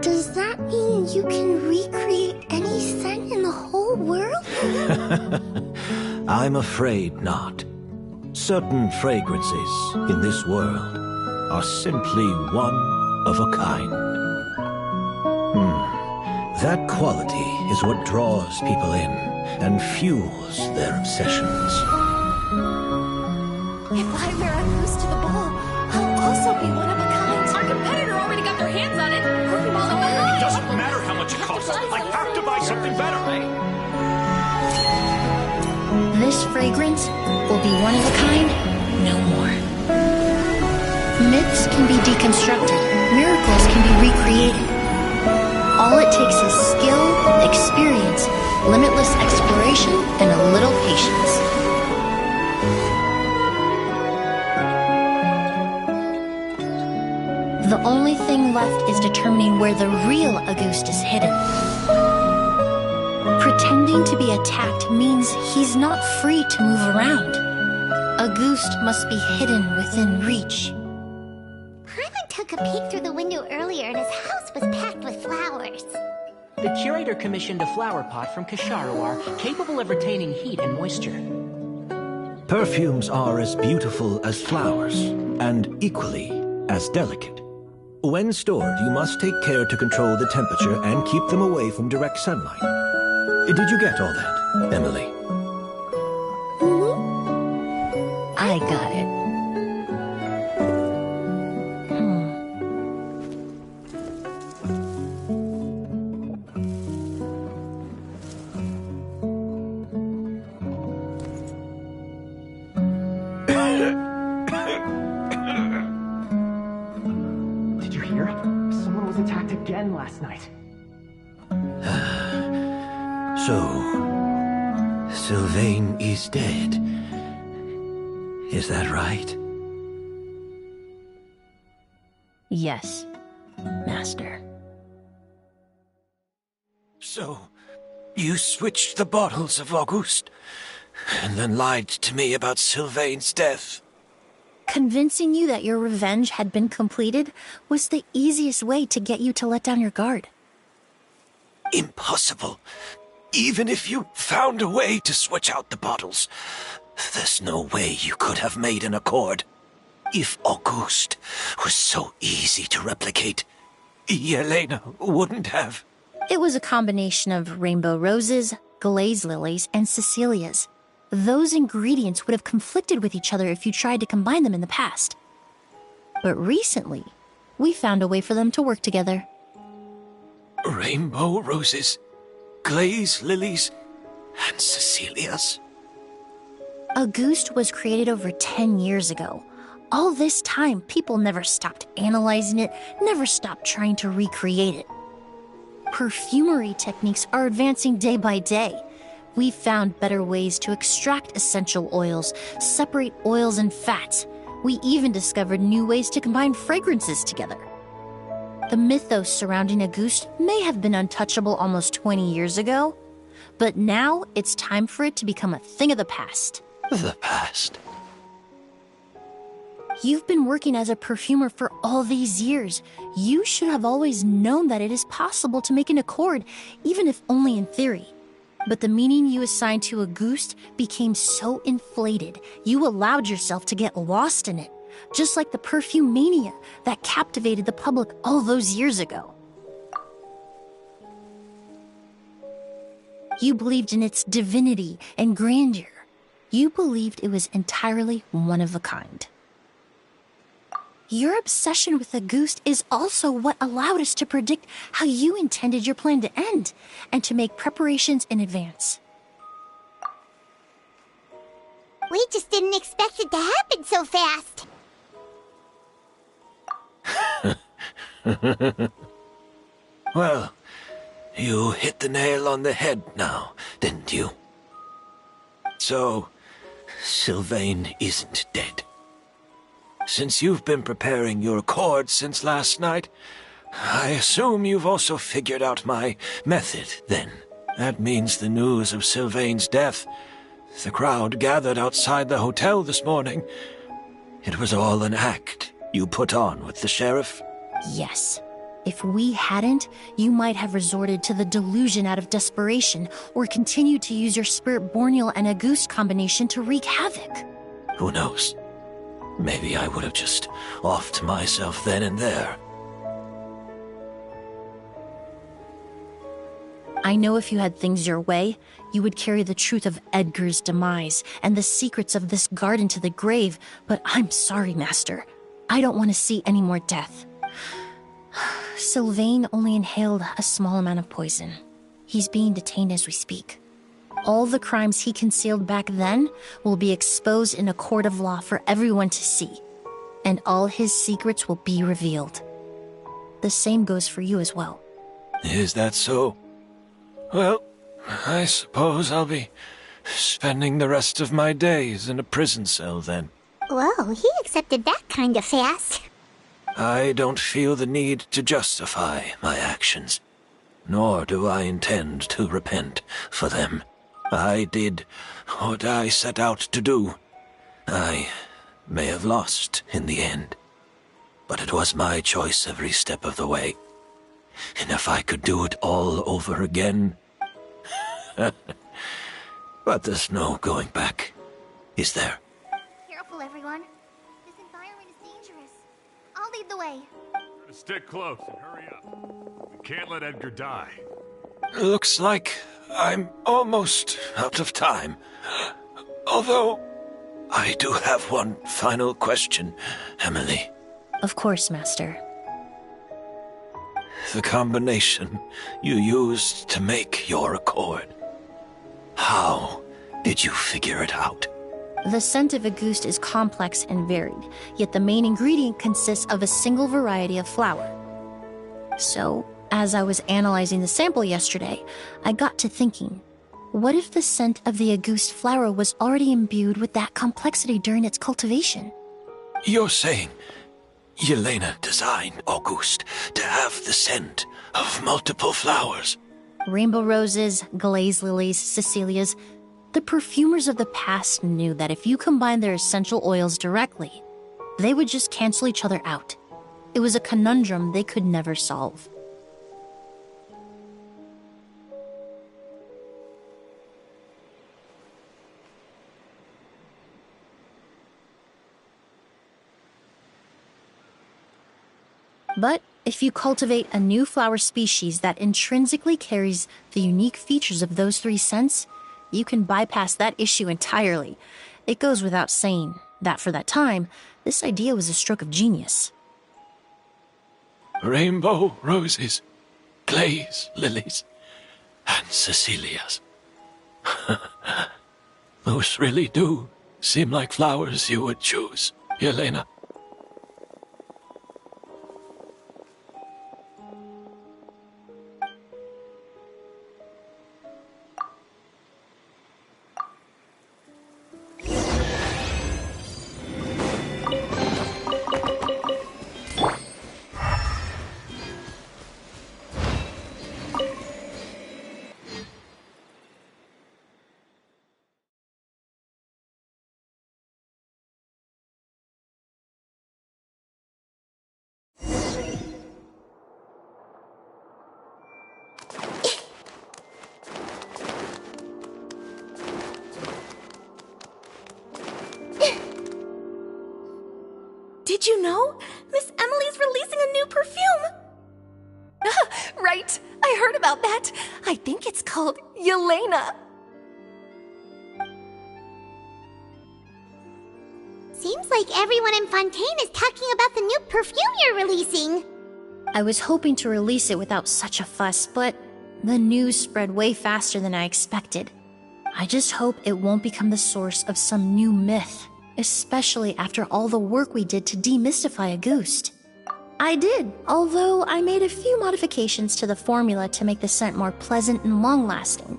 Does that mean you can recreate any scent in the whole world? I'm afraid not. Certain fragrances in this world are simply one of a kind. That quality is what draws people in and fuels their obsessions. If I wear a goose to the ball, I'll also be one of a kind. Our competitor already got their hands on it. It doesn't matter how much it costs. I have to buy something better. This fragrance will be one of a kind, no more. Myths can be deconstructed. Miracles can be recreated. All it takes is skill, experience, limitless exploration, and a little patience. The only thing left is determining where the real Auguste is hidden. Pretending to be attacked means he's not free to move around. Auguste must be hidden within reach. Paimon took a peek through the window earlier and his house was packed with flowers. The curator commissioned a flower pot from Kasharawar, capable of retaining heat and moisture. Perfumes are as beautiful as flowers, and equally as delicate. When stored, you must take care to control the temperature and keep them away from direct sunlight. Did you get all that, Emilie? I got it. Did you hear? Someone was attacked again last night. So, Sylvain is dead. Is that right? Yes, Master. So, you switched the bottles of Auguste, and then lied to me about Sylvain's death. Convincing you that your revenge had been completed was the easiest way to get you to let down your guard. Impossible. Even if you found a way to switch out the bottles, there's no way you could have made an accord. If Auguste was so easy to replicate, Yelena wouldn't have. It was a combination of rainbow roses, glaze lilies, and Cecilias. Those ingredients would have conflicted with each other if you tried to combine them in the past. But recently, we found a way for them to work together. Rainbow roses, glaze lilies, and Cecilias. Auguste was created over 10 years ago. All this time, people never stopped analyzing it, never stopped trying to recreate it. Perfumery techniques are advancing day by day. We've found better ways to extract essential oils, separate oils and fats. We even discovered new ways to combine fragrances together. The mythos surrounding Auguste may have been untouchable almost 20 years ago, but now it's time for it to become a thing of the past. The past? You've been working as a perfumer for all these years. You should have always known that it is possible to make an accord, even if only in theory. But the meaning you assigned to Auguste became so inflated, you allowed yourself to get lost in it, just like the perfume mania that captivated the public all those years ago. You believed in its divinity and grandeur. You believed it was entirely one of a kind. Your obsession with Auguste is also what allowed us to predict how you intended your plan to end, and to make preparations in advance. We just didn't expect it to happen so fast. Well, You hit the nail on the head now, didn't you? So, Sylvain isn't dead. Since you've been preparing your accord since last night, I assume you've also figured out my method, then. That means the news of Sylvain's death. The crowd gathered outside the hotel this morning. It was all an act you put on with the sheriff? Yes. If we hadn't, you might have resorted to the delusion out of desperation, or continued to use your Spirit Borneal and Auguste combination to wreak havoc. Who knows? Maybe I would have just offed myself then and there. I know if you had things your way, you would carry the truth of Edgar's demise and the secrets of this garden to the grave, but I'm sorry, Master. I don't want to see any more death. Sylvain only inhaled a small amount of poison. He's being detained as we speak. All the crimes he concealed back then will be exposed in a court of law for everyone to see, and all his secrets will be revealed. The same goes for you as well. Is that so? Well, I suppose I'll be spending the rest of my days in a prison cell then. Whoa, he accepted that kind of fast. I don't feel the need to justify my actions, nor do I intend to repent for them. I did what I set out to do. I may have lost in the end, but it was my choice every step of the way. And if I could do it all over again... But there's no going back, is there? Careful, everyone. This environment is dangerous. I'll lead the way. Stick close and hurry up. We can't let Edgar die. Looks like I'm almost out of time. Although, I do have one final question, Emilie. Of course, Master. The combination you used to make your accord. How did you figure it out? The scent of Auguste is complex and varied, yet the main ingredient consists of a single variety of flower. So, as I was analyzing the sample yesterday, I got to thinking, what if the scent of the Auguste flower was already imbued with that complexity during its cultivation? You're saying Yelena designed Auguste to have the scent of multiple flowers? Rainbow roses, glaze lilies, Cecilias. The perfumers of the past knew that if you combined their essential oils directly, they would just cancel each other out. It was a conundrum they could never solve. But if you cultivate a new flower species that intrinsically carries the unique features of those three scents, you can bypass that issue entirely. It goes without saying that for that time, this idea was a stroke of genius. Rainbow roses, glaze lilies, and Cecilias. Those really do seem like flowers you would choose, Yelena. Did you know? Miss Emilie's releasing a new perfume! Right, I heard about that. I think it's called Yelena. Seems like everyone in Fontaine is talking about the new perfume you're releasing. I was hoping to release it without such a fuss, but the news spread way faster than I expected. I just hope it won't become the source of some new myth, especially after all the work we did to demystify Auguste. I did, although I made a few modifications to the formula to make the scent more pleasant and long-lasting.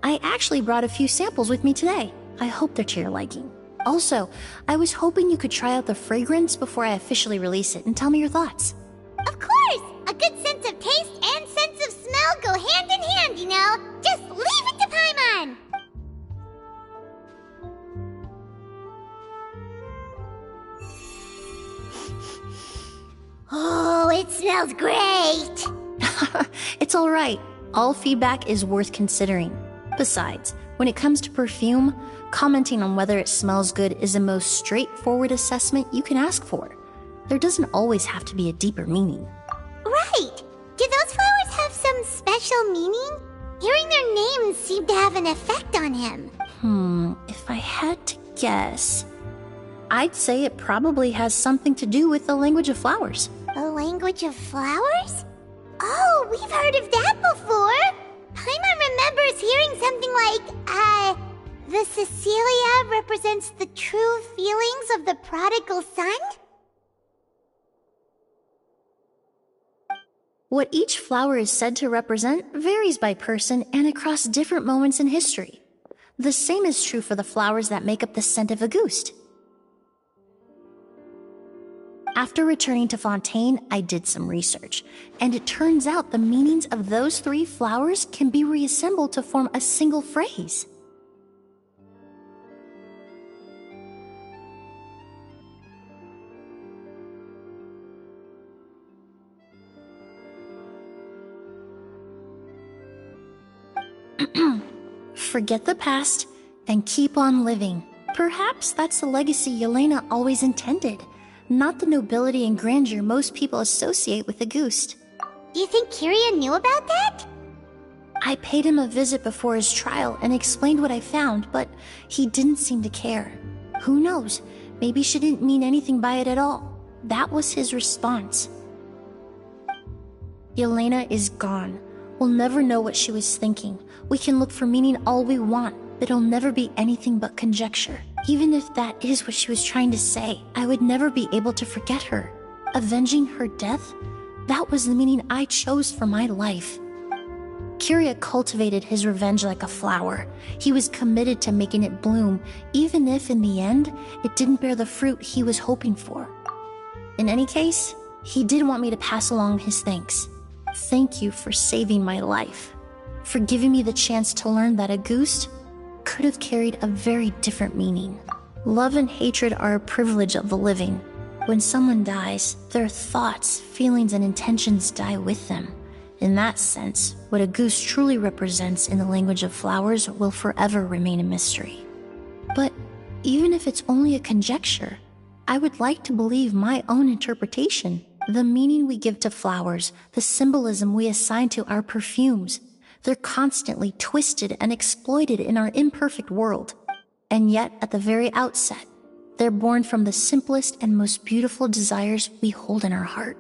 I actually brought a few samples with me today. I hope they're to your liking. Also, I was hoping you could try out the fragrance before I officially release it and tell me your thoughts. Of course! A good sense of taste and sense of smell go hand in hand, you know? Just leave it to Paimon! Oh, it smells great! It's alright. All feedback is worth considering. Besides, when it comes to perfume, commenting on whether it smells good is the most straightforward assessment you can ask for. There doesn't always have to be a deeper meaning. Right! Do those flowers have some special meaning? Hearing their names seemed to have an effect on him. If I had to guess, I'd say it probably has something to do with the language of flowers. The language of flowers? Oh, we've heard of that before! Paimon remembers hearing something like, the Cecilia represents the true feelings of the prodigal son? What each flower is said to represent varies by person and across different moments in history. The same is true for the flowers that make up the scent of a ghost. After returning to Fontaine, I did some research, and it turns out the meanings of those 3 flowers can be reassembled to form a single phrase. Forget the past and keep on living. Perhaps that's the legacy Yelena always intended, not the nobility and grandeur most people associate with a ghost. Do you think Kiria knew about that? I paid him a visit before his trial and explained what I found, but he didn't seem to care. Who knows? Maybe she didn't mean anything by it at all. That was his response. Yelena is gone. We'll never know what she was thinking. We can look for meaning all we want, but it'll never be anything but conjecture. Even if that is what she was trying to say, I would never be able to forget her. Avenging her death? That was the meaning I chose for my life. Kiria cultivated his revenge like a flower. He was committed to making it bloom, even if in the end, it didn't bear the fruit he was hoping for. In any case, he did want me to pass along his thanks. Thank you for saving my life, for giving me the chance to learn that a ghost could have carried a very different meaning. Love and hatred are a privilege of the living. When someone dies, their thoughts, feelings, and intentions die with them. In that sense, what a goose truly represents in the language of flowers will forever remain a mystery. But even if it's only a conjecture, I would like to believe my own interpretation. The meaning we give to flowers, the symbolism we assign to our perfumes, they're constantly twisted and exploited in our imperfect world. And yet, at the very outset, they're born from the simplest and most beautiful desires we hold in our heart.